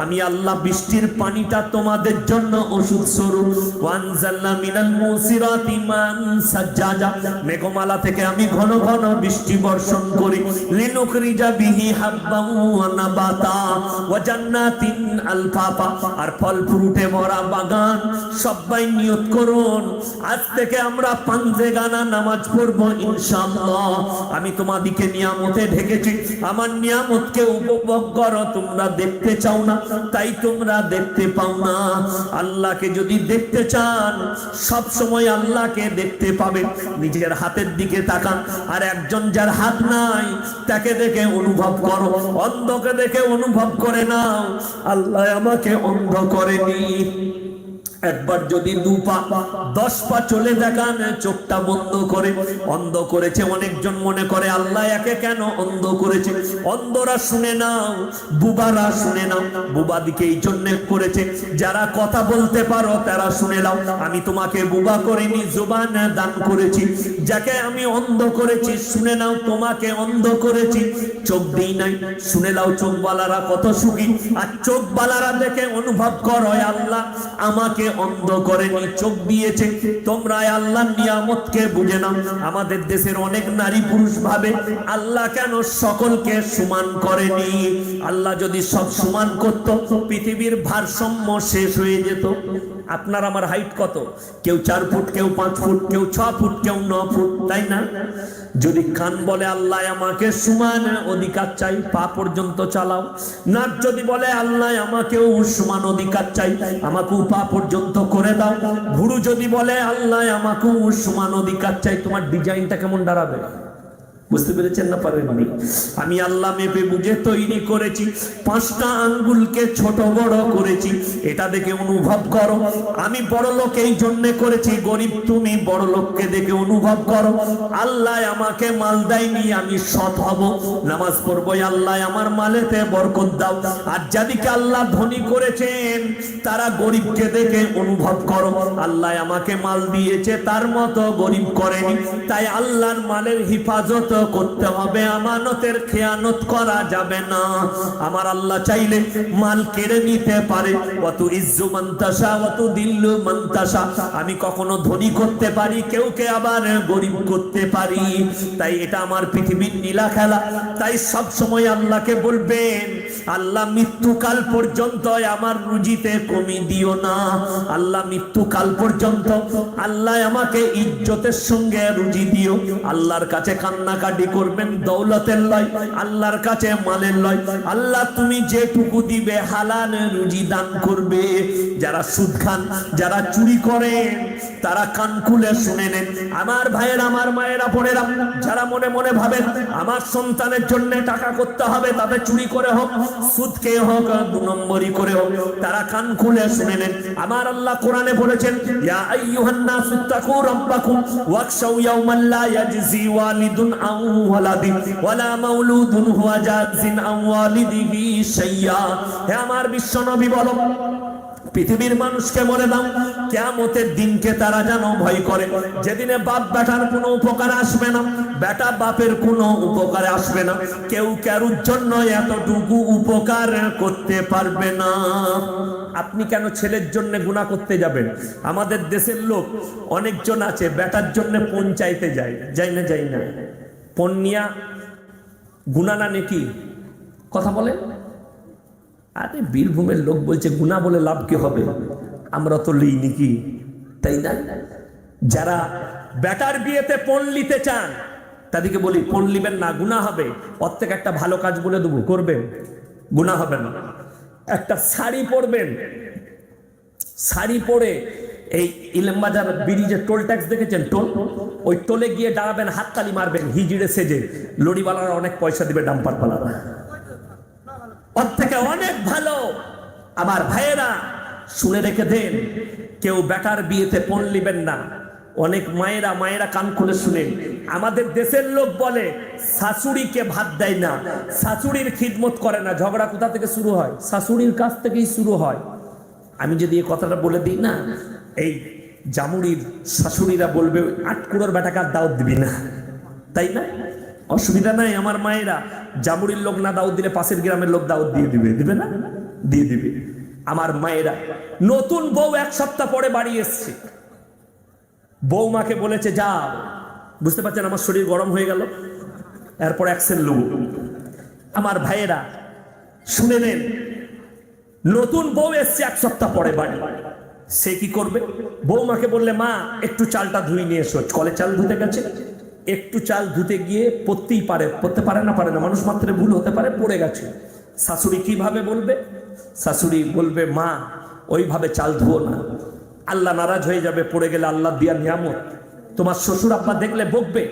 আমি আল্লাহ বৃষ্টির পানিটা তোমাদের জন্য ওষুধ স্বরূপ। ওয়ানজালনা মিনাল মুসিরাতি মান সাজ্জাজা। মেঘমালা থেকে আমি ঘন ঘন বৃষ্টি বর্ষণ করি। লিনুখরিজা বিহি হাব্বাও ওয়া নাবাতা ওয়া জান্নাতিন আলফাফা। আর ফল ফ্রুটে ভরা বাগান। সবাই নিয়ত করুন, আজ থেকে আমরা পাঞ্জেগানা নামাজ পড়বো ইনশাআল্লাহ। আমি তোমাদেরকে নিয়ামতে ঢেকেছি, আমার নিয়ামতকে উপভোগ করো। তোমরা দেখতে চাও না, তাই তোমরা দেখতে পাও না। আল্লাহকে যদি দেখতে চান, সব সময় আল্লাহকে দেখতে পাবেন। নিজের হাতের দিকে তাকান, আর একজন যার হাত নাই তাকে দেখে অনুভব করো। অন্ধকে দেখে অনুভব করে নাও, আল্লাহ আমাকে অন্ধ করেনি। একবার যদি 2 পা 10 পা চলে দেখান, চোখটা বন্ধ করে। অন্ধ করেছে অনেকজন, মনে করে আল্লাহ একে কেন অন্ধ করেছে। অন্ধরা শুনে নাও, বুবারা শুনে নাও। বুবাদিকে এই জন্য করেছে, যারা কথা বলতে পারো তারা শুনে নাও। আমি তোমাকে বুবা করিনি, জবান দান করেছি। যাকে আমি অন্ধ করেছি, শুনে নাও, তোমাকে অন্ধ করেছি। চোখ দিই নাই, শুনে নাও। চোখওয়ালারা কত সুখী। আর চোখওয়ালারা দেখে অনুভব করো, আল্লাহ আমাকে অন্ধ করেনি, চোখ দিয়েছে। তোমরা আল্লাহর নিয়ামতকে বুঝে নাও। আমাদের দেশের অনেক নারী পুরুষ ভাবে আল্লাহ কেন সকলকে সমান করেনি। আল্লাহ যদি সব সমান করত, পৃথিবীর ভারসাম্য শেষ হয়ে যেত। আপনার আমার হাইট কত? কেউ 4 ফুট, কেউ 5 ফুট, কেউ 6 ফুট, কেউ 9 ফুট, তাই না? যদি কান বলে আল্লাহ আমাকে সমান অধিকার চাই, পা পর্যন্ত চালাও। নাক যদি বলে আল্লাহ আমাকেও সমান অধিকার চাই, আমাকেও পা পর্যন্ত করে দাও। ভুরু যদি বলে আল্লাহ আমাকেও সমান অধিকার চাই, তোমার ডিজাইনটা কেমন দাঁড়াবে? বুঝতে পেরেছেন না পারেননি? আমি আল্লাহ মেপে বুঝে তৈরি করেছি। 5টা আঙ্গুলকে ছোট বড় করেছি। এটা দেখে অনুভব করো। আমি বড় লোক এই জন্য করেছি, গরিব তুমি বড় লোককে দেখে অনুভব করো। আল্লাহ আমাকে মাল দেয়নি, আমি সৎ হব, নামাজ পড়বো। আল্লাহ আমার মালেতে বরকত দাও। আর যাদেরকে আল্লাহ ধনী করেছেন তারা গরিবকে দেখে অনুভব করো। আল্লাহ আমাকে মাল দিয়েছে, তার মতো গরিব করেনি, তাই আল্লাহর মালের হিফাজত করতে হবে, আমানতের খেয়ানত করা যাবে না। আমার আল্লাহ চাইলে মাল কেড়ে নিতে পারে, ওয়াতু ইজ্জু মান তাশা ওয়াতু দিল্লু মান তাশা। আমি কখনো ধনী করতে পারি, কেউকে আবার গরিব করতে পারি। তাই এটা আমার পৃথিবীর নীলা খেলা। তাই সব সময় আল্লাহকে বলবেন, আল্লাহ মৃত্যুকাল পর্যন্ত আমার রুজিতে কমি দিও না। আল্লাহ মৃত্যুকাল পর্যন্ত আল্লাহ আমাকে ইজ্জতের সঙ্গে রুজি দিও। আল্লাহর কাছে কান্নাকাটি করবেন, দৌলতের লয়, আল্লাহর কাছে মালের লয়। আল্লাহ তুমি যেটুকু দিবে হালাল রুজি দান করবে। যারা সুদ খান, যারা চুরি করেন, তারা কান খুলে শুনে নেন। আমার ভাইয়ের, আমার মায়েরা, বোনেরা, যারা মনে মনে ভাবেন আমার সন্তানের জন্য টাকা করতে হবে, তাতে চুরি করে হোক, সুদ খেয়ে হোক, 2 নম্বরই করে হোক, তারা কান খুলে শুনে নেন। আমার আল্লাহ কোরআনে বলেছেন, ইয়া আইয়ুহান নাসু তাকু রাব্বাকুম ওয়াখশাউ ইয়াওমান লা ইয়াজজি ওয়ালিদুন আন ওয়ালাদি ওয়ালা মাউলুদুন হুয়া জাযিন আন ওয়ালিদিহি শাইয়্যা। হে আমার বিশ্ব নবী বলো, পৃথিবীর মানুষকে বলে দাও, কিয়ামতের দিনকে তারা যেন ভয় করে, যেদিনে বাপ বেটার কোনো উপকার আসবে না, বেটা বাপের কোনো উপকারে আসবে না, কেউ কারুর জন্য এতটুকু উপকার করতে পারবে না। আপনি কেন ছেলের জন্য গুনাহ করতে যাবেন? আমাদের দেশের লোক অনেকজন আছে বেটার জন্য পঞ্চায়েতে যায়, যাই না পণ্যা গুনাহ না নেকি কথা বলে। আরে বীরভূমের লোক বলছে গুনাহ বলে লাভ কি হবে, আমরা তো লিই নাকি, তাই না? যারা বেটার বিয়েতে পণ নিতে চান তাদেরকে বলি পণ নিবেন না, গুনাহ হবে। ওর থেকে একটা ভালো কাজ বলে দেবো, করবেন, গুনাহ হবে না। একটা শাড়ি পরবেন, শাড়ি পরে এই ইলমবাজার ব্রিজের টোল ট্যাক্স দেখেছেন, টোল, ওই টোলে গিয়ে দাঁড়াবেন, হাততালি মারবেন হিজড়ে সেজে, লরিওয়ালারা অনেক পয়সা দিবে, ডাম্পার পালারা, ওর থেকে অনেক ভালো। আমার ভাইয়েরা শুনে রেখে দেন, কেউ বেটার বিয়েতে পণ নিবেন না। অনেক মায়েরা কান খুলে শুনেন, আমাদের দেশের লোক বলে শাশুড়িকে ভাত দেয় না, শাশুড়ির খিদমত করে না। ঝগড়া কোথা থেকে শুরু হয়? শাশুড়ির কাছ থেকেই শুরু হয়। আমি যদি এই কথাটা বলে দিই না, এই জামুড়ির শাশুড়িরা বলবে 8 কুড়োর বেটাকে আর দাওয়াত দিবি না, তাই না? অসুবিধা নাই, আমার মায়েরা জামুড়ির লোক না দাওয়াত দিলে পাশের গ্রামের লোক দাওয়াত দিয়ে দিবে না, দিয়ে দিবে। আমার মায়েরা, নতুন বউ 1 সপ্তাহ পরে বাড়ি এসছে, বৌমাকে বলেছে যাও, বুঝতে পারছেন আমার শরীর গরম হয়ে গেল, এরপর অ্যাকশন লু। আমার ভাইয়েরা শুনে নেন, নতুন বউ এসছে 1 সপ্তাহ পরে বাড়ি, সে কি করবে? বৌমাকে বললে মা একটু চালটা ধুই নিয়ে এসো, কলে চাল ধুতে গেছে, একটু চাল ধুতে গিয়ে পড়তেই পারে, পড়তে পারে না, মানুষ মাত্রে ভুল হতে পারে, পড়ে গেছে। শাশুড়ি কিভাবে বলবে? শাশুড়ি বলবে মা ওইভাবে চাল ধুও না, আল্লাহ নারাজ হয়ে যাবে, পড়ে গেলে আল্লাহ দিয়া নিয়ামত। তোমার শ্বশুর আব্বা দেখলে বকবে,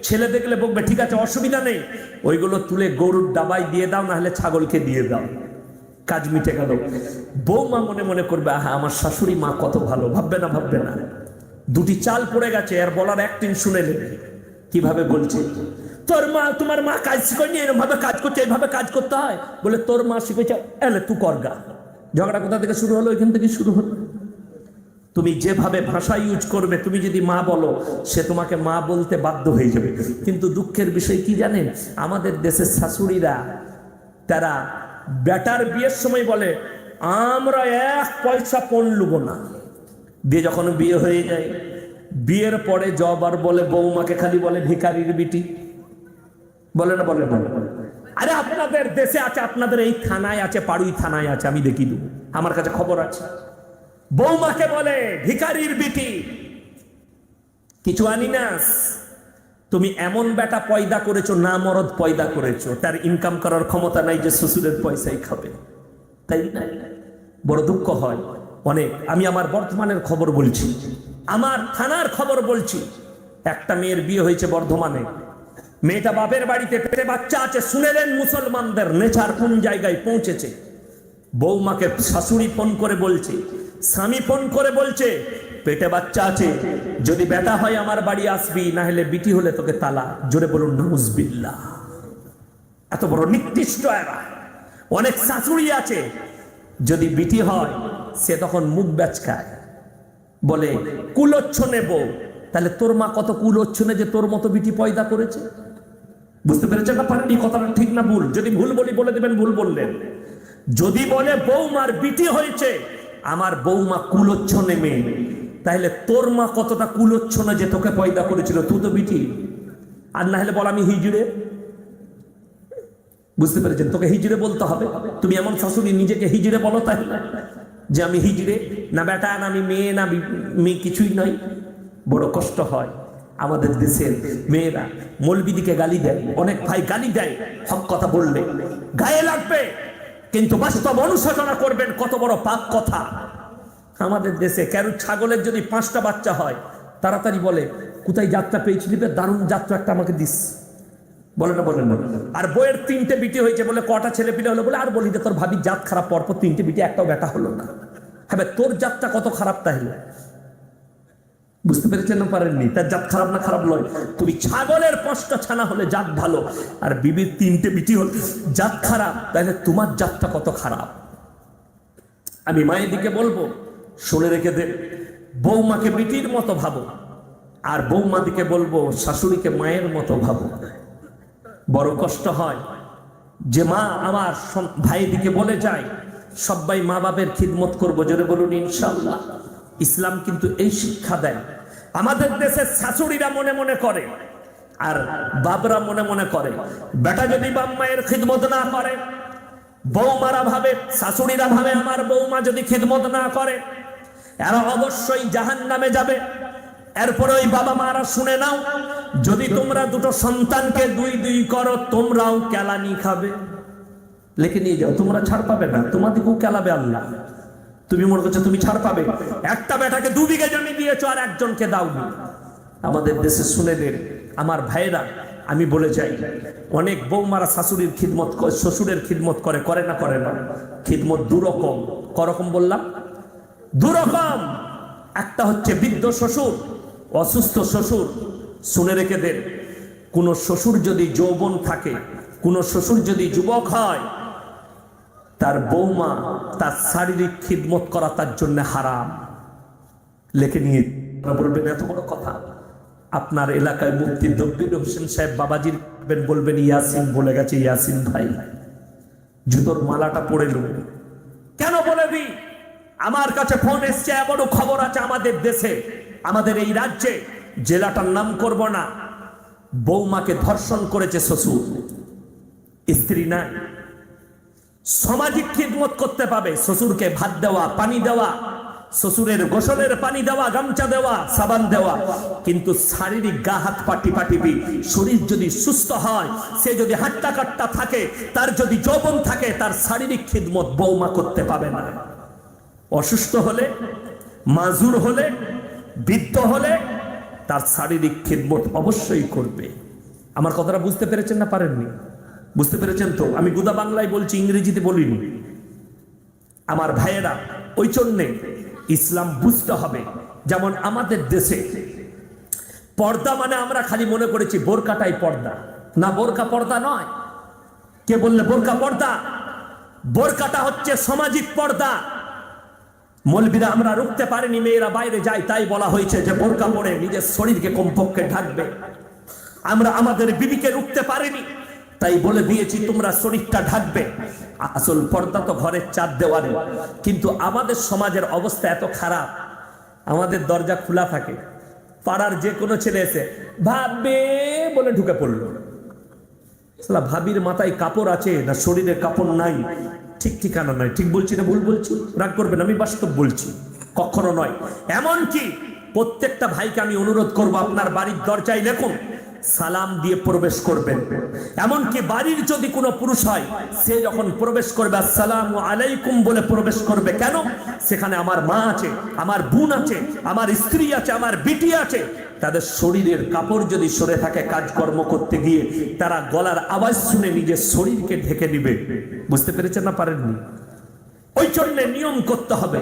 ছেলে দেখলে বকবে, ঠিক আছে অসুবিধা নেই, ওইগুলো তুলে গরুর ডাবায় দিয়ে দাও, না হলে ছাগলকে দিয়ে দাও, কাজ মিটে গেল। বৌমা মনে মনে করবে আহা আমার শাশুড়ি মা কত ভালো, ভাববে না। 2টি চাল পড়ে গেছে, আর বলার অ্যাক্টিং শুনে নেবে কিভাবে বলছে, তোর মা, তোমার মা কাজ শিখেনি, এরকম ভাবে কাজ করছে, এইভাবে কাজ করতে হয়, বলে তোর মা শিখেছে, এলে তুই করগা। ঝগড়া কোথা থেকে শুরু হলো? এখান থেকে শুরু হলো। তুমি যেভাবে ভাষা ইউজ করবে, তুমি যদি মা বলো, সে তোমাকে মা বলতে বাধ্য হয়ে যাবে। কিন্তু দুঃখের বিষয় কি জানেন, আমাদের দেশের শাশুড়িরা তারা বেটার বিয়ের সময় বলে আমরা 1 পয়সা পণ লুবো না, দিয়ে যখন বিয়ে হয়ে যায়, বিয়ের পরে জবার বলে বৌমাকে খালি বলে ভিখারির বিটি, বলে না? আরে আপনাদের দেশে আছে, আপনাদের এই থানায় আছে, পাড়ুই থানায় আছে, আমি দেখি দেবো, আমার কাছে খবর আছে। বৌমাকে বলে ভিখারির বিটি, কিছু আনি না। তুমি এমন বেটা পয়দা করেছো, না মরদ পয়দা করেছো, তার ইনকাম করার ক্ষমতা নাই যে শ্বশুরের পয়সাই খাবে, তাই না? বড় দুঃখ হয় অনেক। আমি আমার বর্ধমানের খবর বলছি, আমার থানার খবর বলছি। একটা মেয়ের বিয়ে হয়েছে বর্ধমানে, মেয়েটা বাপের বাড়িতে, পেটে বাচ্চা আছে। শুনেলেন মুসলমানদের নেচার কোন জায়গায় পৌঁছেছে। বৌমাকে শাশুড়ি ফোন করে বলছে, স্বামী ফোন করে বলছে পেটে বাচ্চা আছে, যদি বেটা হয় আমার বাড়ি আসবি, না হলে বিটি হলে তোকে তালা। জোরে বলুন নাউজুবিল্লাহ। এত বড় নিকৃষ্ট এরা। অনেক শাশুড়ি আছে, যদি বিটি হয় সে তখন মুখ বেচকায়, বলে কুলচ্ছনে বউ। তাহলে তোর মা কত কুলচ্ছনে যে তোর মতো বিটি পয়দা করেছে। বুঝতে পেরেছেন না পারেন? এই কথাটা ঠিক না ভুল? যদি ভুল বলি বলে দেবেন ভুল বললেন। যদি বলে বৌমার বিটি হয়েছে, আমার বৌমা কুলোচ্ছনে মেয়ে, তাহলে তোর মা কতটা কুলোচ্ছনে যে তোকে পয়দা করেছিল, তুই তো বিটি। আর না হলে বল আমি হিজড়ে। বুঝতে পেরেছেন? তোকে হিজড়ে বলতে হবে। তুমি এমন শাশুড়ি নিজেকে হিজড়ে বলো তাহলে, যে আমি হিজড়ে, না বেটা, না আমি মেয়ে, না মেয়ে কিছুই নয়। বড় কষ্ট হয় আমাদের দেশের মেয়েরা মৌলবিদিকে গালি দেয়, অনেক ভাই গালি দেয়, হক কথা বললে গায়ে লাগবে, কিন্তু বাস্তব অনুশোচনা করবেন কত বড় পাপ কথা। আমাদের দেশে কারো ছাগলের যদি 5টা বাচ্চা হয়, তাড়াতাড়ি বলে কোথায় যাত্রা পেয়েছিলি, দারুণ যাত্রা একটা আমাকে দিস, বলে না বলেন না? আর বইয়ের 3টে বিটি হয়েছে বলে, কটা ছেলে পিলে হলো বলে, আর বলি যে তোর ভাবি জাত খারাপ, পরপর 3টে বিটি, একটাও বেটা হলো না। হ্যাঁ, তোর জাতটা কত খারাপ তাহলে? বুঝতে পেরেছেন না পারেননি? তার জাত খারাপ না খারাপ নয়। তুমি ছাগলের 5টা ছানা হলে জাত ভালো, আর বিবির 3টে বিটি হলে জাত খারাপ, তাহলে তোমার জাতটা কত খারাপ। আমি মায়ের দিকে বলবো, শুনে রেখে দে, বৌমাকে বিটির মতো ভাবো, আর বৌমা দিকে বলবো শাশুড়িকে মায়ের মতো ভাবো। বড় কষ্ট হয় যে মা আমার ভাই দিকে বলে যায় সবাই মা বাপের খিদমত করবো, জোরে বলুন ইনশাআল্লাহ। ইসলাম কিন্তু এই শিক্ষা দেয়। আমাদের দেশের শাশুড়িরা মনে মনে করে আর বাবরা মনে মনে করে, বেটা যদি বাপ মায়ের খিদমত না করে, বৌমারা ভাবে, শাশুড়িরা ভাবে আমার বৌমা যদি খিদমত না করে, এরা অবশ্যই জাহান্নামে যাবে। এরপরে ওই বাবা মারা শুনে নাও, যদি তোমরা দুটো সন্তানকে 2-2 করো, তোমরাও কেলানি খাবে। লিখে নিয়ে যাও, তোমরা ছাড় পাবে না, তোমাদেরকেও কেলাবে আল্লাহ। তুমি মনে করছো তুমি ছাড় পাবে, একটা বেটাকে 2 বিঘা জমি দিয়েছো আর একজনকে দাওনি। আমাদের দেশে শুনে নেন আমার ভাইরা, আমি বলে যাই, অনেক বৌমারা শাশুড়ির খিদমত করে, শ্বশুরের খিদমত করে, করে না করে না? খিদমত দুরকম। করকম বললাম? দুরকম। একটা হচ্ছে বৃদ্ধ শ্বশুর, অসুস্থ শ্বশুর। শুনে রেখে দেন, কোন শ্বশুর যদি যৌবন থাকে, কোন শ্বশুর যদি যুবক হয়, তার বৌমা তার শারীরিক খিদমত করা তার জন্য হারাম। লেখে নিয়ে বলবেন এত বড় কথা। আপনার এলাকায় মুফতি দব্বির হোসেন সাহেব বাবাজির বলবেন ইয়াসিন বলে গেছে, ইয়াসিন ভাই জুতোর মালাটা পরে নেব। কেন বলে দি? আমার কাছে ফোন এসছে, এমনও খবর আছে আমাদের দেশে, আমাদের এই রাজ্যে, জেলাটার নাম করব না, বৌমাকে ধর্ষণ করেছে শ্বশুর। স্ত্রী নাই, সামাজিক খিদমত করতে পাবে, শ্বশুরকে ভাত দেওয়া, পানি দেওয়া, শ্বশুরের গোসলের পানি দেওয়া, গামছা দেওয়া, সাবান দেওয়া, কিন্তু শারীরিক গা হাত পাটি পাটিবি। শরীর যদি সুস্থ হয়, সে যদি হাট্টা কাট্টা থাকে, তার যদি যৌবন থাকে, তার শারীরিক খিদমত বৌমা করতে পাবে না। অসুস্থ হলে, মাজুর হলে, বৃদ্ধ হলে তার শারীরিক খিদমত অবশ্যই করবে। আমার কথাটা বুঝতে পেরেছেন না পারেননি? বুঝতে পেরেছেন তো? আমি গুদা বাংলায় বলছি, ইংরেজিতে বলিনি। আমার ভাইয়েরা, ওই জন্যে ইসলাম বুঝতে হবে। যেমন আমাদের দেশে পর্দা মানে আমরা খালি মনে করেছি বোরকাটাই পর্দা, না, বোরকা পর্দা নয়। কে বললে বোরকা পর্দা? বোরকাটা হচ্ছে সামাজিক পর্দা। মৌলবীরা আমরা রুখতে পারিনি, মেয়েরা বাইরে যায়, তাই বলা হয়েছে যে বোরকা পরে নিজের শরীরকে কমপক্ষে ঢাকবে। আমরা আমাদের বিবিকে রুখতে পারিনি, তাই বলে দিয়েছি তোমরা শরীরটা ঢাকবে। আসল পর্দা তো ঘরের চার দেওয়ালে। কিন্তু আমাদের সমাজের অবস্থা এত খারাপ, আমাদের দরজা খোলা থাকে, পাড়ার যে কোনো ছেলে এসে ভাববে বলে ঢুকে পড়লো। ভাবির মাথায় কাপড় আছে না শরীরে কাপড় নাই, ঠিক ঠিকানা নয়। ঠিক বলছি না ভুল বলছি? রাগ করবেন, আমি বাস্তব বলছি, কখনো নয়। এমনকি প্রত্যেকটা ভাইকে আমি অনুরোধ করব, আপনার বাড়ির দরজায় লিখুন সালাম দিয়ে প্রবেশ করবেন। এমনকি বাড়ির যদি কোনো পুরুষ হয়, সে যখন প্রবেশ করবে আসসালামু আলাইকুম বলে প্রবেশ করবে। কেন? সেখানে আমার মা আছে, আমার বোন আছে, আমার স্ত্রী আছে, আমার বিটি আছে। তাদের শরীরের কাপড় যদি সরে থাকে, কাজকর্ম করতে গিয়ে তারা গলার আওয়াজ শুনে নিজের শরীরকে ঢেকে নিবে। বুঝতে পেরেছেন না পারেননি? ওই জন্য নিয়ম করতে হবে।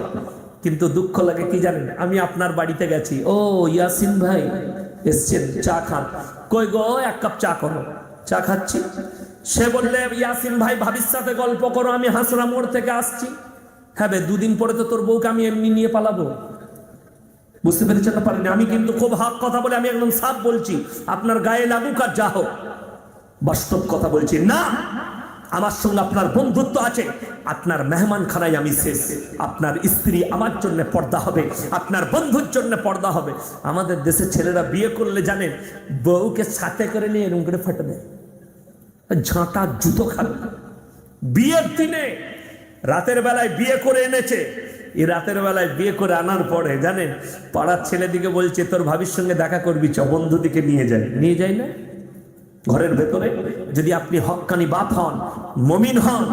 কিন্তু দুঃখ লাগে কি জানেন, আমি আপনার বাড়িতে গেছি, ও ইয়াসিন ভাই এসছেন, চা খান। কই গো, 1 কাপ চা করো। চা খাচ্ছি। সে বললে ইয়াসিন ভাই ভাবির সাথে গল্প করো, আমি হাসরা মোড় থেকে আসছি। হ্যাঁ, 2 দিন পরে তো তোর বউকে আমি এমনি নিয়ে পালাবো। বুঝতে পেরেছেন না পারেনি? আমি কিন্তু খুব হক কথা বলে, আমি একদম সাফ বলছি, আপনার গায়ে লাগুক আর যা হোক, বাস্তব কথা বলছি না। আমার সঙ্গে আপনার বন্ধুত্ব আছে, আপনার মেহমানখানায় আমি শেষ। আপনার স্ত্রী আমার জন্য পর্দা হবে, আপনার বন্ধুর জন্য পর্দা হবে। আমাদের দেশে ছেলেরা বিয়ে করলে জানেন, বউকে সাথে করে নিয়ে এরকম করে ফেটে দেয়, ঝাঁটা জুতো খাবে। বিয়ের দিনে রাতের বেলায় বিয়ে করে এনেছে, এই রাতের বেলায় বিয়ে করে আনার পরে জানেন, পাড়ার ছেলেদিকে বলছে তোর ভাবির সঙ্গে দেখা করবি, চ বন্ধুদিকে নিয়ে যায় না। ঘরের ভেতরে যদি আপনি হক্কানি বাপ হন, মমিন হন,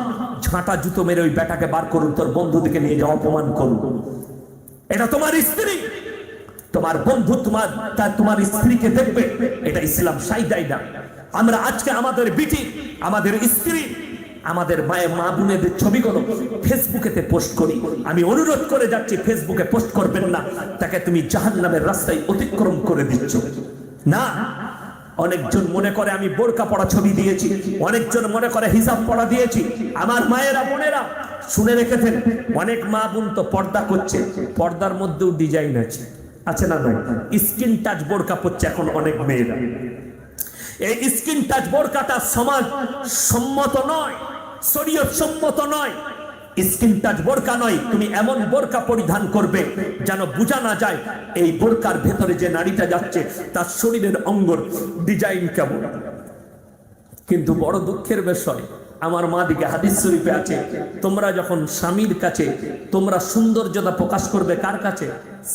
ঝাঁটা জুতো মেরে ওই বেটাকে বার করুন, তোর বন্ধুদিকে নিয়ে যাও, অপমান করুন। এটা তোমার স্ত্রী, তোমার বন্ধু তোমার স্ত্রীকে দেখবে, এটা ইসলাম সাই দেয় না। আমরা আজকে আমাদের বিটি, আমাদের স্ত্রী, আমাদের মায়ের মা বোনেদের ছবিগুলো ফেসবুকেতে পোস্ট করি। আমি অনুরোধ করে যাচ্ছি, ফেসবুকে পোস্ট করবেন না, তাকে তুমি জাহান্নামের রাস্তায় অতিক্রম করে দিচ্ছ। না, অনেকজন মনে করে আমি বোরকা পরা ছবি দিয়েছি, অনেকজন মনে করে হিজাব পরা দিয়েছি। আমার মায়েরা বোনেরা শুনে রেখেছেন, অনেক মা বোন তো পর্দা করছে, পর্দার মধ্যেও ডিজাইন আছে না নয়? স্কিন টাচ বোরকা পরছে এখন অনেক মেয়েরা। এই স্কিন টাচ বোরকাটা সমাজ সম্মত নয়, শরীয়ত সম্মত নয়। স্কিন টাচ বোরকা নয়, তুমি এমন বোরকা পরিধান করবে যেন বোঝা না যায় এই বোরকার ভেতরে যে নারীটা যাচ্ছে তার শরীরের অঙ্গর ডিজাইন কেমন। কিন্তু বড় দুঃখের বিষয়, আমার মা দিকে হাদিস শরীফে আছে, তোমরা যখন স্বামীর কাছে তোমরা সৌন্দর্যতা প্রকাশ করবে, কার কাছে?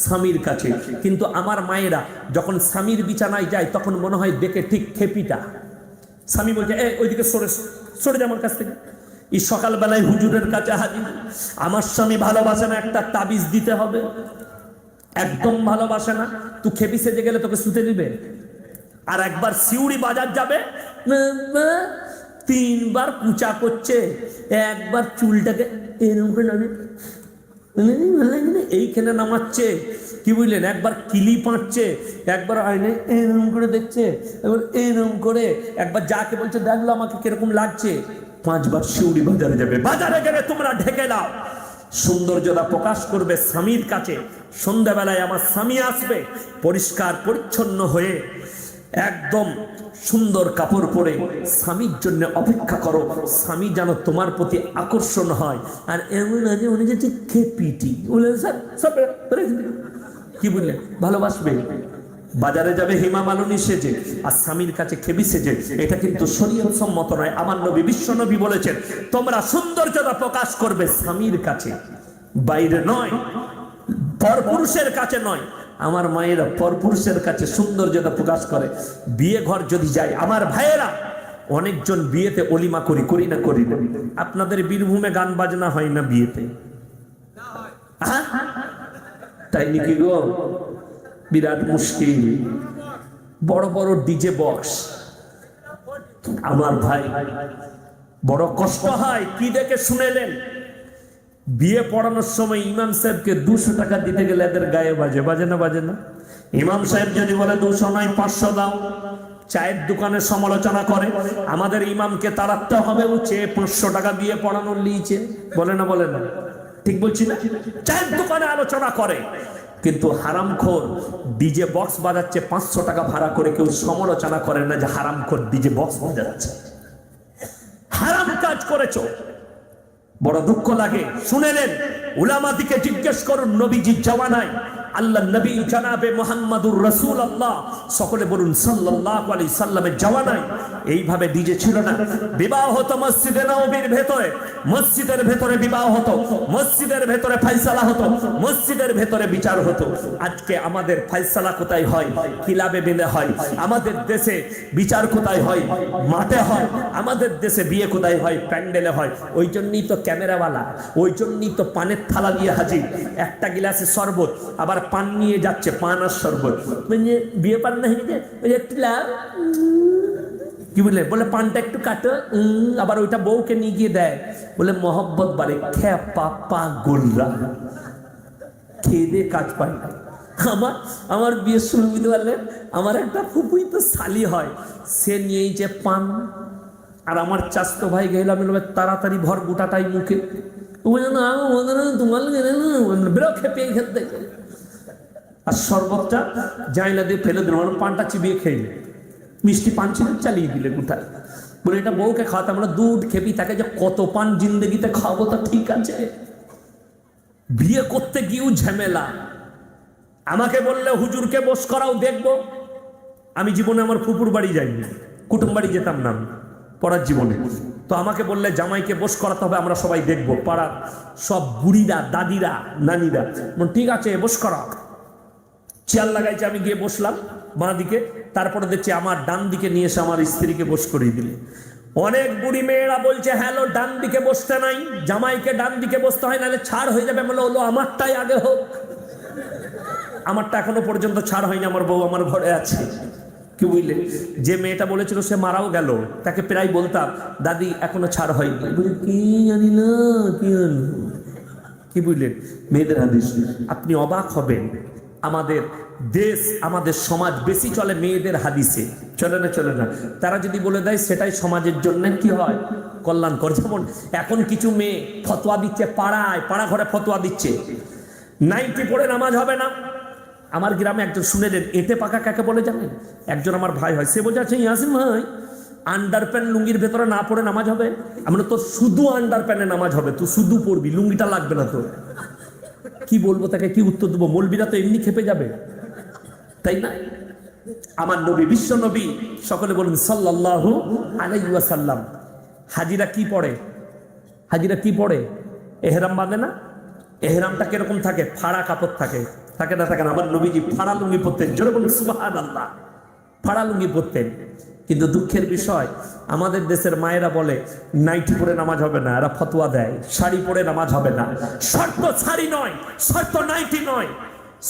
স্বামীর কাছে। কিন্তু আমার মায়েরা যখন স্বামীর বিছানায় যায় তখন মনে হয় দেখে ঠিক খেপিটা। স্বামী বলছে ওইদিকে সরে যা আমার কাছ থেকে। এই সকালবেলায় হুজুরের কাছে হাজির, আমার স্বামী ভালোবাসে না, একটা তাবিজ দিতে হবে। একদম ভালোবাসে না, তুই খেপি সেজে গেলে তোকে শুতে দিবে। আর একবার সিউড়ি বাজার যাবে, 3বার কুচা করছে, একবার চুলটাকে এরকম করে এইখানে নামাচ্ছে, কি বুঝলেন, একবার কিলি পাঁচছে, একবার আয়নায় এরকম করে দেখছে, একবার এরকম করে, একবার যাকে বলছে দেখলো আমাকে কিরকম লাগছে, 5বার শিউড়ি বাজারে যাবে। বাজারে গেলে তোমরা ঢেকে দাও, সৌন্দর্যতা প্রকাশ করবে স্বামীর কাছে। সন্ধ্যাবেলায় আমার স্বামী আসবে, পরিষ্কার পরিচ্ছন্ন হয়ে একদম সুন্দর কাপড় পরে স্বামীর জন্য অপেক্ষা করো। স্বামী যেন তোমার প্রতি আকর্ষণ হয়। আর এমন আছে উনি যে খেপিটি বললেন, স্যার কি বললেন, ভালোবাসবে। বাজারে যাবে হেমা মালিনী সেজে আর স্বামীর কাছে খেপি সেজে, এটা কিন্তু শরীয়ত সম্মত নয়। আমার নবী, বিশ্ব নবী বলেছেন, তোমরা সৌন্দর্যতা প্রকাশ করবে স্বামীর কাছে, বাইরে নয়, পরপুরুষের কাছে নয়। আমার মায়েরা পরপুরুষের কাছে সৌন্দর্যতা প্রকাশ করে। বিয়ে ঘর যদি যায়, আমার ভাইয়েরা, অনেকজন বিয়েতে অলিমা করি না। আপনাদের বীরভূমে গান বাজনা হয় না বিয়েতে? তাই নাকি গো? বিরাট মুশকিল। বড় বড় ডিজে বক্স। আমার ভাই, বড় কষ্ট হয়। কি দেখে শুনেলেন? বিয়ে পড়ানোর সময় ইমাম সাহেবকে 200 টাকা দিতে গেলে এদের গায়ে বাজে না? ইমাম সাহেব যদি বলে 200 নয় 500 দাও, চায়ের দোকানে সমালোচনা করে, আমাদের ইমামকে তাড়াতে হবে, ও চেয়ে 500 টাকা বিয়ে পড়ানোর লিয়েছে, বলে না? ঠিক বলছি না? চায়ের দোকানে আলোচনা করে। কিন্তু হারামখোর ডিজে বক্স বাজাচ্ছে 500 টাকা ভাড়া করে, কেউ সমালোচনা করে না যে হারামখোর ডিজে বক্স বাজাচ্ছে। হারাম কাজ করেছো, বড় দুঃখ লাগে। শুনেলেন, উলামাদিকে জিজ্ঞেস করুন, নবীজির জামানায় আল্লাহ নবী জনাবে মুহাম্মাদুর রাসূলুল্লাহ, সকলে বলুন সাল্লাল্লাহু আলাইহি সাল্লামের জামানায় এইভাবে ডিজে ছিল না। বিবাহ হতো মসজিদে নববীর ভেতরে, মসজিদের ভেতরে বিবাহ হতো, মসজিদের ভেতরে ফায়সালা হতো, মসজিদের ভেতরে বিচার হতো। আজকে আমাদের ফায়সালা কোথায় হয়? ক্লাবে বেঁধে হয়। আমাদের দেশে বিচার কোথায় হয়? মাঠে হয়। আমাদের দেশে বিয়ে কোথায় হয়? প্যান্ডেলে হয়। ওই জন্যই তো ক্যামেরাওয়ালা, ওই জন্যই তো পানের থালা নিয়ে হাজির, একটা গ্লাসে শরবত, আবার পান নিয়ে যাচ্ছে, পান আর শরবত। বিয়ে পান না কি বলে, বলে পানটা একটু কাটো, আবার ওইটা বউকে নিয়ে গিয়ে দেয়, বলে মহব্বত বাড়ে। খেপা গোল্লা খেয়ে দিয়ে কাজ পায় না। আমার বিয়ের শুরু বুঝতে পারলেন, আমার একটা ফুপুই তো শালি হয়, সে নিয়েছে পান, আর আমার চাচতো ভাই গেলাম তাড়াতাড়ি ভর গোটাটাই মুখে, তোমার বেরো খেপে খেতে, আর শরবতটা জাইলা দিয়ে ফেলে দিল, পানটা চিবিয়ে খেয়ে। মিষ্টি পান ছিল, চালিয়ে দিলে কোথায়। বলে এটা বউকে খাওয়াতে, আমরা দুধ খেপি তাকে যে কত পান জিন্দগিতে খাওয়াবো তা ঠিক আছে, বিয়ে করতে গিয়েও ঝামেলা। আমাকে বললে হুজুরকে বস করাও, দেখবো। আমি জীবনে আমার ফুপুর বাড়ি যাইনি, কুটুম বাড়ি যেতাম না পড়ার জীবনে। তো আমাকে বললে জামাইকে বস করাতে হবে, আমরা সবাই দেখবো, পাড়ার সব বুড়িরা, দাদিরা, নানিরা। ঠিক আছে বস করা। চেয়ার লাগাইছে, আমি গিয়ে বসলাম বাঁ দিকে। তারপরে দেখছি আমার ডান দিকে নিয়ে এসে আমার স্ত্রীকে বস করিয়ে দিলে। অনেক বুড়ি মেয়েরা বলছে হ্যালো ডান দিকে বসতে নাই, জামাইকে ডান দিকে বসতে হয়, নাহলে ছাড় হয়ে যাবে। বলে হলো আমারটাই আগে হোক। আমারটা এখনো পর্যন্ত ছাড় হয়নি, আমার বউ আমার ঘরে আছে। কি বুঝলে, যে মেয়েটা বলেছিল সে মারাও গেল, তাকে প্রায় বলতাম দাদি এখনো ছাড় হয়নি। কি জানি না কি জানি। কি বুঝলেন মেয়েদের হাদিস, আপনি অবাক হবেন। আমাদের দেশ, আমাদের সমাজ বেশি চলে মেয়েদের হাদিসে, চলে না চলে না। তারা যদি বলে দেয় সেটাই সমাজের জন্য কি হয়, কল্যাণকর। যেমন এখন কিছু মেয়ে ফতোয়া দিচ্ছে, পাড়ায় পাড়া ঘরে ফতোয়া দিচ্ছে নাইটি পরে নামাজ হবে না। আমার গ্রামে একজন শুনেলেন, এঁটে পাকা কাকে বলে জানেন? একজন আমার ভাই হয়, সে বোঝাচ্ছে ইয়াসিন ভাই আন্ডার প্যান্ট লুঙ্গির ভেতরে না পড়ে নামাজ হবে? আমরা তো শুধু আন্ডার প্যান্টে নামাজ হবে, তুই শুধু পড়বি, লুঙ্গিটা লাগবে না তোর। কি বলবো তাকে, কি উত্তর দেবো? মৌলবীরা তো এমনি খেপে যাবে, তাই না? আমার নবী, বিশ্ব নবী, সকলে বলুন সাল্লাল্লাহু আলাইহি ওয়াসাল্লাম, হাজিরা কি পড়ে? হাজিরা কি পড়ে? এহরাম বাঁধে না? এহরামটা কিরকম থাকে? ফাড়া কাপড় থাকে, থাকে না? থাকে না? আমার নবীজি ফাড়া লুঙ্গি পরতেন, জোরে বলুন সুবহানাল্লাহ, ফাড়া লুঙ্গি পরতেন। কিন্তু দুঃখের বিষয়, আমাদের দেশের মায়েরা বলে নাইটি পরে নামাজ হবে না, এরা ফতোয়া দেয় শাড়ি পরে নামাজ হবে না। শর্ত শাড়ি নয়, শর্ত নাইটি নয়,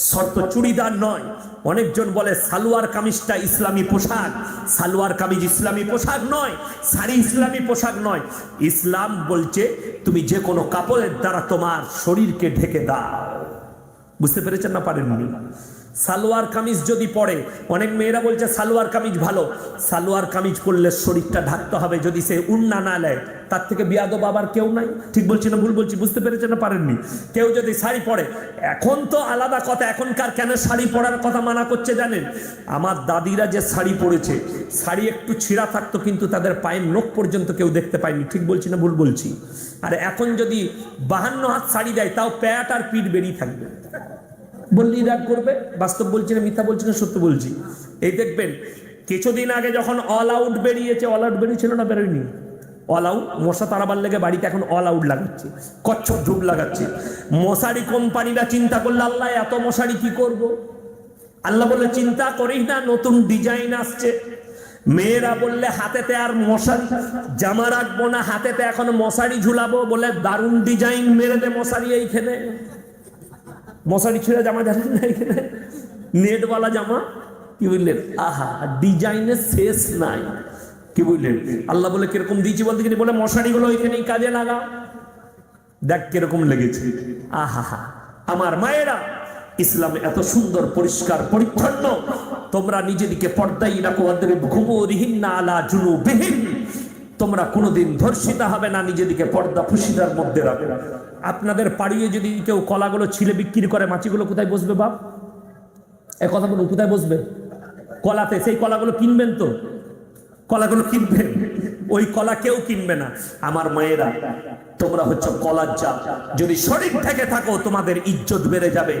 শর্ত চুড়িদার নয়। অনেকজন বলে সালোয়ার কামিজটা ইসলামী পোশাক, সালোয়ার কামিজ ইসলামী পোশাক নয়, শাড়ি ইসলামী পোশাক নয়। ইসলাম বলছে তুমি যে কোনো কাপড়ের দ্বারা তোমার শরীরকে ঢেকে দাও। বুঝতে পেরেছেন না পারেননি? সালোয়ার কামিজ যদি পরে, অনেক মেয়েরা বলছে সালোয়ার কামিজ ভালো, সালোয়ার কামিজ পরলে শরীরটা ঢাকতে হবে, যদি সে উন্না না নেয় তার থেকে বিয়াদব আবার কেউ নাই। ঠিক বলছি না ভুল বলছি? বুঝতে পেরেছেন না পারেননি? কেউ যদি শাড়ি পরে, এখন তো আলাদা কথা, এখনকার কেন শাড়ি পরার কথা মানা করছে জানেন? আমার দাদিরা যে শাড়ি পরেছে, শাড়ি একটু ছিঁড়া থাকতো কিন্তু তাদের পায়ের নখ পর্যন্ত কেউ দেখতে পায়নি। ঠিক বলছি না ভুল বলছি? আর এখন যদি 52 হাত শাড়ি দেয় তাও প্যাট আর পিঠ বেরিয়ে থাকবে। বললি রাগ করবে? বাস্তব বলছি না মিথ্যা বলছি না সত্য বলছি? এই দেখবেন কিছুদিন আগে যখন অল আউট বেরিয়েছে, অল আউট বেরিয়েছিল না বেরোয়নি? অল আউট, মশা তাড়াবার লেগে বাড়িতে এখন অল আউট লাগাচ্ছে, কচ্ছপ ধূপ লাগাচ্ছে। মশারি কোম্পানিরা চিন্তা করলে আল্লাহ এত মশারি কি করব? আল্লাহ বলে চিন্তা করিস না, নতুন ডিজাইন আসছে। মেয়েরা বললে হাতেতে আর মশারি জামা রাখবো না, হাতেতে এখন মশারি ঝুলাবো, বলে দারুণ ডিজাইন মেরে দে মশারি এইখানে। মশারি ছেড়ে জামা জানেন না এখানে, নেটওয়ালা জামা। কি বুঝলেন? আহা, ডিজাইনের শেষ নাই। কি বুঝলেন? আল্লাহ বলে কিরকম দিয়েছি বলতে গেলে, বলে মশারিগুলো ওইখানেই কাজে লাগা, দেখ কিরকম লেগেছে। আহা হা, আমার মায়েরা, ইসলাম এত সুন্দর পরিষ্কার পরিচ্ছন্ন। তোমরা নিজেদিকে পর্দাই রাখো, ঘুমুরিহিন্না আলা জুনুবিহিন। তোমরা কোনোদিন ধর্ষিতা হবে না, নিজেদিকে পর্দা ফুসিদার মধ্যে রাখো। আপনাদের পাড়িয়ে যদি কেউ কলাগুলো ছিলে বিক্রি করে, মাছিগুলো কোথায় বসবে বাপ? এ কথা বলুন, কোথায় বসবে? কলাতে। সেই কলাগুলো কিনবেন তো? কলাগুলো কিনবেন? ওই কলা কেউ কিনবে না। আমার মায়েরা, তোমরা হচ্ছে কলার চাপ। যদি শরীর থেকে থাকো তোমাদের ইজ্জত বেড়ে যাবে,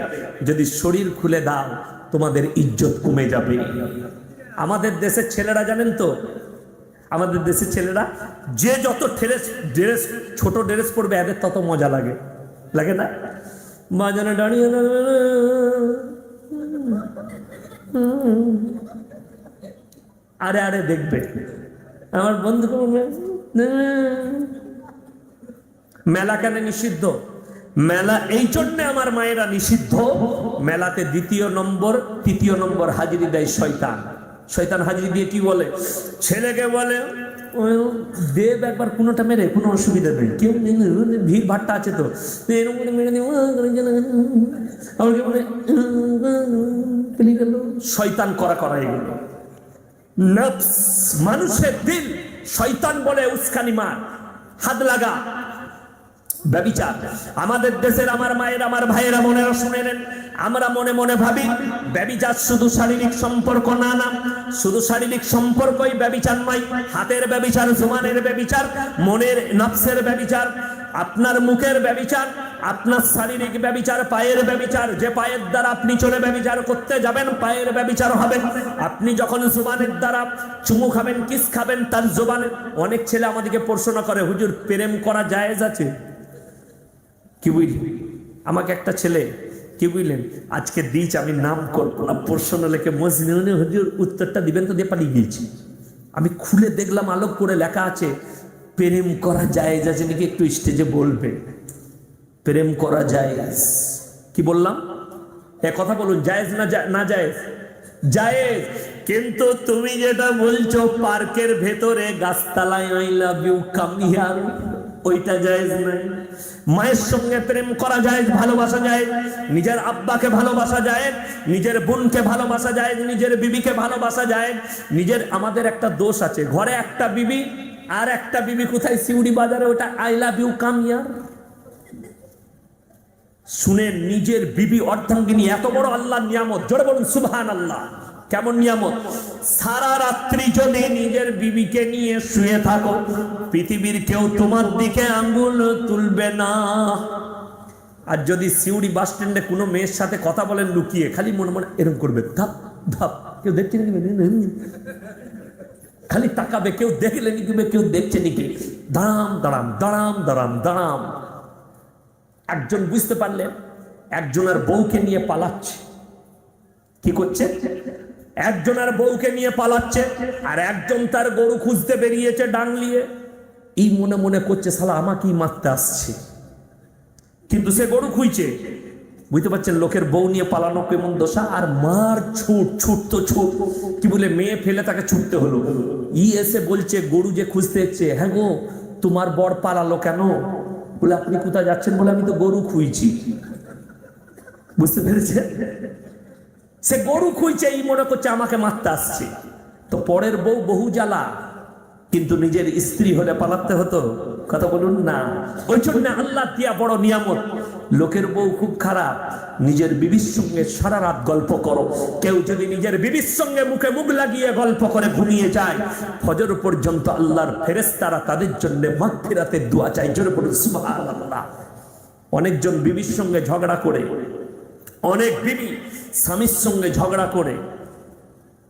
যদি শরীর খুলে দাও তোমাদের ইজ্জত কমে যাবে। আমাদের দেশের ছেলেরা জানেন তো, আমাদের দেশের ছেলেরা যে যত ড্রেস ছোট ড্রেস পরবে এদের তত মজা লাগে, লাগে না? বাজারে দাঁড়িয়ে আরে আরে দেখবে আমার বন্ধু। মেলা কেন নিষিদ্ধ? মেলা এই জন্য আমার মায়েরা নিষিদ্ধ, মেলাতে দ্বিতীয় নম্বর তৃতীয় নম্বর হাজিরি দেয় শয়তান। শয়তান হাজিরি দিয়ে কি বলে? ছেলেকে বলে দেব একবার কোনোটা মেরে, কোনো অসুবিধা নেই, কেউ ভিড় ভাট্টা আছে তো এরকম করে মেরে দেব। শয়তান করা করা এগুলো নফস, মানুষের দিল। শয়তান বলে উস্কানি মার, হাত লাগা, ব্যভিচার। আমাদের দেশের আমার মায়ের আমার ভাইয়েরা মনেরা শুনে নেন, আমরা মনে মনে ভাবি ব্যভিচার শুধু শারীরিক সম্পর্ক, না না, শুধু শারীরিক সম্পর্কই ব্যভিচার নয়। হাতের ব্যভিচার, জুবানের ব্যভিচার, মনের নফসের ব্যভিচার, আপনার মুখের ব্যভিচার, আপনার শারীরিক ব্যভিচার, পায়ের ব্যভিচার। যে পায়ের দ্বারা আপনি চলে ব্যভিচার করতে যাবেন, পায়ের ব্যভিচার হবে। আপনি যখন জুবানের দ্বারা চুমু খাবেন, কিস খাবেন, তার জুবানে। অনেক ছেলে আমাদেরকে প্রশ্ন করে, হুজুর প্রেম করা জায়েজ আছে? কি বুঝলি? আমাকে একটা ছেলে, কি বুঝলেন, আজকে দিয়েছে, আমি নাম করবো না, প্রশ্ন লেখে মজনুনে, হুজুর উত্তরটা দিবেন তো, দিয়ে পালিয়ে গিয়েছি। আমি খুলে দেখলাম আলোক করে লেখা আছে প্রেম করা জায়েজ আছে নাকি, একটু স্টেজে বলবে। প্রেম করা জায়েজ। কি বললাম? এ কথা বলুন, জায়েজ না জায়েজ? জায়েজ। কিন্তু তুমি যেটা বলছো পার্কের ভেতরে গাছতলায় I love you come here, ওইটা জায়েজ নাই। মায়ের সঙ্গে প্রেম করা যায়, ভালোবাসা যায়, নিজের আব্বাকে ভালোবাসা যায়, নিজের বোনকে ভালোবাসা যায়, নিজের বিবিকে ভালোবাসা যায়। নিজের, আমাদের একটা দোষ আছে, ঘরে একটা বিবি আর একটা বিবি কোথায়, সিউড়ি বাজারে, ওটা I love you come here. শুনেন, নিজের বিবি অর্ধাঙ্গিনী এত বড় আল্লাহর নিয়ামত, জোরে বলুন সুবহানাল্লাহ। কেমন নিয়ামত? সারা রাত্রি যদি নিজের বিবিকে নিয়ে শুয়ে থাকো, পৃথিবীর কেউ তোমার দিকে আঙ্গুল তুলবে না। আর যদি সিউড়ি বাস স্ট্যান্ডে কোনো মেয়ের সাথে কথা বলেন লুকিয়ে, খালি মনে মনে এরকম করবে, ধাপ ধাপ, কেউ দেখছে নাকি, খালি তাকাবে, কেউ দেখলে নাকি, কেউ দেখছে নাকি, দাঁড়াম দাঁড়াম দাঁড়াম দাঁড়াম দাঁড়াম। একজন বুঝতে পারলেন একজনের বউকে নিয়ে পালাচ্ছে। কি করছে? একজনের বউকে নিয়ে পালাচ্ছে, আর একজন তার গরু খুঁজতে বেরিয়েছে ডাংলিয়ে। এই মনে মনে করছে, শালা আমাকেই মারতে আসছে, কিন্তু সে গরু খুঁজছে। বুঝতে পারছেন লোকের বউ নিয়ে পালানো কেমন দশা। আর মার ছুট, ছুট তো ছুট, কি বলে মেয়ে ফেলে তাকে ছুটতে হলো। ই এসে বলছে, গরু যে খুঁজতে এসছে, হ্যাঁ গো তোমার বর পালালো কেন? বলে আপনি কোথায় যাচ্ছেন? বলে আমি তো গরু খুঁজছি। বুঝতে পেরেছে? সে গরু খুঁজছে, এই মনে করছে আমাকে মারতে আসছে। তো পরের বউ বহু জ্বালা, কিন্তু নিজের স্ত্রী হলে পালাতে হতো। কথা বলুন না। ওই জন্য আল্লাহ দিয়া বড় নিয়ামত। লোকের বউ খুব খারাপ, নিজের বিবির সঙ্গে সারা রাত গল্প করো। কেউ যদি নিজের বিবির সঙ্গে মুখে মুখ লাগিয়ে গল্প করে ঘুমিয়ে যায়, ফজর পর্যন্ত আল্লাহর ফেরেশতারা তাদের জন্য মাগফিরাতের দোয়া চাই। জোরে বলুন সুবহানাল্লাহ। অনেকজন বিবির সঙ্গে ঝগড়া করে, অনেক বিবি স্বামীর সঙ্গে ঝগড়া করে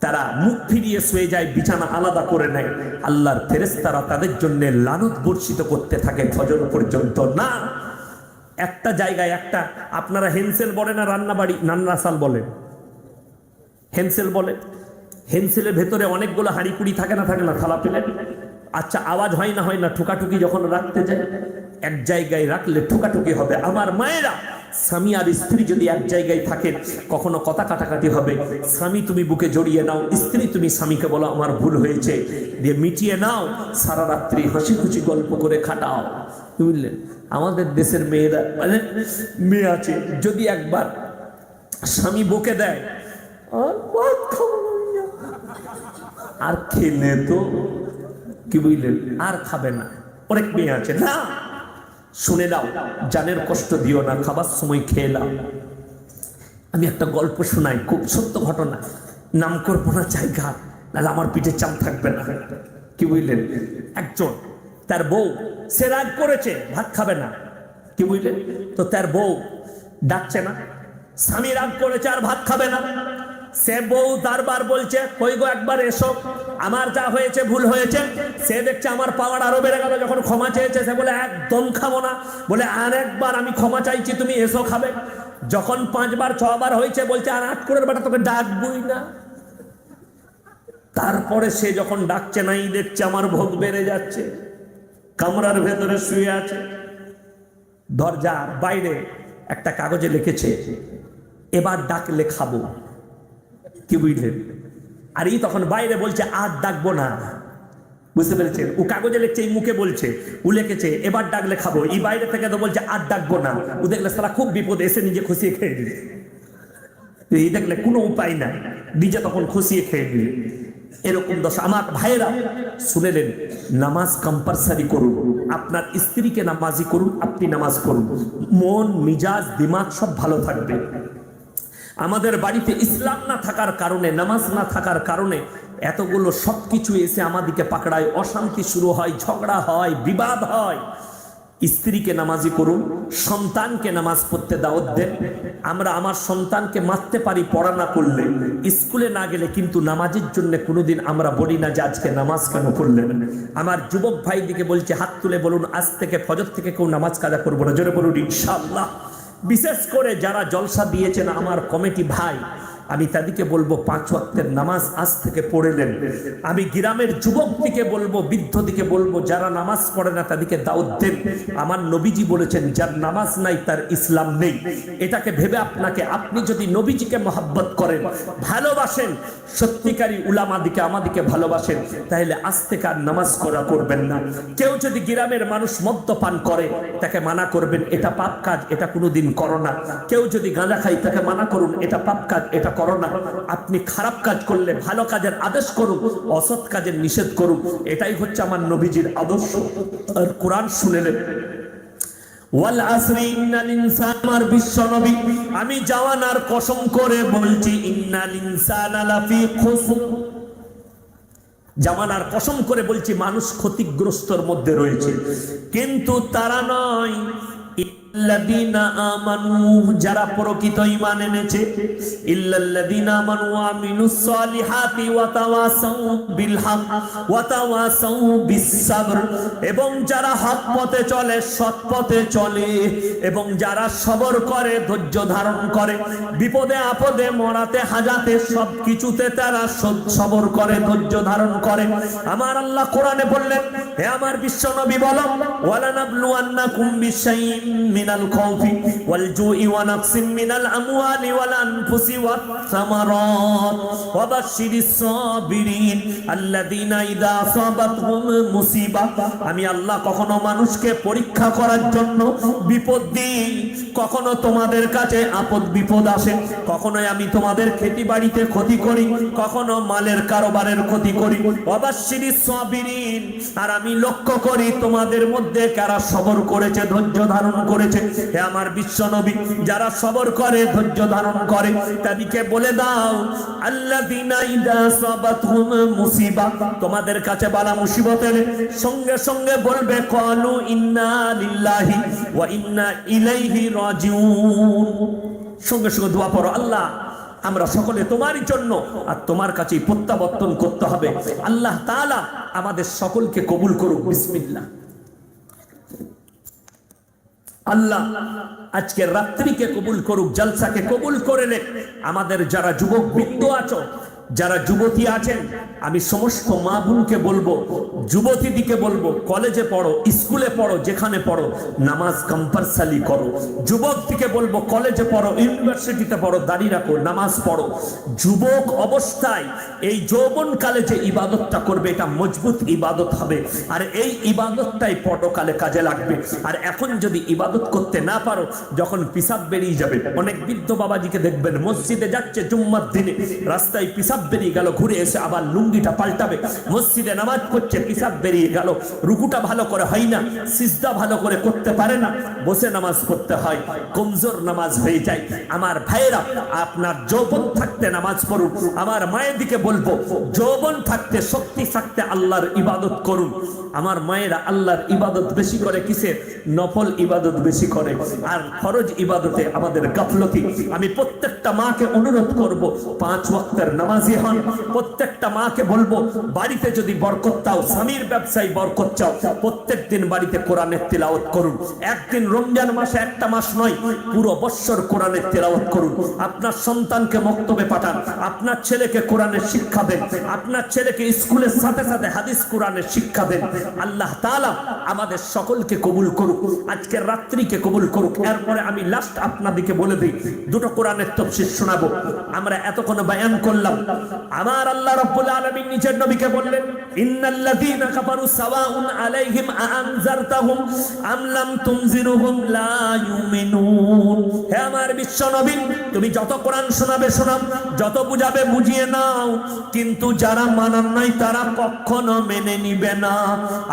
তারা মুখ ফিরিয়ে শুয়ে যায়, বিছানা আলাদা করে নেয়। আল্লাহর ফেরেশতারা তাদের জন্য লানত বর্ষিত করতে থাকে ফজর পর্যন্ত। না, একটা জায়গায় একটা, আপনারা হেনসেল বলে না, রান্নাবাড়ি নান্নাসাল বলেন, হেনসেল বলে। হেনসেলের ভেতরে অনেকগুলো হাঁড়ি কুড়ি থাকে না, থাকে না, থালা প্লেট। আচ্ছা, আওয়াজ হয় না, হয় না, ঠুকাঠুকি যখন রাখতে যায়, এক জায়গায় রাখলে ঠুকাঠুকি হবে। আমার মায়েরা, স্বামী আর স্ত্রী যদি এক জায়গায় থাকে, কখনো কথা কাটাকাটি হবে। স্বামী তুমি বুকে জড়িয়ে নাও, স্ত্রী তুমি স্বামীকে বলো আমার ভুল হয়েছে, দিয়ে মিটিয়ে নাও, সারা রাত্রি হাসি খুশি গল্প করে খাটাও। বুঝলেন? আমাদের দেশের মেয়েরা, মানে মেয়ে আছে, যদি একবার স্বামী বকে দেয়, আর খেলে তো, কি বুঝলেন, আর খাবে না। অনেক মেয়ে আছে, না শুনে নাও, জানের কষ্ট দিও না, খাবার সময় খেয়ে নাও। আমি একটা গল্প শোনাই, খুব সত্য ঘটনা, নাম করবো না জায়গা, নাহলে আমার পিঠে চাম থাকবে না। কি বুঝলেন? একজন, তার বউ, সে রাগ করেছে, ভাত খাবে না। কি বুঝলেন? তো তার বউ ডাকছে না, স্বামী রাগ করেছে আর ভাত খাবে না। সে বউ বারবার বলছে, কই গো একবার এসো, আমার যা হয়েছে ভুল হয়েছে। সে দেখছে আমার পাওয়ার আরো বেড়ে গেল। যখন ক্ষমা চেয়েছে, সে বলে একদম খাবো না, বলে আর একবার আমি ক্ষমা চাইছি, তুমি এসো খাবে। যখন 5 বার 6 বার হয়েছে, বলছে আর 8 করে বেটা তোকে ডাকবই না। তারপরে সে যখন ডাকছে নাই, দেখছে আমার ভোগ বেড়ে যাচ্ছে, কামরার ভেতরে শুয়ে আছে, দরজার বাইরে একটা কাগজে লিখেছে, এবার ডাকলে খাবো। কি বুঝলেন? আর এই তখন বাইরে বলছে আর ডাকবো না। বুঝতে পেরেছেন? ও কাগজে লিখছে, এই মুখে বলছে, ও লিখেছে এবার ডাকলে খাবো। এই বাইরে থেকে তো বলছে আর ডাকবো না। ও দেখলে সারা খুব বিপদ, এসে নিজে খুশিয়ে খেয়ে দিলে। এই দেখলে কোনো উপায় নাই, নিজে তখন খুশিয়ে খেয়ে দিলে। এরকম দশা। আমার ভাইয়েরা শুনেলেন, নামাজ কম্পালসারি করুন, আপনার স্ত্রীকে নামাজি করুন, আপনি নামাজ পড়ুন, মন মিজাজ দিমাগ সব ভালো থাকবে। আমাদের বাড়িতে ইসলাম না থাকার কারণে, নামাজ না থাকার কারণে এতগুলো সবকিছু এসে আমাদেরকে পাকড়ায়, অশান্তি শুরু হয়, ঝগড়া হয়, বিবাদ হয়। স্ত্রীকে নামাজি করুন, সন্তানকে নামাজ পড়তে দাওয়াত দেন। আমরা আমার সন্তানকে মারতে পারি পড়া না করলে, স্কুলে না গেলে, কিন্তু নামাজের জন্য কোনোদিন আমরা বলি না যে আজকে নামাজ কেন পড়লেন। আমার যুবক ভাইদিকে বলছে, হাত তুলে বলুন আজ থেকে ফজর থেকে কেউ নামাজ কাজা করবো না, জোরে বলুন ইনশাআল্লাহ। বিশেষ করে যারা জলসা দিয়েছেন আমার কমিটি ভাই, আমি তাদেরকে বলবো 5 ওয়াক্তের নামাজ আজ থেকে পড়ে নেন। আমি গ্রামের যুবক দিকে বলবো, বৃদ্ধ দিকে বলবো, যারা নামাজ পড়ে না তাদেরকে দাওয়াত দেন। আমার নবীজি বলেছেন, যার নামাজ নাই তার ইসলাম নেই। এটাকে ভেবে আপনাকে, আপনি যদি নবীজিকে মহব্বত করেন, ভালোবাসেন, সত্যিকারী উলামাদিকে আমাদিকে ভালোবাসেন, তাহলে আজ থেকে আর নামাজ করবেন না। কেউ যদি গ্রামের মানুষ মদ্যপান করে, তাকে মানা করবেন, এটা পাপ কাজ, এটা কোনোদিন করো না। কেউ যদি গাঁজা খায়, তাকে মানা করুন, এটা পাপ কাজ, এটা করো না। আপনি খারাপ কাজ করলে ভালো কাজের আদেশ করুন, অসৎ কাজের নিষেধ করুন। এটাই হচ্ছে আমার নবীজির আদর্শ। আর কোরআন শুনেলেন, ওয়াল আসরি ইন্নাল ইনসান, আমার বিশ্ব নবী, আমি জাওয়ানার কসম করে বলছি, ইন্নাল ইনসানা লাফি খুসর, জামানার কসম করে বলছি, মানুষ ক্ষতিগ্রস্তর মধ্যে রয়েছে। কিন্তু তারা নয়, ইল্লাযীনা আমানু, যারা প্রকৃত ঈমান এনেছে, ইল্লাল্লাযীনা আমানু ওয়া আমিলুস সালিহাতি ওয়া তাওয়াসাউ বিল হক ওয়া তাওয়াসাউ বিস সাবর, এবং যারা হক পথে চলে, সৎ পথে চলে, এবং যারা সবর করে, ধৈর্য ধারণ করে, বিপদে আপদে, মরাতে হাজাতে, সব কিছুতে তারা সবর করে, ধৈর্য ধারণ করে। আমার আল্লাহ কোরআনে বললেন, হে আমার বিশ্ব নবী বলো, ওয়ালা নাবলুয়ান্নাকুম বিশাইইন মিনাল খাউফি ওয়াল জুই ওয়া নাকসিম মিনাল আমওয়ালি ওয়াল আনফুসি ওয়াত সামারাত ওয়া বাশশিরিস সাবিরিন আল্লাযীনা ইযা আসাবাতহুম মুসিবা। আমি আল্লাহ কখনো মানুষকে পরীক্ষা করার জন্য বিপদ দিই, কখনো তোমাদের কাছে আপদ বিপদ আসে, কখনোই আমি তোমাদের খেতি বাড়িতে ক্ষতি করি, কখনো মালের কারবারের ক্ষতি করি। ওয়া বাশশিরিস সাবিরিন, আর আমি লক্ষ্য করি তোমাদের মধ্যে কারা সবর করেছে, ধৈর্য ধারণ করেছে। হে আমার বিশ্ব নবী, যারা সবর করে, ধৈর্য ধারণ করে, তাদেরকে বলে দাও, আল্লাযীনা ইযা আসাবাতহুম মুসিবা, তোমাদের কাছে বালা মুসিবত এলে সঙ্গে সঙ্গে বলবে, ক্বালু ইন্না লিল্লাহি ওয়া ইন্না ইলাইহি রাজিউন। সঙ্গে সঙ্গে দোয়া পড়ো, আল্লাহ আমরা সকলে তোমারই জন্য আর তোমার কাছেই প্রত্যাবর্তন করতে হবে। আল্লাহ তাআলা আমাদের সকলকে কবুল করুক। বিসমিল্লাহ। আল্লাহ আজকের রাত্রিকে কবুল করুক, জলসাকে কবুল করে নে। আমাদের যারা যুবক বৃন্দ আছো, যারা যুবতী আছেন, আমি সমস্ত মা বোনকে বলবো, যুবতীদিকে বলবো, কলেজে পড়ো, স্কুলে পড়ো, যেখানে পড়ো, নামাজ কম্পালসারি করো। যুবকদিকে বলবো, কলেজে পড়ো, ইউনিভার্সিটিতে পড়ো, দাঁড়িয়ে রাখো, নামাজ পড়ো। যুবক অবস্থায় এই যৌবনকালে যে ইবাদতটা করবে, এটা মজবুত ইবাদত হবে, আর এই ইবাদতটাই পরকালে কাজে লাগবে। আর এখন যদি ইবাদত করতে না পারো, যখন পিসাব বেরিয়ে যাবে, অনেক বৃদ্ধ বাবাজিকে দেখবেন মসজিদে যাচ্ছে জুম্মার দিনে, রাস্তায় পিসাব বেরিয়ে গেল, ঘুরে এসে আবার লুঙ্গিটা পাল্টাবে, মসজিদে নামাজ পড়ছে, পিসাব বেরিয়ে গেল, রুকুটা ভালো করে হয় না, সিজদা ভালো করে করতে পারে না, বসে নামাজ পড়তে হয়, কমজোর নামাজ হয়ে যায়। আমার ভাইয়েরা, আপনার যৌবন থাকতে নামাজ পড়ুন। আমার মায়ের দিকে বলবো, যৌবন থাকতে, শক্তি থাকতে আল্লাহর ইবাদত করুন। আমার মায়েরা আল্লাহর ইবাদত বেশি করে কিসের? নফল ইবাদত বেশি করে, আর ফরজ ইবাদতে আমাদের গাফলতি। আমি প্রত্যেকটা মাকে অনুরোধ করব, 5 ওয়াক্তের নামাজি হন। প্রত্যেকটা মাকে বলবো, বাড়িতে যদি বরকত চাও, স্বামীর ব্যবসায় বরকত চাও, প্রত্যেক দিন বাড়িতে কোরআনের তিলাওয়াত করুন। একদিন রমজান মাসে, একটা মাস নয়, পুরো বৎসর কোরআনের তিলাওয়াত করুন। আপনার সন্তানকে মক্তবে পাঠান, আপনার ছেলেকে কোরআনের শিক্ষা দেন, আপনার ছেলেকে স্কুলের সাথে সাথে হাদিস কোরআনের শিক্ষা দেন। আল্লাহ তাআলা আমাদের সকলকে কবুল করুক, আজকের রাত্রিকে কবুল করুক। এরপরে আমি লাস্ট আপনাদেরকে বলে দিই, দুটো কোরআনের তাফসীর শোনাবো। আমরা এতক্ষণ বয়ান করলাম, আমার আল্লাহ রাব্বুল আলামিন নিজের নবীকে বললেন, ইন্নাল্লাযীনা কাফারু সাওয়াউন আলাইহিম আনজারতাহুম আম লাম তুনজিরুহুম লা ইউমিনুন। হে আমার বিশ্ব নবী, তুমি যত কোরআন শোনাবে শোনাও, যত বুঝাবে বুঝিয়ে নাও, কিন্তু যারা মানার নাই তারা কখনো মেনে নিবে না।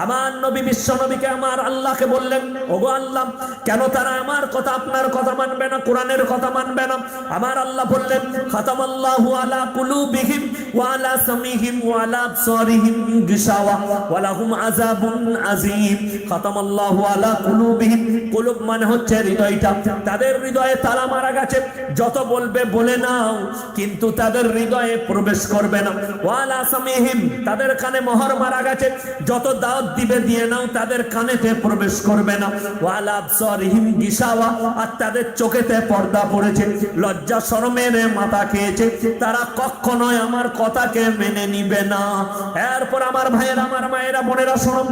আমার নবী বিশ্ব নবীকে আমার আল্লাহকে বললেন, ওগো আল্লাহ, কেন তারা আমার কথা আপনার কথা মানবে না, কোরআনের কথা মানবে না? আমার আল্লাহ বললেন, খাতামাল্লাহু আলা কুলুবিহিম ওয়া আলা সামিহিম ওয়া আলা আবসারিহিম গিশাওয়া ওয়া লাহুম আযাবুন আযীম। খাতামাল্লাহু আলা কুলুবিহিম, কুলুব মানে হচ্ছে হৃদয়টা, তাদের হৃদয়ে তালা মারা গেছে, যত বলবে বলে নাও, কিন্তু তাদের হৃদয়ে প্রবেশ করবে না। ওয়া আলা সামিহিম, তাদের কানে মোহর মারা গেছে, যত দাওয়াত দিবে দিয়ে নাও, তাদের কানেতে প্রবেশ করবে না। ওয়া আলা আবসারিহিম গিশাওয়া, আর তাদের চোখেতে পর্দা পড়েছে, লজ্জা শরমের মাথা খেয়েছে, তারা কখনোই আমার কথাকে মেনে নিবে না। এরপর আমার ভাইয়েরা, আমার মায়েরা, বোনেরা শোনো,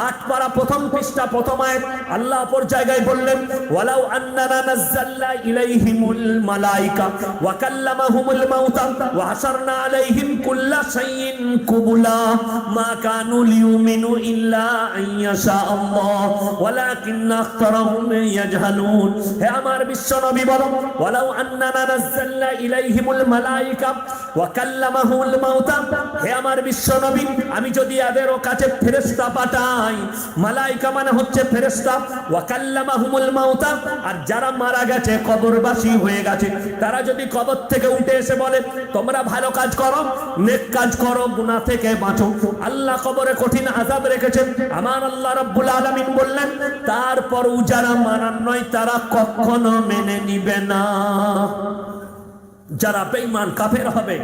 8 পারা প্রথম পৃষ্ঠা প্রথম আয়াত, আল্লাহ অপর জায়গায় বললেন, ওয়ালাউ আন্নানা নাযালনা ইলাইহিমুল মালাইকা ওয়া কাল্লামাহুমুল মাউতা ওয়া হাশারনা আলাইহিম কুল্লা শাইইন কুবুলা মা কানু লিউমিনু ইল্লা আইয়াশা আল্লাহ ওয়ালাকিন্না আকতারাহুম ইয়াজহালুন। হে আমার বিশ্ব নবী বলো, ওয়ালাউ আন্নানা নাযালনা ইলাইহিমুল মালাইকা ওয়া কাল্লামাহুমুল মাউতা, হে আমার বিশ্ব নবী, আমি যদি এদের কাছে ফেরেশতা পাঠাই, মালাইকা মানে হচ্ছে ফেরেশতা, ওয়া কাল্লামাহুমুল মাউতা, আর যারা মারা গেছে, কবরবাসী হয়ে গেছে, তারা যদি কবর থেকে উঠে এসে বলে, তোমরা ভালো কাজ করো, নেক কাজ করো, গুনাহ থেকে বাঁচো, আল্লাহ কবরে কঠিন আযাব রেখেছেন। আমার আল্লাহ রাব্বুল আলামিন বললেন, তারপরও যারা মানার নয় তারা কখনো মেনে নিবে না। যারা বেঈমান কাফের হবে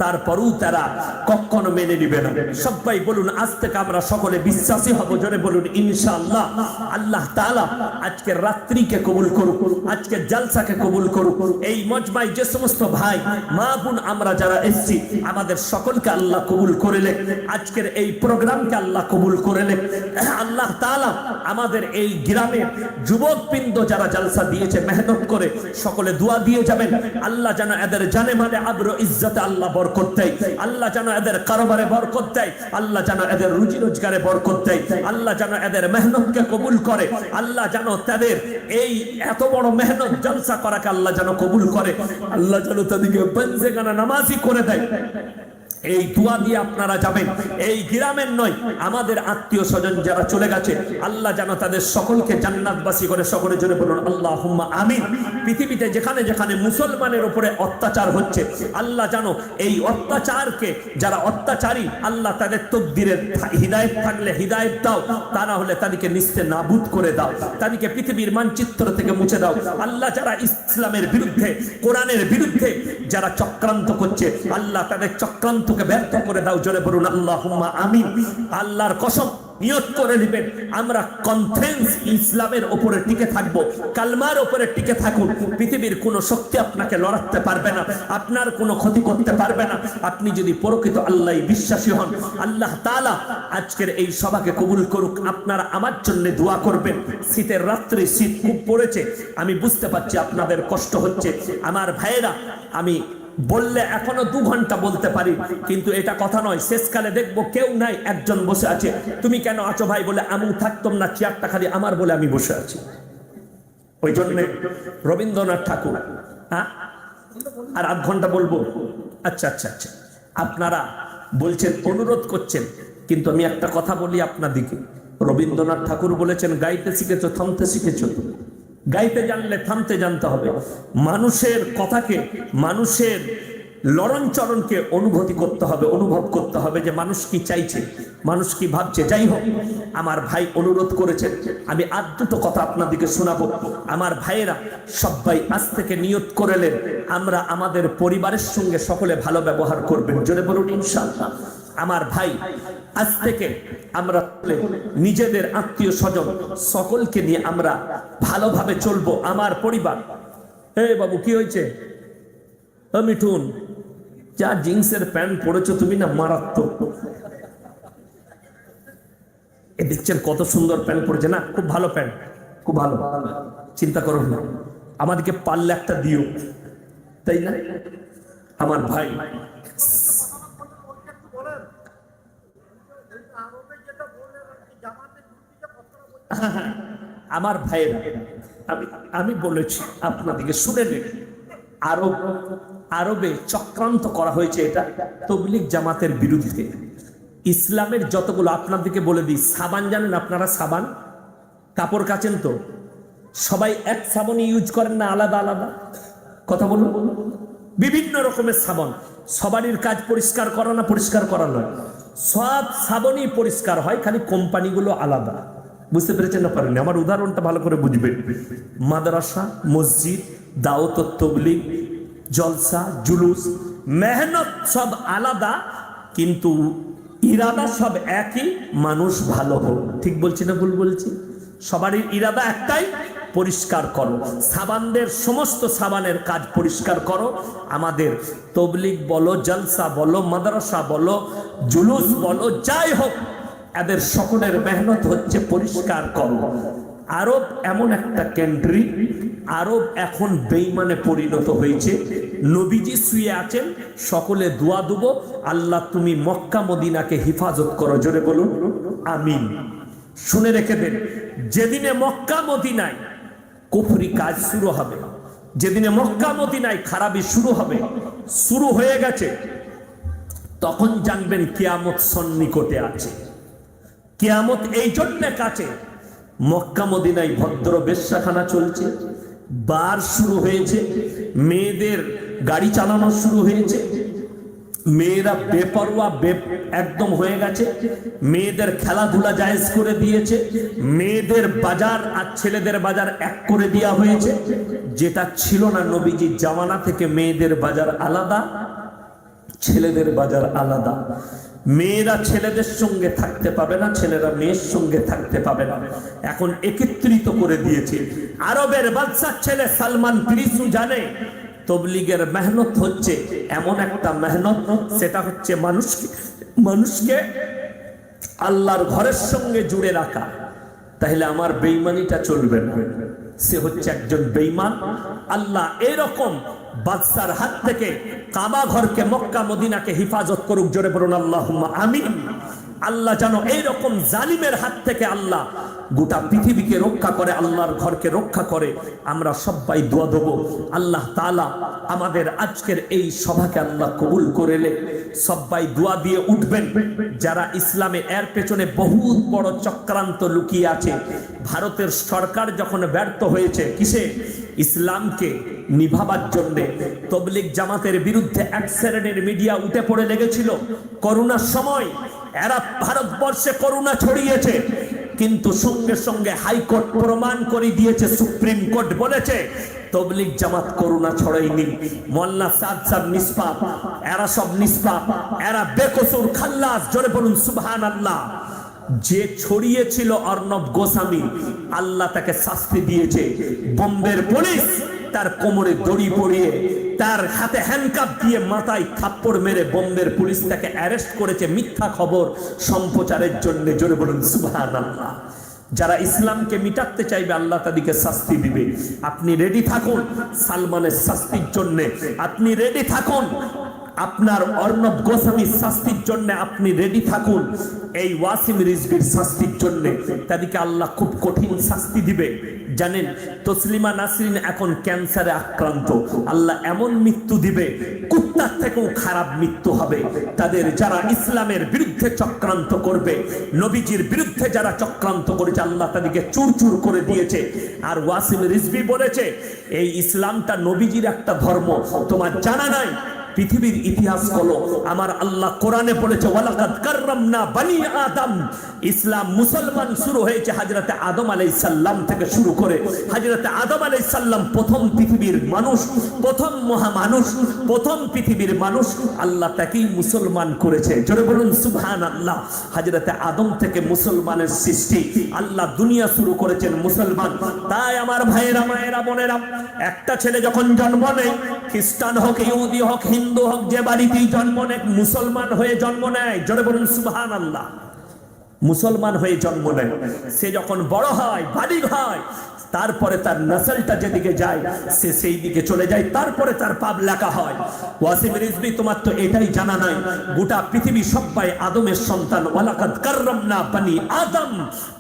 তারপরও তারা কখনো মেনে নিবে না। সবাই বলুন, আজ থেকে আমরা সকলে বিশ্বাসী হব, জোরে বলুন ইনশাআল্লাহ। আল্লাহ তাআলা আজকের রাত্রিকে কবুল করুক, আজকের জালসাকে কবুল করুক। এই মজমায় যে সমস্ত ভাই মা বোন আমরা যারা এসেছি, আমাদের সকলকে আল্লাহ কবুল করেলেন, আজকের এই প্রোগ্রামকে আল্লাহ কবুল করেলেন। আল্লাহ তাআলা আমাদের এই গ্রামের যুবকবৃন্দ যারা জালসা দিয়েছে মেহনত করে, সকলে দোয়া দিয়ে যাবেন, আল্লাহ যেন এদের জানে মানে আবরু ইজ্জতে আল্লাহ বরকত দেয়, আল্লাহ যেন এদের কারবারে বরকত দেয়, আল্লাহ যেন এদের রুজি রোজগারে বরকত দেয়, আল্লাহ যেন এদের মেহনতকে কবুল করে, আল্লাহ যেন তাদের এই এত বড় মেহনত জলসা করাকে আল্লাহ যেন কবুল করে, আল্লাহ যেন তাদেরকে বন্দেগানা নামাজি করে দেয়। এই দোয়া দিয়ে আপনারা যাবেন। এই গ্রামের নয়, আমাদের আত্মীয় স্বজন যারা চলে গেছে, আল্লাহ যেন তাদের সকলকে জান্নাতবাসী করে। সকলের জন্য বলুন আল্লাহুম্মা আমিন। পৃথিবীতে যেখানে যেখানে মুসলমানের উপরে অত্যাচার হচ্ছে, আল্লাহ যেন এই অত্যাচারকে, যারা অত্যাচারী, আল্লাহ তাদের তকদিরের হিদায়াত থাকলে হিদায়াত দাও, তা না হলে তাদেরকে নিস্তে নাবুদ করে দাও, তাদেরকে পৃথিবীর মানচিত্র থেকে মুছে দাও। আল্লাহ যারা ইসলামের বিরুদ্ধে, কোরআনের বিরুদ্ধে যারা চক্রান্ত করছে, আল্লাহ তাদের চক্রান্ত ব্যর্থ করে দাও। জোরে বলুন আল্লাহুম্মা আমিন। আল্লাহর কসম, নিয়ত করে নেবেন, আমরা কনফারেন্স ইসলামের উপরে টিকে থাকব, কালমার উপরে টিকে থাকুন। পৃথিবীর কোন শক্তি আপনাকে লড়াতে পারবে না, আপনার কোনো ক্ষতি করতে পারবে না, আপনি যদি প্রকৃত আল্লাহ বিশ্বাসী হন। আল্লাহ তাআলা আজকের এই সভাকে কবুল করুক। আপনারা আমার জন্য দোয়া করবেন। শীতের রাত্রে শীত খুব পড়েছে, আমি বুঝতে পারছি আপনাদের কষ্ট হচ্ছে। আমার ভাইয়েরা, আমি বললে এখনো 2 ঘন্টা বলতে পারি, কিন্তু এটা কথা নয়। শেষকালে দেখবো কেউ নাই, একজন বসে আছে, তুমি কেন আছো ভাই বলে, আমি থাকতাম না, চেয়ারটা খালি আমার বলে আমি বসে আছি। ওই জন্য রবীন্দ্রনাথ ঠাকুর, হ্যাঁ, আর 8 ঘন্টা বলবো। আচ্ছা আচ্ছা আচ্ছা, আপনারা বলছেন, অনুরোধ করছেন, কিন্তু আমি একটা কথা বলি আপনাদিকে। রবীন্দ্রনাথ ঠাকুর বলেছেন, গাইতে শিখেছো, থামতে শিখেছো। গাইতে জানলে থামতে জানতে হবে। মানুষের কথাকে, মানুষের লড়ন চরণকে অনুভূতি করতে হবে, অনুভব করতে হবে যে মানুষ কি চাইছে, মানুষ কি ভাবছে। যাই হোক, আমার ভাই অনুরোধ করেছেন, আমি আর 2টো কথা আপনাদেরকে শোনাবো। আমার ভাইয়েরা সবাই আজ থেকে নিয়ত করেলেন, আমরা আমাদের পরিবারের সঙ্গে সকলে ভালো ব্যবহার করবেন। জোরে বলুন ইনশাআল্লাহ। আমার ভাই, আজ থেকে আমরা নিজেদের আত্মীয় স্বজন সকলকে নিয়ে আমরা ভালোভাবে চলবো। আমার পরিবার, হে বাবু কি হয়েছে, মিঠুন, যা জিন্সের প্যান্ট পরেছো তুমি না, মারাত্মক। এ দেখছেন কত সুন্দর প্যান্ট পরেছে না, খুব ভালো প্যান্ট, খুব ভালো, চিন্তা করো না, আমাদেরকে পারলে একটা দিও, তাই না? আমার ভাই, আমার ভাইয়েরা, আমি বলেছি আপনাদেরকে, শুনে নেন। আরবে চক্রান্ত করা হয়েছে এটা তবলিগ জামাতের বিরুদ্ধে। ইসলামের যতগুলো, আপনাদেরকে বলে দিই, সাবান জানেন আপনারা? সাবান, কাপড় কাচেন তো সবাই এক সাবানই ইউজ করেন না, আলাদা আলাদা? কথা বলুন। বিভিন্ন রকমের সাবান, সবারই কাজ পরিষ্কার করা না পরিষ্কার করা নয়, সব সাবানই পরিষ্কার হয়, খালি কোম্পানিগুলো আলাদা। বুঝতে পেরেছেন না পারেন? আমার উদাহরণটা ভালো করে বুঝবেন। মাদ্রাসা, মসজিদ, দাওয়াত ও তাবলীগ, জলসা, জুলুস, মেহনত সব আলাদা, কিন্তু ইরাদা সব একই, মানুষ ভালো হোক। ঠিক বলছি না ভুল বলছি? সবারই ইরাদা একটাই, পরিষ্কার করো। সাবানদের সমস্ত সাবানের কাজ পরিষ্কার করো। আমাদের তাবলীগ বলো, জলসা বলো, মাদ্রাসা বলো, জুলুস বলো, যাই হোক, এদের সকলের মেহনত হচ্ছে পরিষ্কার করো। আরব এমন একটা কান্ট্রি, আরব এখন বেঈমানে পরিণত হয়েছে। নবীজি শুয়ে আছেন, সকলে দোয়া দেবো, আল্লাহ তুমি মক্কা মদিনাকে হেফাজত করো। জোরে বলুন আমিন। শুনে রেখে দেন, যেদিনে মক্কা মদিনায় কুফরি কাজ শুরু হবে, যেদিনে মক্কা মদিনায় খারাপি শুরু হবে, শুরু হয়ে গেছে, তখন জানবেন কিয়ামত সন্নিকটে আছে। কিয়ামত এই জন্য কাছে, মক্কা মদিনায় ভদ্র বেশ্যাখানা চলছে, বার শুরু হয়েছে, মেয়েদের গাড়ি চালানো শুরু হয়েছে, মেয়েরা বেপরোয়া একদম হয়ে গেছে, মেয়েদের খেলাধুলা জায়েজ করে দিয়েছে, মেয়েদের বাজার আর ছেলেদের বাজার এক করে দেওয়া হয়েছে। যেটা ছিল না নবীজির জামানা থেকে, মেয়েদের বাজার আলাদা, ছেলেদের বাজার আলাদা। মেয়েরা ছেলেদের সঙ্গে থাকতে পাবে না, ছেলেরা মেয়ের সঙ্গে থাকতে পাবে না, এখন একত্রিত করে দিয়েছে। আরবের বাদশার ছেলে সালমান প্রিসু জানে তবলিগের মেহনত হচ্ছে এমন একটা মেহনত, সেটা হচ্ছে মানুষকে আল্লাহর ঘরের সঙ্গে জুড়ে রাখা। তাহলে আমার বেঈমানিটা চলবে না, সে হচ্ছে একজন বেঈমান। আল্লাহ এরকম বাদশার হাত থেকে কাবা ঘরকে, মক্কা মদিনাকে হেফাজত করুক। জোরে বলুন আল্লাহুম্মা আমিন। আল্লাহ যেন এইরকম জালিমের হাত থেকে আল্লাহ গোটা পৃথিবীকে রক্ষা করে, আল্লাহর ঘরকে রক্ষা করে। আমরা সবাই দোয়া দেব, আল্লাহ তাআলা আমাদের আজকের এই সভাকে আল্লাহ কবুল করেলে সবাই দোয়া দিয়ে উঠবেন। যারা ইসলামে, এর পেছনে বহুত বড় চক্রান্ত লুকিয়ে আছে। ভারতের সরকার যখন ব্যর্থ হয়েছে কিসে? ইসলামকে নিভাবার জন্য। তবলিগ জামাতের বিরুদ্ধে এক শ্রেণীর মিডিয়া উঠে পড়ে লেগেছিল করোনার সময়। এরা ভারতবর্ষে করোনা ছড়িয়েছে, কিন্তু সঙ্গে সঙ্গে হাইকোর্ট প্রমাণ করে দিয়েছে, সুপ্রিম কোর্ট বলেছে তবলিগ জামাত করোনা ছড়ায়নি। মোল্লা সাদ সাহেব নিষ্পাপ, এরা সব নিষ্পাপ, এরা বেকসুর খাল্লাস। জোরে বলুন সুবহানাল্লাহ। যে ছড়িয়েছিল অর্ণব গোস্বামী, আল্লাহ তাকে শাস্তি দিয়েছে। বোম্বের পুলিশ তার কোমরে দড়ি পরিয়ে, তার হাতে হ্যান্ডকাপ দিয়ে, মাথায় থাপ্পড় মেরে বোম্বের পুলিশ তাকে অ্যারেস্ট করেছে মিথ্যা খবর সম্প্রচারের জন্য। জোরে বলুন সুবহানাল্লাহ। যারা ইসলামকে মিটাতে চাইবে, আল্লাহ তাদেরকে শাস্তি দিবে। আপনি রেডি থাকুন সালমানের শাস্তির জন্য, আপনি রেডি থাকুন আপনার অর্ণব গোস্বামীর শাস্তির জন্য, আপনি রেডি থাকুন এই ওয়াসিম রিজভির শাস্তির জন্য। তাদেরকে আল্লাহ খুব কঠিন শাস্তি দিবে। জানেন তসলিমা নাসরিন এখন ক্যান্সারে আক্রান্ত, আল্লাহ এমন মৃত্যু দিবে, কুত্তার থেকেও খারাপ মৃত্যু হবে তাদের। যারা ইসলামের বিরুদ্ধে চক্রান্ত করবে, নবীজির বিরুদ্ধে যারা চক্রান্ত করেছে, আল্লাহ তাদেরকে চুরচুর করে দিয়েছে। আর ওয়াসিম রিজভি বলেছে এই ইসলামটা নবীজির একটা ধর্ম, তোমার জানা নাই? পৃথিবীর ইতিহাস হলো, আমার আল্লাহ কোরআনে বলেছে ওয়ালাকাদ কাররামনা বনি আদম। ইসলাম মুসলমান শুরু হয়েছে হযরতে আদম আলাইহিস সালাম থেকে শুরু করে। হযরতে আদম আলাইহিস সালাম প্রথম পৃথিবীর মানুষ, প্রথম মহামানুষ, প্রথম পৃথিবীর মানুষ। আল্লাহ তাকেই মুসলমান করেছে। জোরে বলুন সুবহানাল্লাহ। হযরতে আদম থেকে মুসলমানের সৃষ্টি, আল্লাহ দুনিয়া শুরু করেছেন মুসলমান। তাই আমার ভাইয়েরা, মায়েরা, বোনেরা, একটা ছেলে যখন জন্ম নেয়, খ্রিস্টান হোক, ইহুদি হোক, হিন্দু হোক, যে বাড়িতেই জন্ম নেয়, মুসলমান হয়ে জন্ম নেয়। জোরে বলুন সুবহানাল্লাহ। মুসলমান হয়ে জন্ম নেয়। সে যখন বড় হয়, বালিগ হয়, তারপরে তার নসলটা যেদিকে যায় সে সেই দিকে চলে যায়, তারপরে তার পাপ লেখা হয়। ওয়াসিম রিজভী, তোমার তো এটাই জানা নাই, গোটা পৃথিবী সবাই আদমের সন্তান। ওয়ালাকাদ কাররামনা বানি আদম,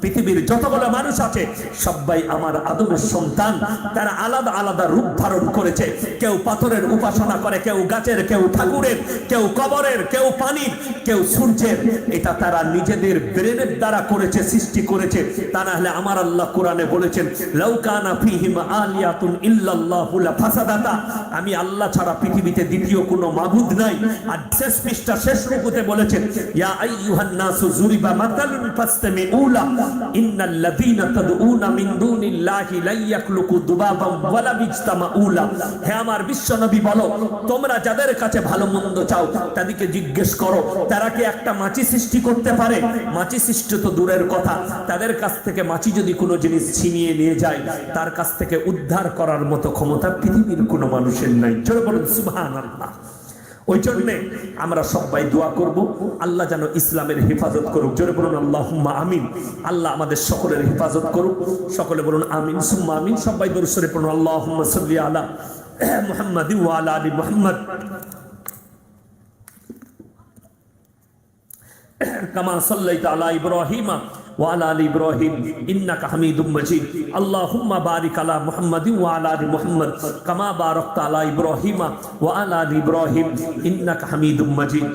পৃথিবীর যতগুলো মানুষ আছে সবাই আমার আদমের সন্তান। তারা আলাদা আলাদা রূপ ধারণ করেছে, কেউ পাথরের উপাসনা করে, কেউ গাছের, কেউ ঠাকুরের, কেউ কবরের, কেউ পানির, কেউ সূর্যের। এটা তারা নিজেদের ব্রেনের দ্বারা করেছে, সৃষ্টি করেছে। তা না হলে আমার আল্লাহ কোরআনে বলেছেন, লাউ কানা ফীহিম আলিয়াতুন ইল্লাল্লাহু লাফাসাদাতা, আমি আল্লাহ ছাড়া পৃথিবীতে দ্বিতীয় কোনো মাবুদ নাই। আর শেষ পৃষ্ঠা শেষ রুকুতে বলেছেন, ইয়া আইয়ুহান নাসু যুরিবা মাতালুন ফাসতামিউ লা ইন্নাল্লাযীনা তাদউনা মিন দুনিল্লাহি লা ইয়াখলুকু দুবাবান ওয়ালা বিজতামাউ লা। হে আমার বিশ্বনবী, বলো তোমরা যাদের কাছে ভালো মন্দ চাও তাদেরকে জিজ্ঞেস করো, তারা কি একটা মাছি সৃষ্টি করতে পারে? মাছি সৃষ্টি তো দূরের কথা, তাদের কাছ থেকে মাছি যদি কোনো জিনিস ছিনিয়ে নিয়ে যায়, তার কাছ থেকে উদ্ধার করার মতো ক্ষমতা পৃথিবীর কোনো মানুষের নাই। জোরে বলুন সুবহানাল্লাহ। ওই জন্যে আমরা সবাই দোয়া করব, আল্লাহ যেন ইসলামের হেফাজত করুক। জোরে বলুন আল্লাহুম্মা আমিন। আল্লাহ আমাদের সকলের হেফাজত করুক। সকলে বলুন আমিন সুম্মা আমিন। সবাই দরুদ শরীফ পড়ুন, আল্লাহুম্মা সাল্লি আলা মুহাম্মাদিন ওয়া আলা আলি মুহাম্মাদ কামা সাল্লাইতা আলা ইব্রাহিমা ওয়া আলা আলি ইব্রাহিম ইন্নাকা হামিদুম মাজিদ। আল্লাহুম্মা বারিক আলা মুহাম্মাদিন ওয়া আলা আলি মুহাম্মাদ কামা বারাকতা আলা ইব্রাহিমা ওয়া আলা আলি ইব্রাহিম ইন্নাকা হামিদুম মাজিদ।